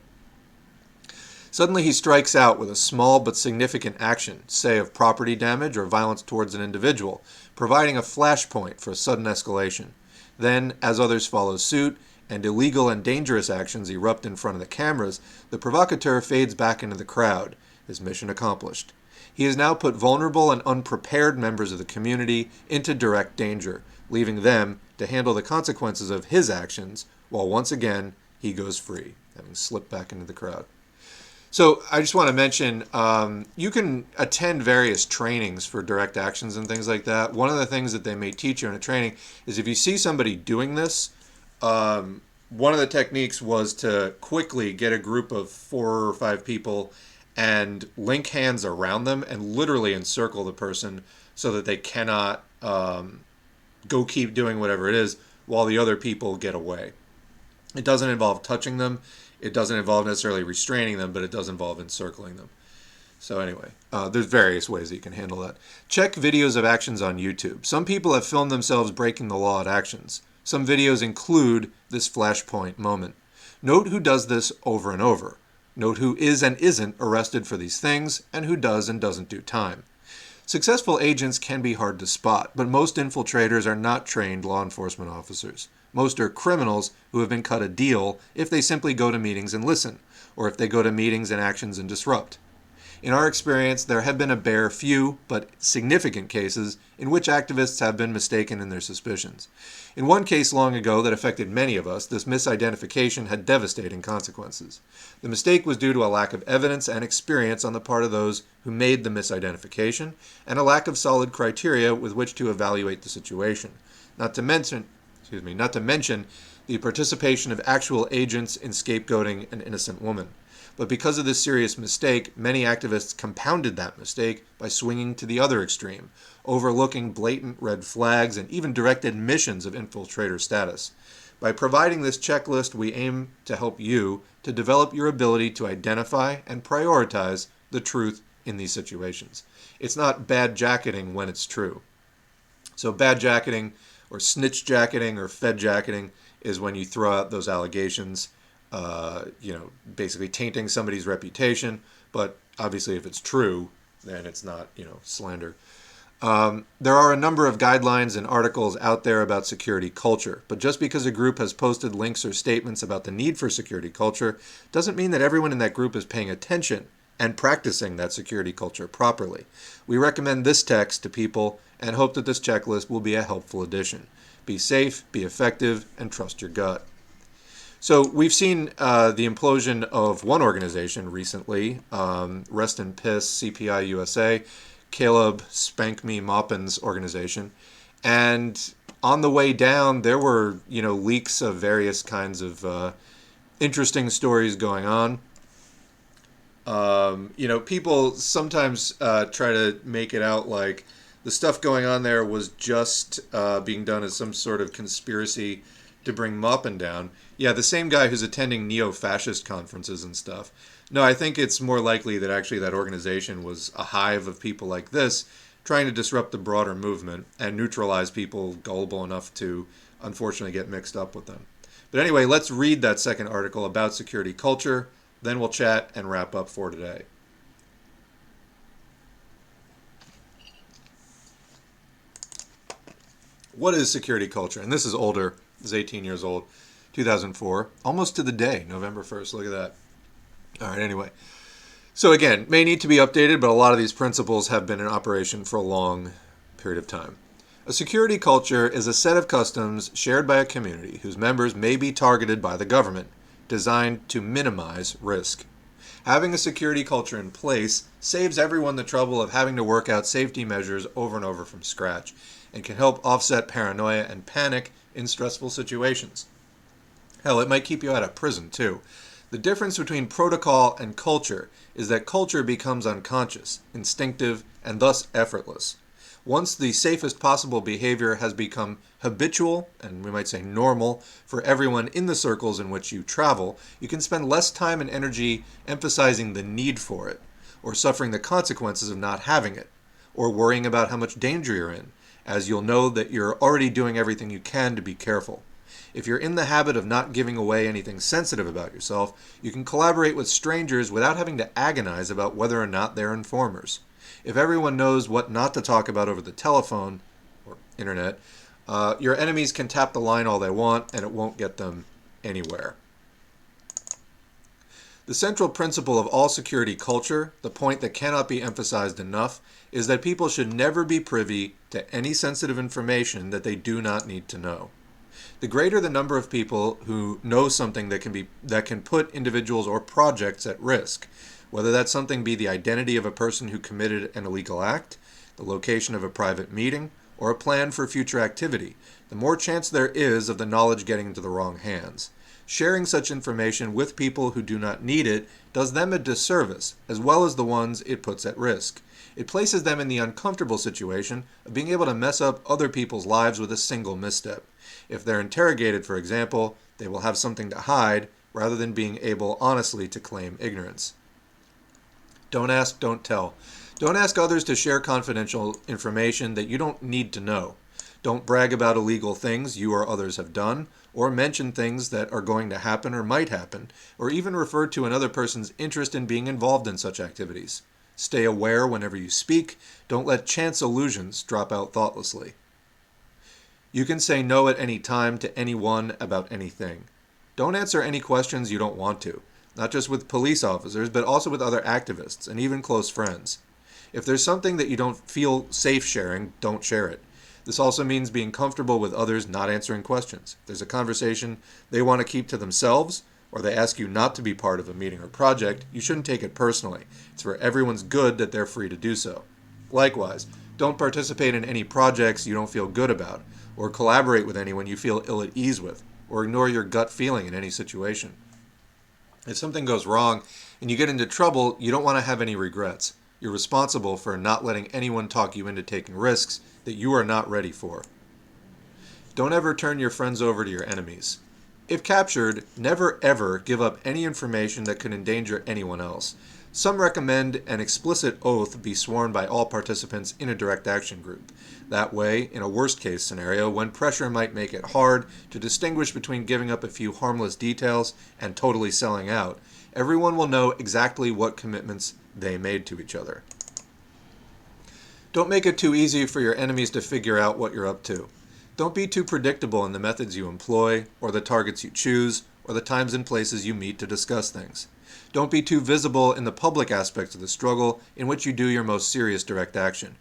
Suddenly he strikes out with a small but significant action, say of property damage or violence towards an individual, providing a flashpoint for a sudden escalation. Then, as others follow suit, and illegal and dangerous actions erupt in front of the cameras, the provocateur fades back into the crowd, his mission accomplished. He has now put vulnerable and unprepared members of the community into direct danger, leaving them to handle the consequences of his actions, while once again he goes free, having slipped back into the crowd. So I just want to mention, you can attend various trainings for direct actions and things like that. One of the things that they may teach you in a training is if you see somebody doing this, one of the techniques was to quickly get a group of 4 or 5 people and link hands around them and literally encircle the person so that they cannot go keep doing whatever it is while the other people get away. It doesn't involve touching them. It doesn't involve necessarily restraining them, but it does involve encircling them. So anyway, there's various ways that you can handle that. Check videos of actions on YouTube. Some people have filmed themselves breaking the law at actions. Some videos include this flashpoint moment. Note who does this over and over. Note who is and isn't arrested for these things, and who does and doesn't do time. Successful agents can be hard to spot, but most infiltrators are not trained law enforcement officers. Most are criminals who have been cut a deal if they simply go to meetings and listen, or if they go to meetings and actions and disrupt. In our experience, there have been a bare few, but significant cases in which activists have been mistaken in their suspicions. In one case long ago that affected many of us, this misidentification had devastating consequences. The mistake was due to a lack of evidence and experience on the part of those who made the misidentification, and a lack of solid criteria with which to evaluate the situation. Not to mention the participation of actual agents in scapegoating an innocent woman. But because of this serious mistake, many activists compounded that mistake by swinging to the other extreme, overlooking blatant red flags and even direct admissions of infiltrator status. By providing this checklist, we aim to help you to develop your ability to identify and prioritize the truth in these situations. It's not bad jacketing when it's true. So bad jacketing or snitch jacketing or fed jacketing is when you throw out those allegations, basically tainting somebody's reputation. But obviously if it's true, then it's not, slander. There are a number of guidelines and articles out there about security culture, but just because a group has posted links or statements about the need for security culture doesn't mean that everyone in that group is paying attention and practicing that security culture properly. We recommend this text to people and hope that this checklist will be a helpful addition. Be safe, be effective, and trust your gut. So we've seen the implosion of one organization recently, Rest in Piss, CPI USA, Caleb Spank Me Maupin's organization. And on the way down, there were, leaks of various kinds of interesting stories going on. People sometimes try to make it out like the stuff going on there was just being done as some sort of conspiracy to bring Maupin down. Yeah, the same guy who's attending neo-fascist conferences and stuff. No, I think it's more likely that actually that organization was a hive of people like this trying to disrupt the broader movement and neutralize people gullible enough to unfortunately get mixed up with them. But anyway, let's read that second article about security culture. Then we'll chat and wrap up for today. What is security culture? And this is older. This is 18 years old. 2004. Almost to the day. November 1st. Look at that. All right, anyway. So again, may need to be updated, but a lot of these principles have been in operation for a long period of time. A security culture is a set of customs shared by a community whose members may be targeted by the government, designed to minimize risk. Having a security culture in place saves everyone the trouble of having to work out safety measures over and over from scratch, and can help offset paranoia and panic in stressful situations. Hell, it might keep you out of prison too. The difference between protocol and culture is that culture becomes unconscious, instinctive, and thus effortless. Once the safest possible behavior has become habitual, and we might say normal, for everyone in the circles in which you travel, you can spend less time and energy emphasizing the need for it, or suffering the consequences of not having it, or worrying about how much danger you're in, as you'll know that you're already doing everything you can to be careful. If you're in the habit of not giving away anything sensitive about yourself, you can collaborate with strangers without having to agonize about whether or not they're informers. If everyone knows what not to talk about over the telephone or internet, your enemies can tap the line all they want and it won't get them anywhere. The central principle of all security culture, the point that cannot be emphasized enough, is that people should never be privy to any sensitive information that they do not need to know. The greater the number of people who know something that can put individuals or projects at risk, whether that something be the identity of a person who committed an illegal act, the location of a private meeting, or a plan for future activity, the more chance there is of the knowledge getting into the wrong hands. Sharing such information with people who do not need it does them a disservice, as well as the ones it puts at risk. It places them in the uncomfortable situation of being able to mess up other people's lives with a single misstep. If they're interrogated, for example, they will have something to hide rather than being able honestly to claim ignorance. Don't ask, don't tell. Don't ask others to share confidential information that you don't need to know. Don't brag about illegal things you or others have done, or mention things that are going to happen or might happen, or even refer to another person's interest in being involved in such activities. Stay aware whenever you speak. Don't let chance allusions drop out thoughtlessly. You can say no at any time to anyone about anything. Don't answer any questions you don't want to, not just with police officers, but also with other activists and even close friends. If there's something that you don't feel safe sharing, don't share it. This also means being comfortable with others not answering questions. If there's a conversation they want to keep to themselves, or they ask you not to be part of a meeting or project, you shouldn't take it personally. It's for everyone's good that they're free to do so. Likewise, don't participate in any projects you don't feel good about, or collaborate with anyone you feel ill at ease with, or ignore your gut feeling in any situation. If something goes wrong and you get into trouble, you don't want to have any regrets. You're responsible for not letting anyone talk you into taking risks that you are not ready for. Don't ever turn your friends over to your enemies. If captured, never ever give up any information that could endanger anyone else. Some recommend an explicit oath be sworn by all participants in a direct action group. That way, in a worst-case scenario, when pressure might make it hard to distinguish between giving up a few harmless details and totally selling out, everyone will know exactly what commitments they made to each other. Don't make it too easy for your enemies to figure out what you're up to. Don't be too predictable in the methods you employ, or the targets you choose, or the times and places you meet to discuss things. Don't be too visible in the public aspects of the struggle in which you do your most serious direct action.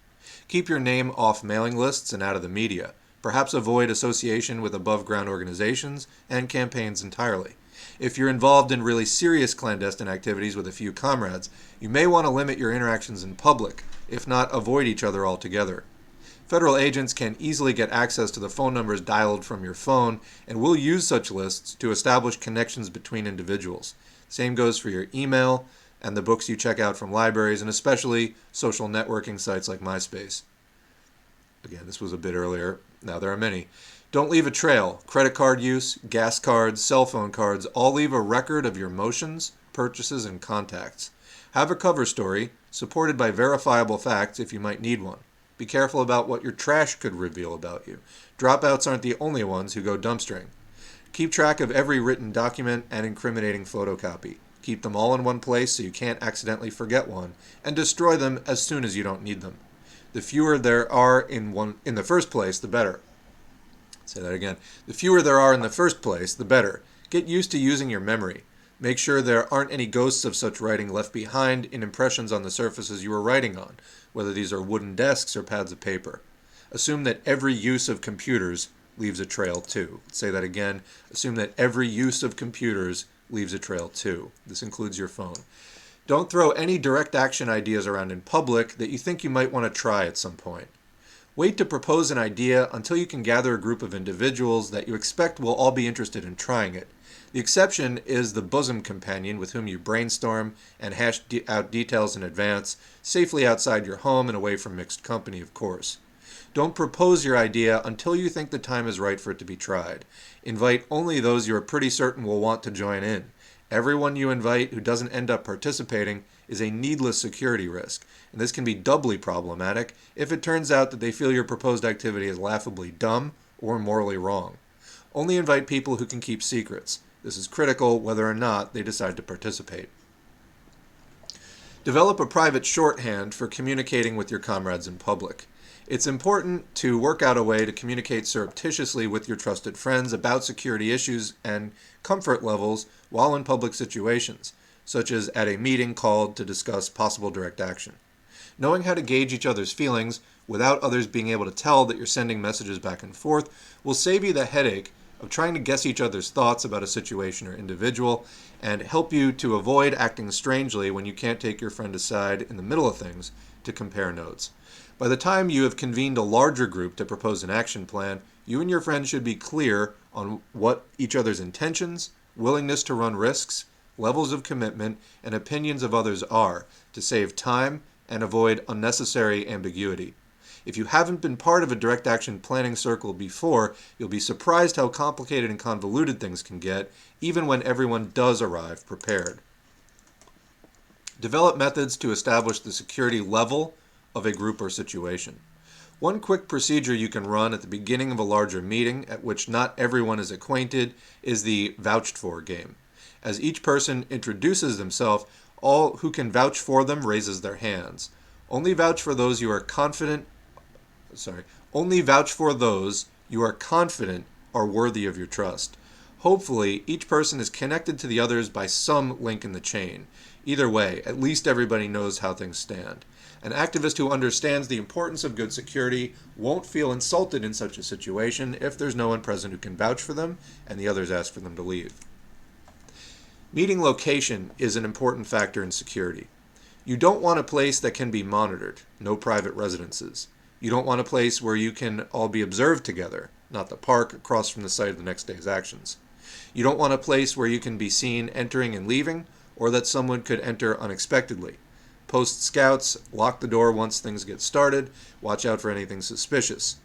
Keep your name off mailing lists and out of the media. Perhaps avoid association with above-ground organizations and campaigns entirely. If you're involved in really serious clandestine activities with a few comrades, you may want to limit your interactions in public, if not avoid each other altogether. Federal agents can easily get access to the phone numbers dialed from your phone and will use such lists to establish connections between individuals. Same goes for your email and the books you check out from libraries, and especially social networking sites like MySpace. Again, this was a bit earlier. Now there are many. Don't leave a trail. Credit card use, gas cards, cell phone cards all leave a record of your motions, purchases, and contacts. Have a cover story supported by verifiable facts if you might need one. Be careful about what your trash could reveal about you. Dropouts aren't the only ones who go dumpstering. Keep track of every written document and incriminating photocopy. Keep them all in one place so you can't accidentally forget one, and destroy them as soon as you don't need them. The fewer there are in the first place, the better. Say that again. The fewer there are in the first place, the better. Get used to using your memory. Make sure there aren't any ghosts of such writing left behind in impressions on the surfaces you were writing on, whether these are wooden desks or pads of paper. Assume that every use of computers leaves a trail too. Say that again. Assume that every use of computers leaves a trail too. This includes your phone. Don't throw any direct action ideas around in public that you think you might want to try at some point. Wait to propose an idea until you can gather a group of individuals that you expect will all be interested in trying it. The exception is the bosom companion with whom you brainstorm and hash out details in advance, safely outside your home and away from mixed company, of course. Don't propose your idea until you think the time is right for it to be tried. Invite only those you are pretty certain will want to join in. Everyone you invite who doesn't end up participating is a needless security risk, and this can be doubly problematic if it turns out that they feel your proposed activity is laughably dumb or morally wrong. Only invite people who can keep secrets. This is critical whether or not they decide to participate. Develop a private shorthand for communicating with your comrades in public. It's important to work out a way to communicate surreptitiously with your trusted friends about security issues and comfort levels while in public situations, such as at a meeting called to discuss possible direct action. Knowing how to gauge each other's feelings without others being able to tell that you're sending messages back and forth will save you the headache of trying to guess each other's thoughts about a situation or individual, and help you to avoid acting strangely when you can't take your friend aside in the middle of things to compare notes. By the time you have convened a larger group to propose an action plan, you and your friend should be clear on what each other's intentions, willingness to run risks, levels of commitment, and opinions of others are, to save time and avoid unnecessary ambiguity. If you haven't been part of a direct action planning circle before, you'll be surprised how complicated and convoluted things can get, even when everyone does arrive prepared. Develop methods to establish the security level of a group or situation. One quick procedure you can run at the beginning of a larger meeting at which not everyone is acquainted is the vouched for game. As each person introduces themselves, all who can vouch for them raises their hands. Only vouch for those you are confident are worthy of your trust. Hopefully, each person is connected to the others by some link in the chain. Either way, at least everybody knows how things stand. An activist who understands the importance of good security won't feel insulted in such a situation if there's no one present who can vouch for them and the others ask for them to leave. Meeting location is an important factor in security. You don't want a place that can be monitored, no private residences. You don't want a place where you can all be observed together, not the park across from the site of the next day's actions. You don't want a place where you can be seen entering and leaving, or that someone could enter unexpectedly. Post scouts, lock the door once things get started, watch out for anything suspicious.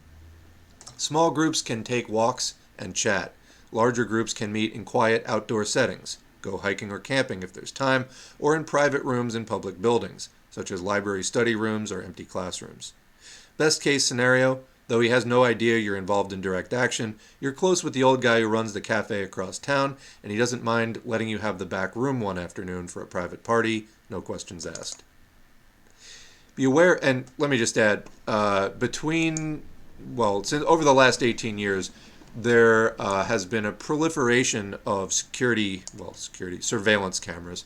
Small groups can take walks and chat. Larger groups can meet in quiet outdoor settings, go hiking or camping if there's time, or in private rooms in public buildings, such as library study rooms or empty classrooms. Best case scenario, though he has no idea you're involved in direct action, you're close with the old guy who runs the cafe across town, and he doesn't mind letting you have the back room one afternoon for a private party, no questions asked. Be aware, and let me just add, since over the last 18 years, there has been a proliferation of surveillance cameras,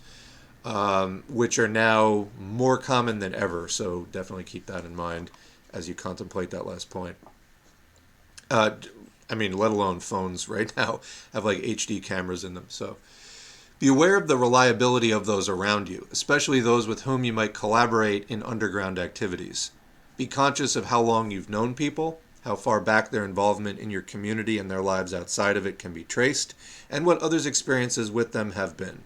which are now more common than ever, so definitely keep that in mind as you contemplate that last point. Let alone phones right now have like HD cameras in them. So be aware of the reliability of those around you, especially those with whom you might collaborate in underground activities. Be conscious of how long you've known people, how far back their involvement in your community and their lives outside of it can be traced, and what others' experiences with them have been.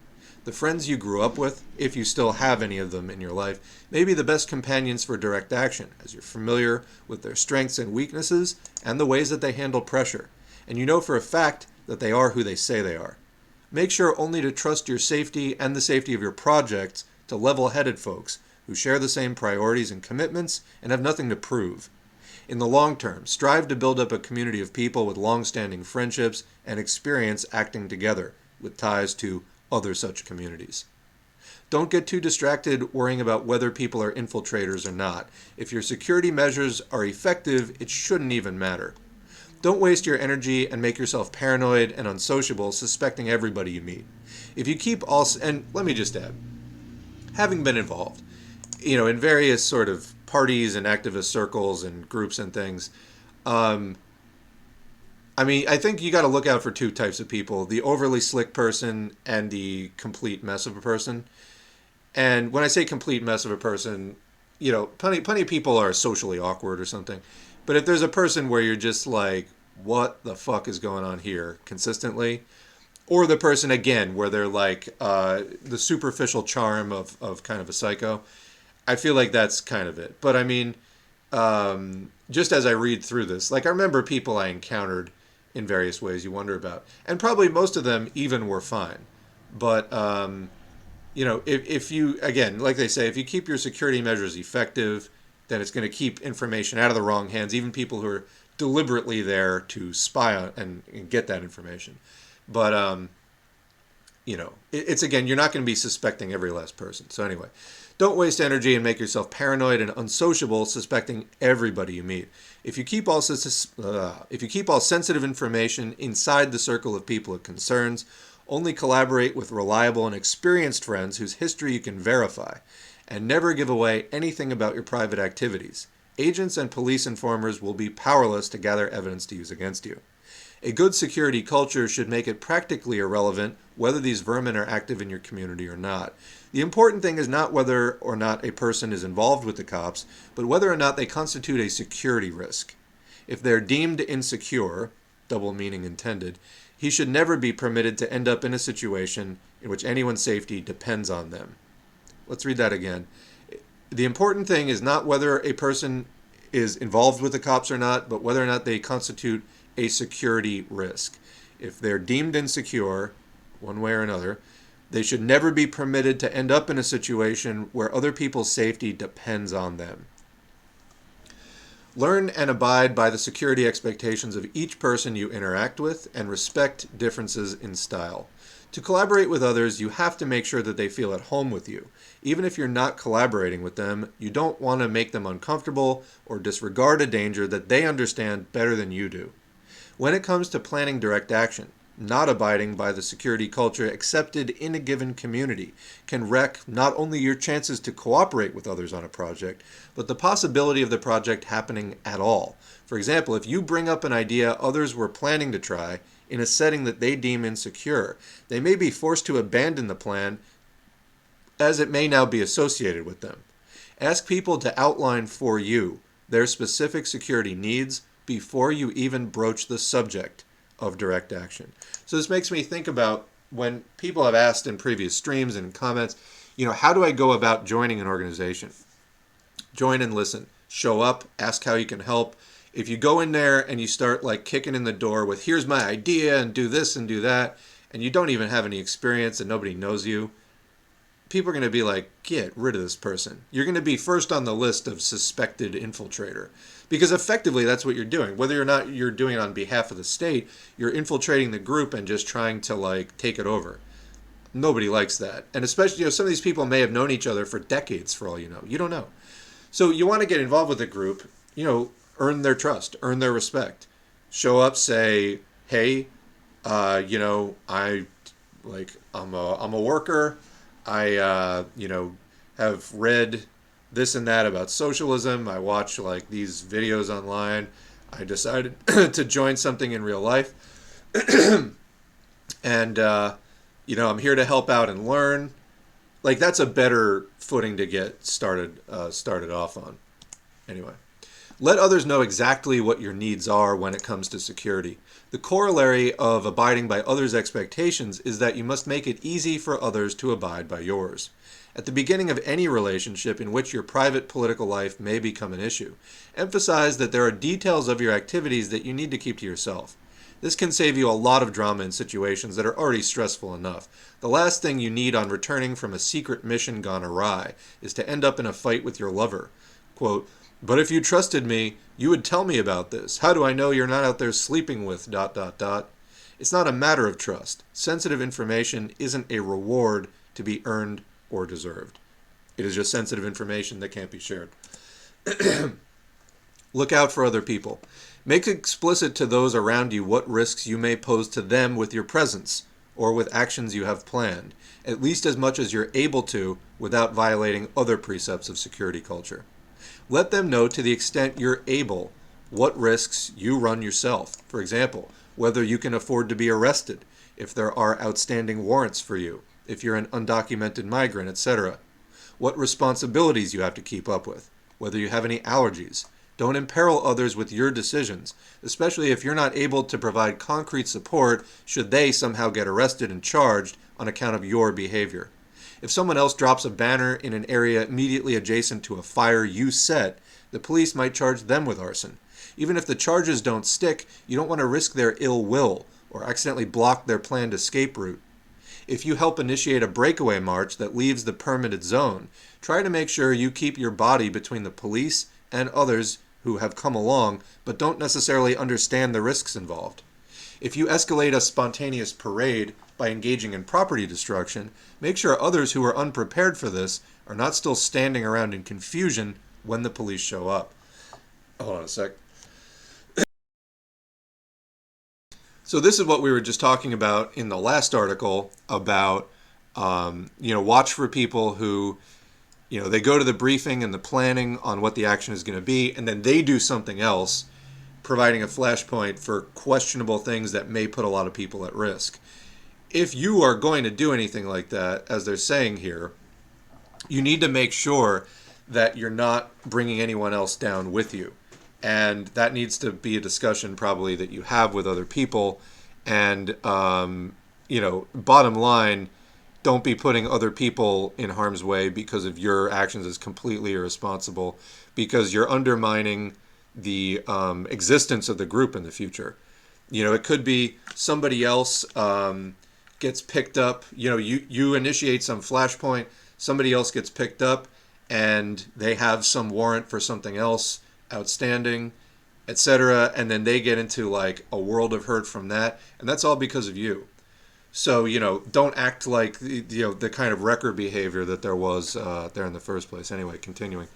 The friends you grew up with, if you still have any of them in your life, may be the best companions for direct action, as you're familiar with their strengths and weaknesses and the ways that they handle pressure, and you know for a fact that they are who they say they are. Make sure only to trust your safety and the safety of your projects to level-headed folks who share the same priorities and commitments and have nothing to prove. In the long term, strive to build up a community of people with long-standing friendships and experience acting together with ties to other such communities. Don't get too distracted worrying about whether people are infiltrators or not. If your security measures are effective, it shouldn't even matter. Don't waste your energy and make yourself paranoid and unsociable, suspecting everybody you meet. If you keep and let me just add, having been involved, in various sort of parties and activist circles and groups and things, I think you got to look out for two types of people: the overly slick person and the complete mess of a person. And when I say complete mess of a person, plenty of people are socially awkward or something. But if there's a person where you're just like, what the fuck is going on here consistently? Or the person, again, where they're like the superficial charm of kind of a psycho, I feel like that's kind of it. But just as I read through this, I remember people I encountered in various ways you wonder about. And probably most of them even were fine. But, if you, again, like they say, if you keep your security measures effective, then it's going to keep information out of the wrong hands. Even people who are deliberately there to spy on and get that information. But it's again, you're not going to be suspecting every last person. So anyway, don't waste energy and make yourself paranoid and unsociable suspecting everybody you meet. If you keep all sensitive information inside the circle of people it concerns, only collaborate with reliable and experienced friends whose history you can verify, and never give away anything about your private activities. Agents and police informers will be powerless to gather evidence to use against you. A good security culture should make it practically irrelevant whether these vermin are active in your community or not. The important thing is not whether or not a person is involved with the cops, but whether or not they constitute a security risk. If they're deemed insecure, double meaning intended, he should never be permitted to end up in a situation in which anyone's safety depends on them. Let's read that again. The important thing is not whether a person is involved with the cops or not, but whether or not they constitute a security risk. If they're deemed insecure, one way or another, they should never be permitted to end up in a situation where other people's safety depends on them. Learn and abide by the security expectations of each person you interact with and respect differences in style. To collaborate with others, you have to make sure that they feel at home with you. Even if you're not collaborating with them, you don't want to make them uncomfortable or disregard a danger that they understand better than you do. When it comes to planning direct action, not abiding by the security culture accepted in a given community can wreck not only your chances to cooperate with others on a project, but the possibility of the project happening at all. For example, if you bring up an idea others were planning to try in a setting that they deem insecure, they may be forced to abandon the plan as it may now be associated with them. Ask people to outline for you their specific security needs before you even broach the subject of direct action. So this makes me think about when people have asked in previous streams and comments, how do I go about joining an organization? Join and listen. Show up, ask how you can help. If you go in there and you start kicking in the door with, here's my idea and do this and do that, and you don't even have any experience and nobody knows you, people are going to be like, get rid of this person. You're going to be first on the list of suspected infiltrator. Because effectively, that's what you're doing. Whether or not you're doing it on behalf of the state, you're infiltrating the group and just trying to take it over. Nobody likes that. And especially, some of these people may have known each other for decades for all you know. You don't know. So you want to get involved with the group, earn their trust, earn their respect. Show up, say, hey, I'm a worker. I have read this and that about socialism. I watch these videos online. I decided to join something in real life. And, I'm here to help out and learn. That's a better footing to get started off on. Anyway, let others know exactly what your needs are when it comes to security. The corollary of abiding by others' expectations is that you must make it easy for others to abide by yours. At the beginning of any relationship in which your private political life may become an issue, emphasize that there are details of your activities that you need to keep to yourself. This can save you a lot of drama in situations that are already stressful enough. The last thing you need on returning from a secret mission gone awry is to end up in a fight with your lover. Quote, but if you trusted me, you would tell me about this. How do I know you're not out there sleeping with ... It's not a matter of trust. Sensitive information isn't a reward to be earned or deserved. It is just sensitive information that can't be shared. Look out for other people. Make explicit to those around you what risks you may pose to them with your presence or with actions you have planned, at least as much as you're able to without violating other precepts of security culture. Let them know to the extent you're able what risks you run yourself. For example, whether you can afford to be arrested, if there are outstanding warrants for you, if you're an undocumented migrant, etc. What responsibilities you have to keep up with, whether you have any allergies. Don't imperil others with your decisions, especially if you're not able to provide concrete support should they somehow get arrested and charged on account of your behavior. If someone else drops a banner in an area immediately adjacent to a fire you set, the police might charge them with arson. Even if the charges don't stick, you don't want to risk their ill will or accidentally block their planned escape route. If you help initiate a breakaway march that leaves the permitted zone, try to make sure you keep your body between the police and others who have come along but don't necessarily understand the risks involved. If you escalate a spontaneous parade by engaging in property destruction, make sure others who are unprepared for this are not still standing around in confusion when the police show up. Hold on a sec. So this is what we were just talking about in the last article about, watch for people who, they go to the briefing and the planning on what the action is going to be, and then they do something else, providing a flashpoint for questionable things that may put a lot of people at risk. If you are going to do anything like that, as they're saying here, you need to make sure that you're not bringing anyone else down with you. And that needs to be a discussion probably that you have with other people. And, bottom line, don't be putting other people in harm's way because of your actions as completely irresponsible, because you're undermining the existence of the group in the future. It could be somebody else gets picked up. You initiate some flashpoint, somebody else gets picked up, and they have some warrant for something else outstanding, etc., and then they get into like a world of hurt from that, and that's all because of you. So don't act like the kind of wrecker behavior that there was there in the first place. Anyway, continuing.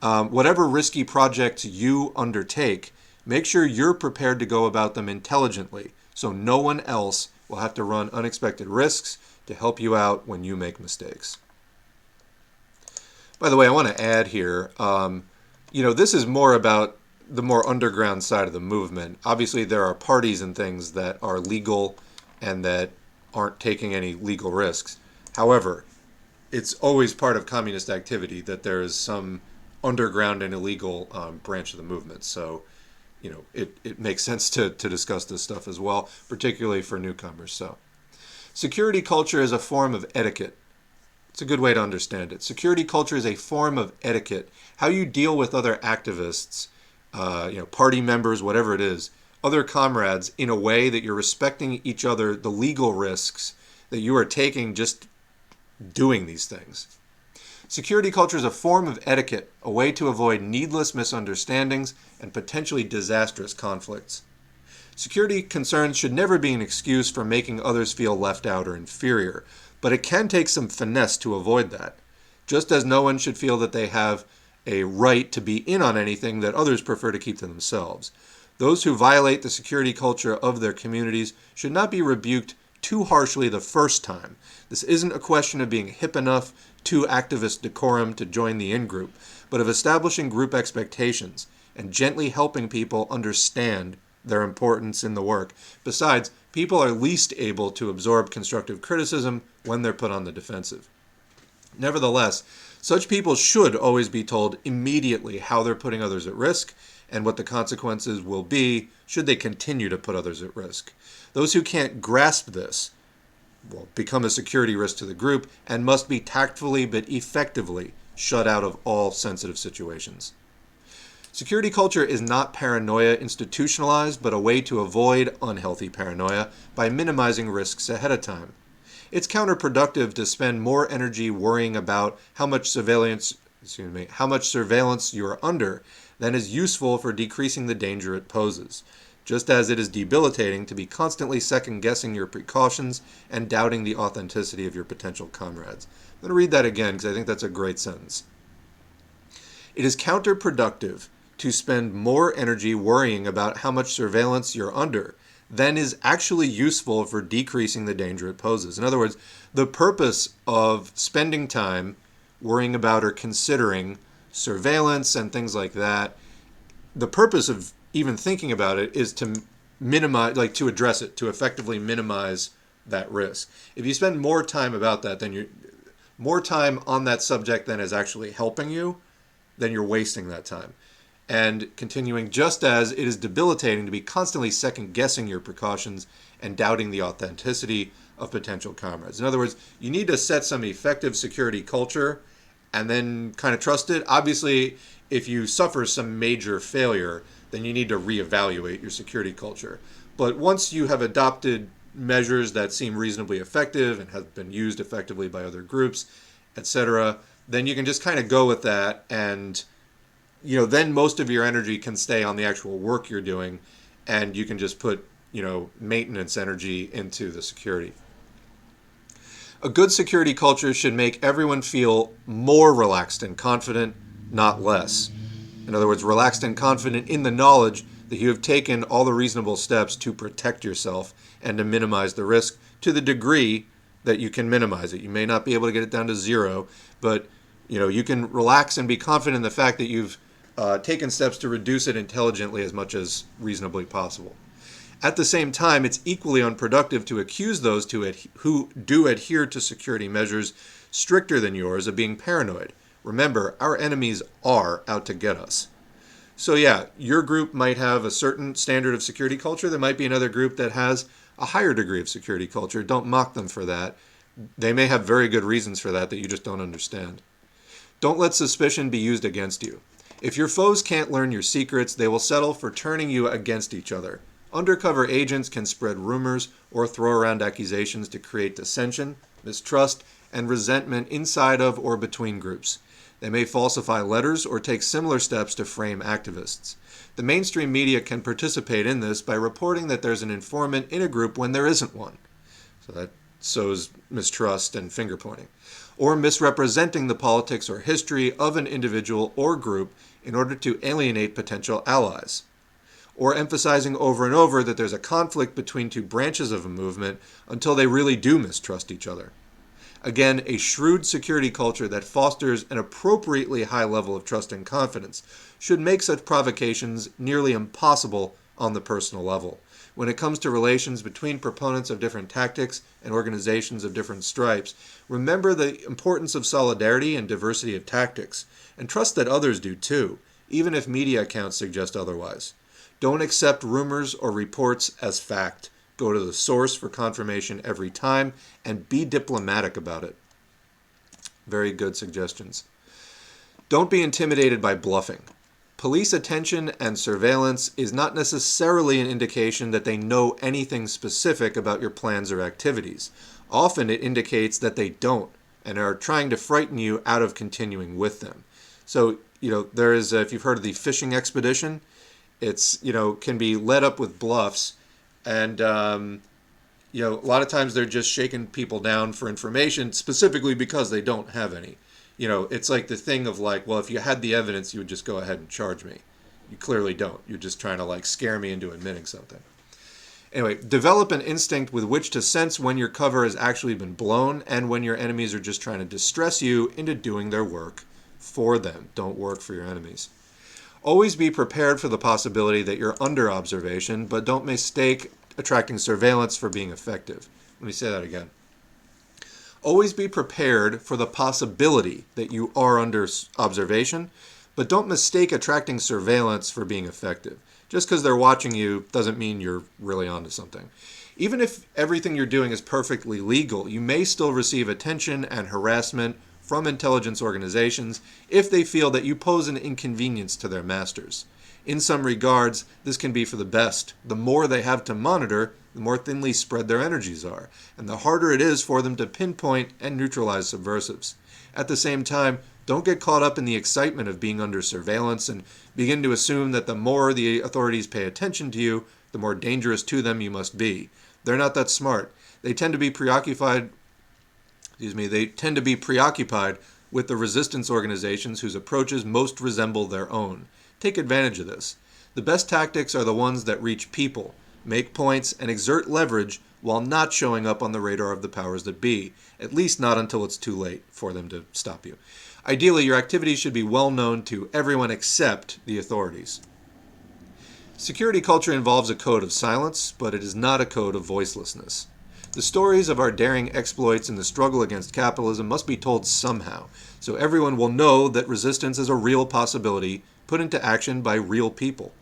Whatever risky projects you undertake, make sure you're prepared to go about them intelligently, so no one else will have to run unexpected risks to help you out when you make mistakes. By the way, I want to add here, this is more about the more underground side of the movement. Obviously, there are parties and things that are legal and that aren't taking any legal risks. However, it's always part of communist activity that there is some underground and illegal branch of the movement. So, it makes sense to discuss this stuff as well, particularly for newcomers. So, security culture is a form of etiquette. It's a good way to understand it. Security culture is a form of etiquette. How you deal with other activists, party members, whatever it is, other comrades, in a way that you're respecting each other, the legal risks that you are taking just doing these things. Security culture is a form of etiquette, a way to avoid needless misunderstandings and potentially disastrous conflicts. Security concerns should never be an excuse for making others feel left out or inferior, but it can take some finesse to avoid that. Just as no one should feel that they have a right to be in on anything that others prefer to keep to themselves. Those who violate the security culture of their communities should not be rebuked too harshly the first time. This isn't a question of being hip enough to activist decorum to join the in-group, but of establishing group expectations and gently helping people understand their importance in the work. Besides, people are least able to absorb constructive criticism when they're put on the defensive. Nevertheless, such people should always be told immediately how they're putting others at risk and what the consequences will be should they continue to put others at risk. Those who can't grasp this will become a security risk to the group and must be tactfully but effectively shut out of all sensitive situations. Security culture is not paranoia institutionalized, but a way to avoid unhealthy paranoia by minimizing risks ahead of time. It's counterproductive to spend more energy worrying about how much surveillance you are under than is useful for decreasing the danger it poses, just as it is debilitating to be constantly second-guessing your precautions and doubting the authenticity of your potential comrades. I'm going to read that again because I think that's a great sentence. It is counterproductive to spend more energy worrying about how much surveillance you're under than is actually useful for decreasing the danger it poses. In other words, the purpose of spending time worrying about or considering surveillance and things like that, the purpose of even thinking about it is to minimize, to address it, to effectively minimize that risk. If you spend more time about that, more time on that subject than is actually helping you, then you're wasting that time. And continuing, just as it is debilitating to be constantly second-guessing your precautions and doubting the authenticity of potential comrades. In other words, you need to set some effective security culture and then kind of trust it. Obviously, if you suffer some major failure, then you need to reevaluate your security culture. But once you have adopted measures that seem reasonably effective and have been used effectively by other groups, etc., then you can just kind of go with that and then most of your energy can stay on the actual work you're doing, and you can just put, maintenance energy into the security. A good security culture should make everyone feel more relaxed and confident, not less. In other words, relaxed and confident in the knowledge that you have taken all the reasonable steps to protect yourself and to minimize the risk to the degree that you can minimize it. You may not be able to get it down to zero, but you can relax and be confident in the fact that you've taken steps to reduce it intelligently as much as reasonably possible. At the same time, it's equally unproductive to accuse those who do adhere to security measures stricter than yours of being paranoid. Remember, our enemies are out to get us. So yeah, your group might have a certain standard of security culture. There might be another group that has a higher degree of security culture. Don't mock them for that. They may have very good reasons for that you just don't understand. Don't let suspicion be used against you. If your foes can't learn your secrets, they will settle for turning you against each other. Undercover agents can spread rumors or throw around accusations to create dissension, mistrust, and resentment inside of or between groups. They may falsify letters or take similar steps to frame activists. The mainstream media can participate in this by reporting that there's an informant in a group when there isn't one. So that sows mistrust and finger-pointing. Or misrepresenting the politics or history of an individual or group in order to alienate potential allies. Or emphasizing over and over that there's a conflict between two branches of a movement until they really do mistrust each other. Again, a shrewd security culture that fosters an appropriately high level of trust and confidence should make such provocations nearly impossible on the personal level. When it comes to relations between proponents of different tactics and organizations of different stripes, remember the importance of solidarity and diversity of tactics, and trust that others do too, even if media accounts suggest otherwise. Don't accept rumors or reports as fact. Go to the source for confirmation every time, and be diplomatic about it. Very good suggestions. Don't be intimidated by bluffing. Police attention and surveillance is not necessarily an indication that they know anything specific about your plans or activities. Often it indicates that they don't and are trying to frighten you out of continuing with them. So, there is, if you've heard of the fishing expedition, it's, can be led up with bluffs. And, a lot of times they're just shaking people down for information specifically because they don't have any. It's like the thing of like, well, if you had the evidence, you would just go ahead and charge me. You clearly don't. You're just trying to scare me into admitting something. Anyway, develop an instinct with which to sense when your cover has actually been blown and when your enemies are just trying to distress you into doing their work for them. Don't work for your enemies. Always be prepared for the possibility that you're under observation, but don't mistake attracting surveillance for being effective. Let me say that again. Always be prepared for the possibility that you are under observation, but don't mistake attracting surveillance for being effective. Just because they're watching you doesn't mean you're really onto something. Even if everything you're doing is perfectly legal, you may still receive attention and harassment from intelligence organizations if they feel that you pose an inconvenience to their masters. In some regards, this can be for the best. The more they have to monitor, the more thinly spread their energies are, and the harder it is for them to pinpoint and neutralize subversives. At the same time, don't get caught up in the excitement of being under surveillance and begin to assume that the more the authorities pay attention to you, the more dangerous to them you must be. They're not that smart. They tend to be preoccupied with the resistance organizations whose approaches most resemble their own. Take advantage of this. The best tactics are the ones that reach people, make points, and exert leverage while not showing up on the radar of the powers that be, at least not until it's too late for them to stop you. Ideally, your activities should be well known to everyone except the authorities. Security culture involves a code of silence, but it is not a code of voicelessness. The stories of our daring exploits in the struggle against capitalism must be told somehow, so everyone will know that resistance is a real possibility put into action by real people.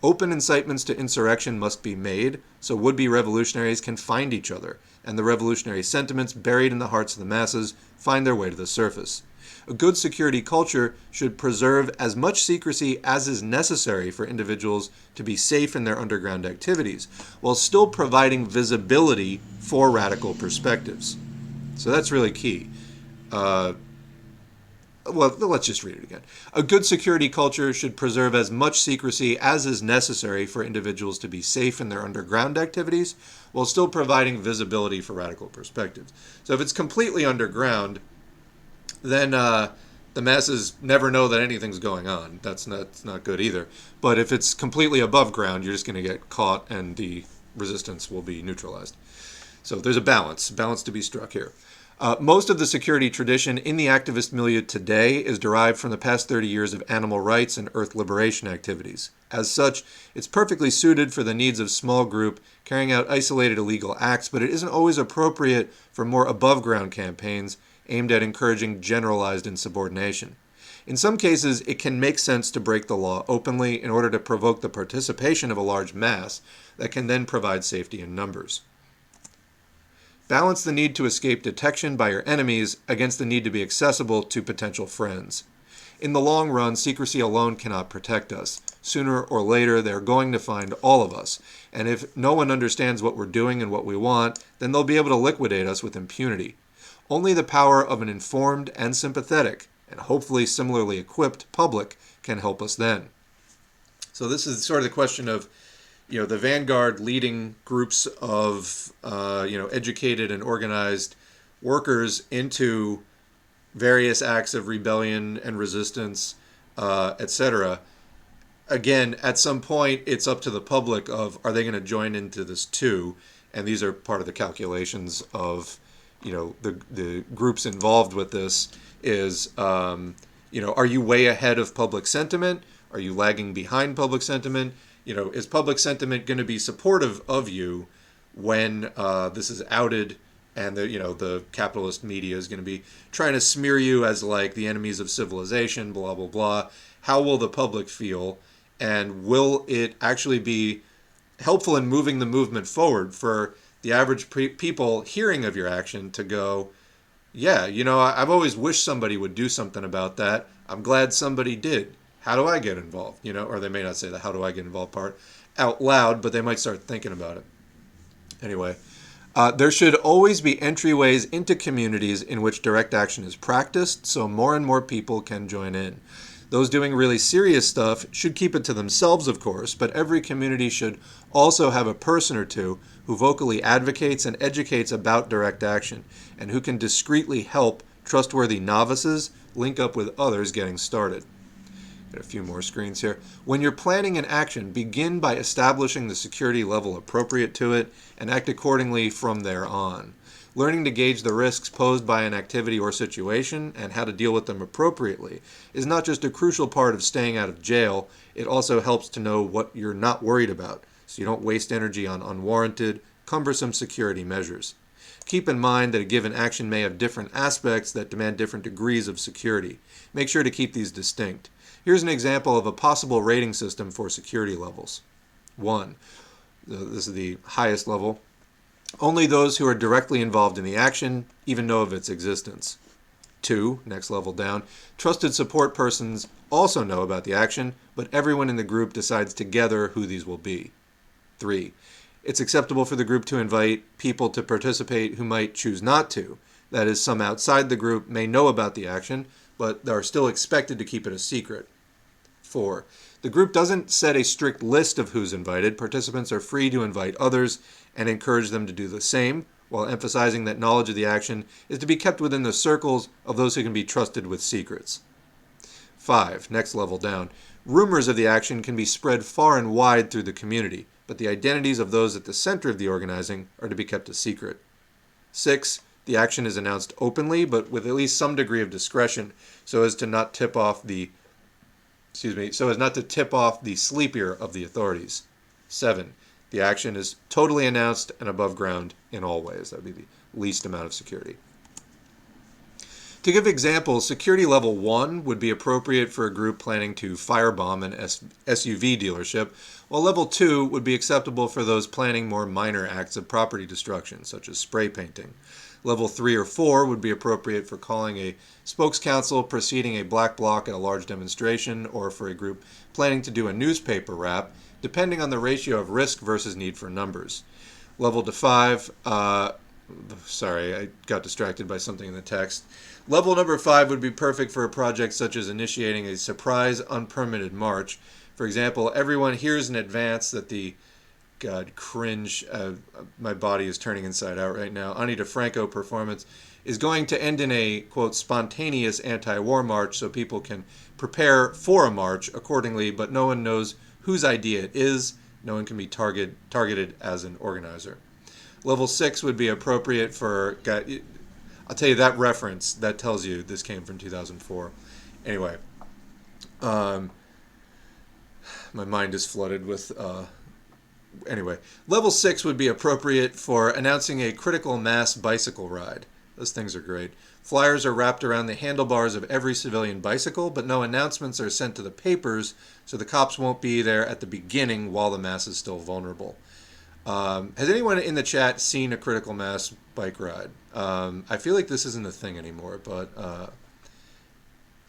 Open incitements to insurrection must be made so would-be revolutionaries can find each other, and the revolutionary sentiments buried in the hearts of the masses find their way to the surface. A good security culture should preserve as much secrecy as is necessary for individuals to be safe in their underground activities, while still providing visibility for radical perspectives. So that's really key. well, let's just read it again. A good security culture should preserve as much secrecy as is necessary for individuals to be safe in their underground activities, while still providing visibility for radical perspectives. So if it's completely underground, then the masses never know that anything's going on. That's not good either. But if it's completely above ground, you're just going to get caught and the resistance will be neutralized. So there's a balance to be struck here. Most of the security tradition in the activist milieu today is derived from the past 30 years of animal rights and earth liberation activities. As such, it's perfectly suited for the needs of small group carrying out isolated illegal acts, but it isn't always appropriate for more above-ground campaigns aimed at encouraging generalized insubordination. In some cases, it can make sense to break the law openly in order to provoke the participation of a large mass that can then provide safety in numbers. Balance the need to escape detection by your enemies against the need to be accessible to potential friends. In the long run, secrecy alone cannot protect us. Sooner or later, they're going to find all of us. And if no one understands what we're doing and what we want, then they'll be able to liquidate us with impunity. Only the power of an informed and sympathetic, and hopefully similarly equipped public can help us then. So this is sort of the question of, the vanguard leading groups of, educated and organized workers into various acts of rebellion and resistance, etc. Again, at some point, it's up to the public of, are they going to join into this too? And these are part of the calculations of, the groups involved with this is, are you way ahead of public sentiment? Are you lagging behind public sentiment? Is public sentiment going to be supportive of you when this is outed and the capitalist media is going to be trying to smear you as like the enemies of civilization, blah, blah, blah? How will the public feel? And will it actually be helpful in moving the movement forward for the average people hearing of your action to go, yeah, I've always wished somebody would do something about that. I'm glad somebody did. How do I get involved? Or they may not say the how do I get involved part out loud, but they might start thinking about it. Anyway, there should always be entryways into communities in which direct action is practiced, so more and more people can join in. Those doing really serious stuff should keep it to themselves, of course, but every community should also have a person or two who vocally advocates and educates about direct action, and who can discreetly help trustworthy novices link up with others getting started. Got a few more screens here. When you're planning an action, begin by establishing the security level appropriate to it and act accordingly from there on. Learning to gauge the risks posed by an activity or situation and how to deal with them appropriately is not just a crucial part of staying out of jail, it also helps to know what you're not worried about, so you don't waste energy on unwarranted, cumbersome security measures. Keep in mind that a given action may have different aspects that demand different degrees of security. Make sure to keep these distinct. Here's an example of a possible rating system for security levels. 1. This is the highest level. Only those who are directly involved in the action even know of its existence. 2, next level down, trusted support persons also know about the action, but everyone in the group decides together who these will be. 3, it's acceptable for the group to invite people to participate who might choose not to. That is, some outside the group may know about the action, but are still expected to keep it a secret. 4, the group doesn't set a strict list of who's invited. Participants are free to invite others and encourage them to do the same, while emphasizing that knowledge of the action is to be kept within the circles of those who can be trusted with secrets. 5, next level down, rumors of the action can be spread far and wide through the community, but the identities of those at the center of the organizing are to be kept a secret. 6, the action is announced openly, but with at least some degree of discretion, so as not to tip off the sleepier of the authorities. 7, the action is totally announced and above ground in all ways. That would be the least amount of security. To give examples, security level 1 would be appropriate for a group planning to firebomb an SUV dealership, while level 2 would be acceptable for those planning more minor acts of property destruction, such as spray painting. Level 3 or 4 would be appropriate for calling a spokescouncil preceding a black bloc at a large demonstration, or for a group planning to do a newspaper wrap, depending on the ratio of risk versus need for numbers. Level 5 Sorry, I got distracted by something in the text. Level number 5 would be perfect for a project such as initiating a surprise unpermitted march. For example, everyone hears in advance that the God, cringe. My body is turning inside out right now. Ani DeFranco performance is going to end in a, quote, spontaneous anti-war march so people can prepare for a march accordingly, but no one knows whose idea it is. No one can be targeted as an organizer. Level 6 would be appropriate for... I'll tell you that reference. That tells you this came from 2004. Anyway. My mind is flooded with... Anyway, level 6 would be appropriate for announcing a critical mass bicycle ride. Those things are great. Flyers are wrapped around the handlebars of every civilian bicycle, but no announcements are sent to the papers, so the cops won't be there at the beginning while the mass is still vulnerable. Has anyone in the chat seen a critical mass bike ride? I feel like this isn't a thing anymore, but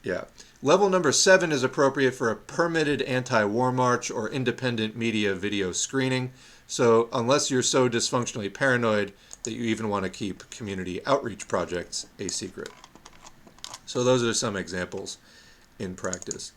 yeah. Level number 7 is appropriate for a permitted anti-war march or independent media video screening. So unless you're so dysfunctionally paranoid that you even want to keep community outreach projects a secret. So those are some examples in practice.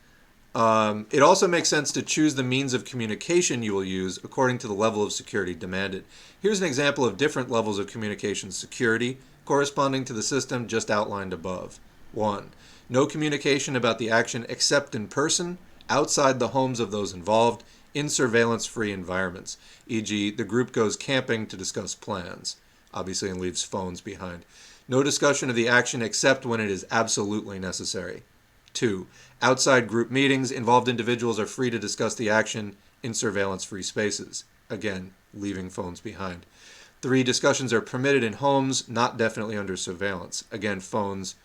It also makes sense to choose the means of communication you will use according to the level of security demanded. Here's an example of different levels of communication security corresponding to the system just outlined above. 1. No communication about the action except in person, outside the homes of those involved, in surveillance-free environments, e.g. the group goes camping to discuss plans, obviously, and leaves phones behind. No discussion of the action except when it is absolutely necessary. 2. Outside group meetings, involved individuals are free to discuss the action in surveillance-free spaces, again, leaving phones behind. 3. Discussions are permitted in homes, not definitely under surveillance, again, phones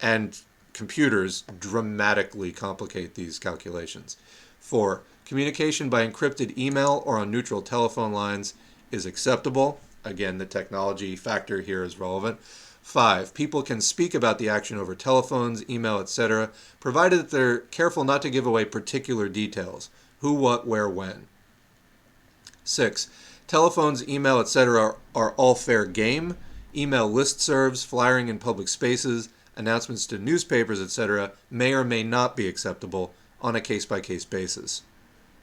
and computers dramatically complicate these calculations. 4. Communication by encrypted email or on neutral telephone lines is acceptable. Again, the technology factor here is relevant. 5. People can speak about the action over telephones, email, etc., provided that they're careful not to give away particular details. Who, what, where, when. 6. Telephones, email, etc. are all fair game. Email listservs, flyering in public spaces, announcements to newspapers, etc., may or may not be acceptable on a case-by-case basis.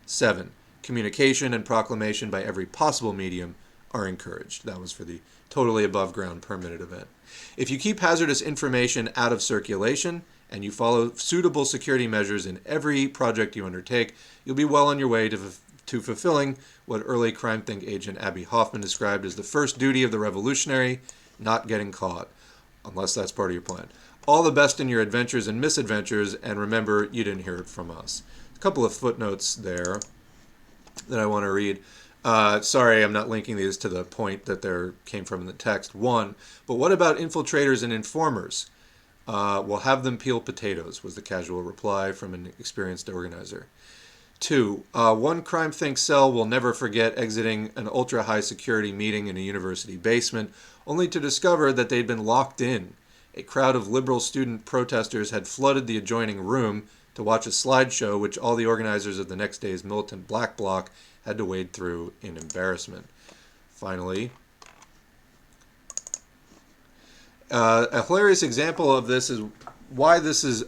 7. Communication and proclamation by every possible medium are encouraged. That was for the totally above-ground permitted event. If you keep hazardous information out of circulation and you follow suitable security measures in every project you undertake, you'll be well on your way to fulfilling what early CrimethInc agent Abby Hoffman described as the first duty of the revolutionary, not getting caught, unless that's part of your plan. All the best in your adventures and misadventures, and remember, you didn't hear it from us. A couple of footnotes there that I want to read. Sorry, I'm not linking these to the point that there came from in the text. 1. But what about infiltrators and informers? We'll have them peel potatoes, was the casual reply from an experienced organizer. 2. One CrimethInc cell will never forget exiting an ultra-high security meeting in a university basement, only to discover that they'd been locked in. A crowd of liberal student protesters had flooded the adjoining room to watch a slideshow which all the organizers of the next day's militant black bloc had to wade through in embarrassment. Finally, a hilarious example of this is why this is...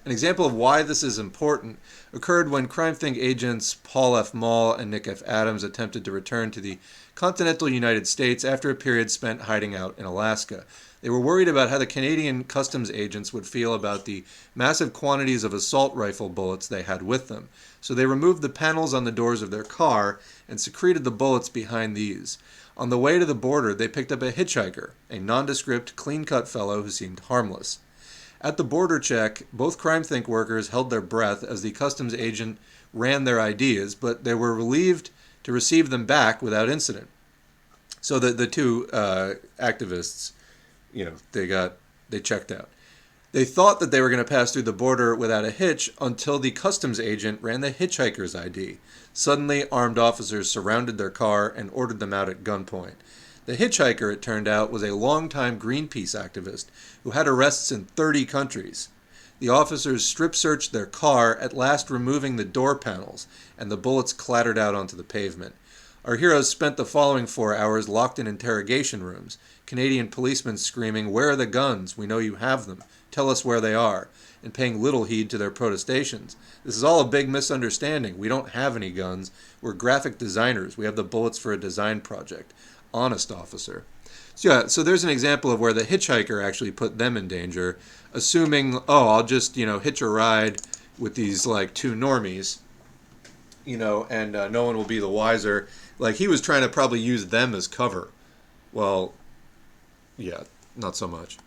An example of why this is important occurred when CrimethInc agents Paul F. Mall and Nick F. Adams attempted to return to the continental United States after a period spent hiding out in Alaska. They were worried about how the Canadian customs agents would feel about the massive quantities of assault rifle bullets they had with them, so they removed the panels on the doors of their car and secreted the bullets behind these. On the way to the border, they picked up a hitchhiker, a nondescript, clean-cut fellow who seemed harmless. At the border check, both CrimethInc workers held their breath as the customs agent ran their ideas, but they were relieved to receive them back without incident. So the two activists, they checked out. They thought that they were going to pass through the border without a hitch until the customs agent ran the hitchhiker's ID. Suddenly, armed officers surrounded their car and ordered them out at gunpoint. The hitchhiker, it turned out, was a longtime Greenpeace activist who had arrests in 30 countries. The officers strip-searched their car, at last removing the door panels, and the bullets clattered out onto the pavement. Our heroes spent the following 4 hours locked in interrogation rooms. Canadian policemen screaming, "Where are the guns? We know you have them. Tell us where they are," and paying little heed to their protestations. This is all a big misunderstanding. We don't have any guns. We're graphic designers. We have the bullets for a design project. Honest officer. So yeah, so there's an example of where the hitchhiker actually put them in danger, assuming, oh, I'll just, hitch a ride with these like two normies, and no one will be the wiser. Like he was trying to probably use them as cover. Well, yeah, not so much.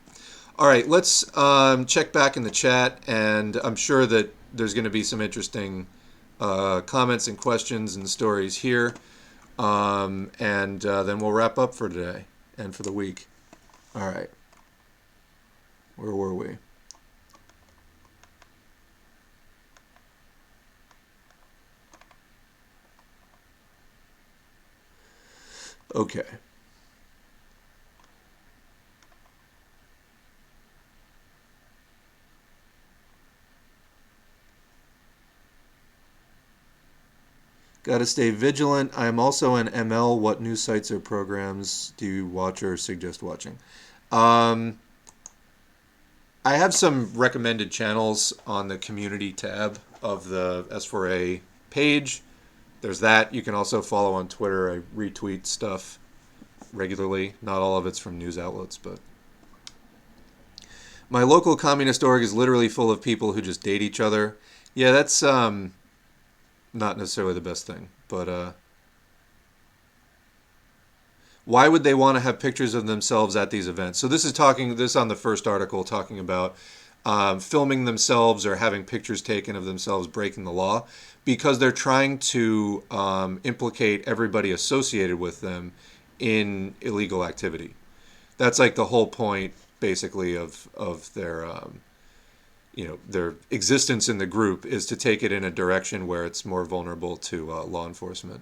All right, let's check back in the chat, and I'm sure that there's going to be some interesting comments and questions and stories here, and then we'll wrap up for today and for the week. All right, where were we? Okay. Got to stay vigilant. I am also an ML. What news sites or programs do you watch or suggest watching? I have some recommended channels on the community tab of the S4A page. There's that. You can also follow on Twitter. I retweet stuff regularly. Not all of it's from news outlets, but... My local communist org is literally full of people who just date each other. Yeah, that's not necessarily the best thing, but why would they want to have pictures of themselves at these events? So this is on the first article talking about filming themselves or having pictures taken of themselves breaking the law, because they're trying to implicate everybody associated with them in illegal activity. That's like the whole point, basically, of their their existence in the group, is to take it in a direction where it's more vulnerable to law enforcement.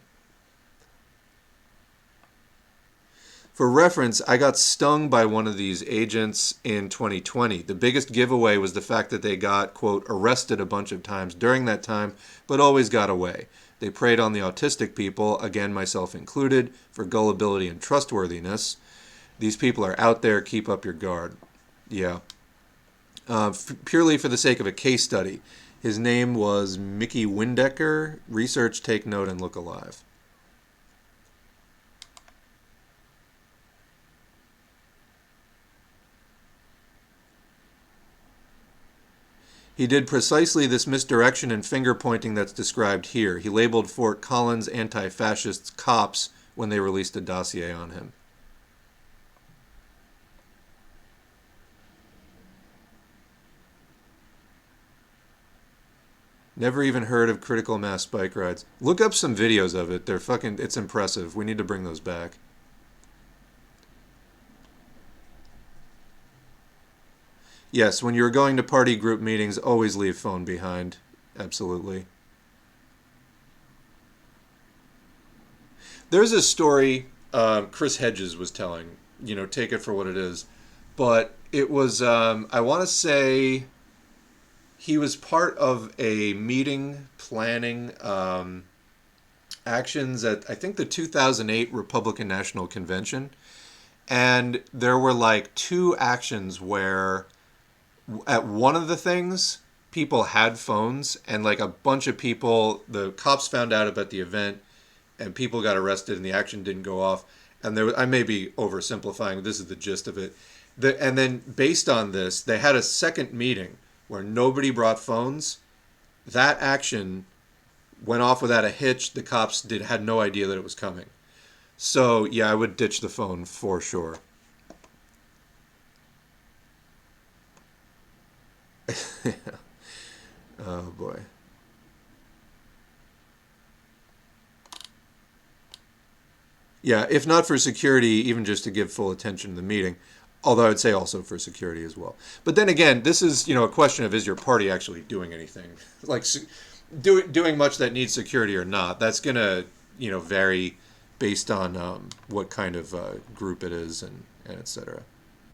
For reference, I got stung by one of these agents in 2020. The biggest giveaway was the fact that they got, quote, arrested a bunch of times during that time, but always got away. They preyed on the autistic people, again, myself included, for gullibility and trustworthiness. These people are out there. Keep up your guard. Yeah. Purely for the sake of a case study. His name was Mickey Windecker. Research, take note, and look alive. He did precisely this misdirection and finger-pointing that's described here. He labeled Fort Collins anti-fascists cops when they released a dossier on him. Never even heard of critical mass bike rides. Look up some videos of it. It's impressive. We need to bring those back. Yes, when you're going to party group meetings, always leave phone behind. Absolutely. There's a story Chris Hedges was telling. Take it for what it is. But it was, I want to say, he was part of a meeting planning actions at, I think, the 2008 Republican National Convention. And there were like two actions where at one of the things, people had phones, and like a bunch of people, the cops found out about the event, and people got arrested, and the action didn't go off. And I may be oversimplifying, but this is the gist of it. And then based on this, they had a second meeting where nobody brought phones. That action went off without a hitch. The cops had no idea that it was coming. So yeah, I would ditch the phone for sure. Oh boy. Yeah, if not for security, even just to give full attention to the meeting. Although I'd say also for security as well. But then again, this is, a question of, is your party actually doing anything? Like doing much that needs security or not. That's going to, vary based on what kind of group it is and et cetera.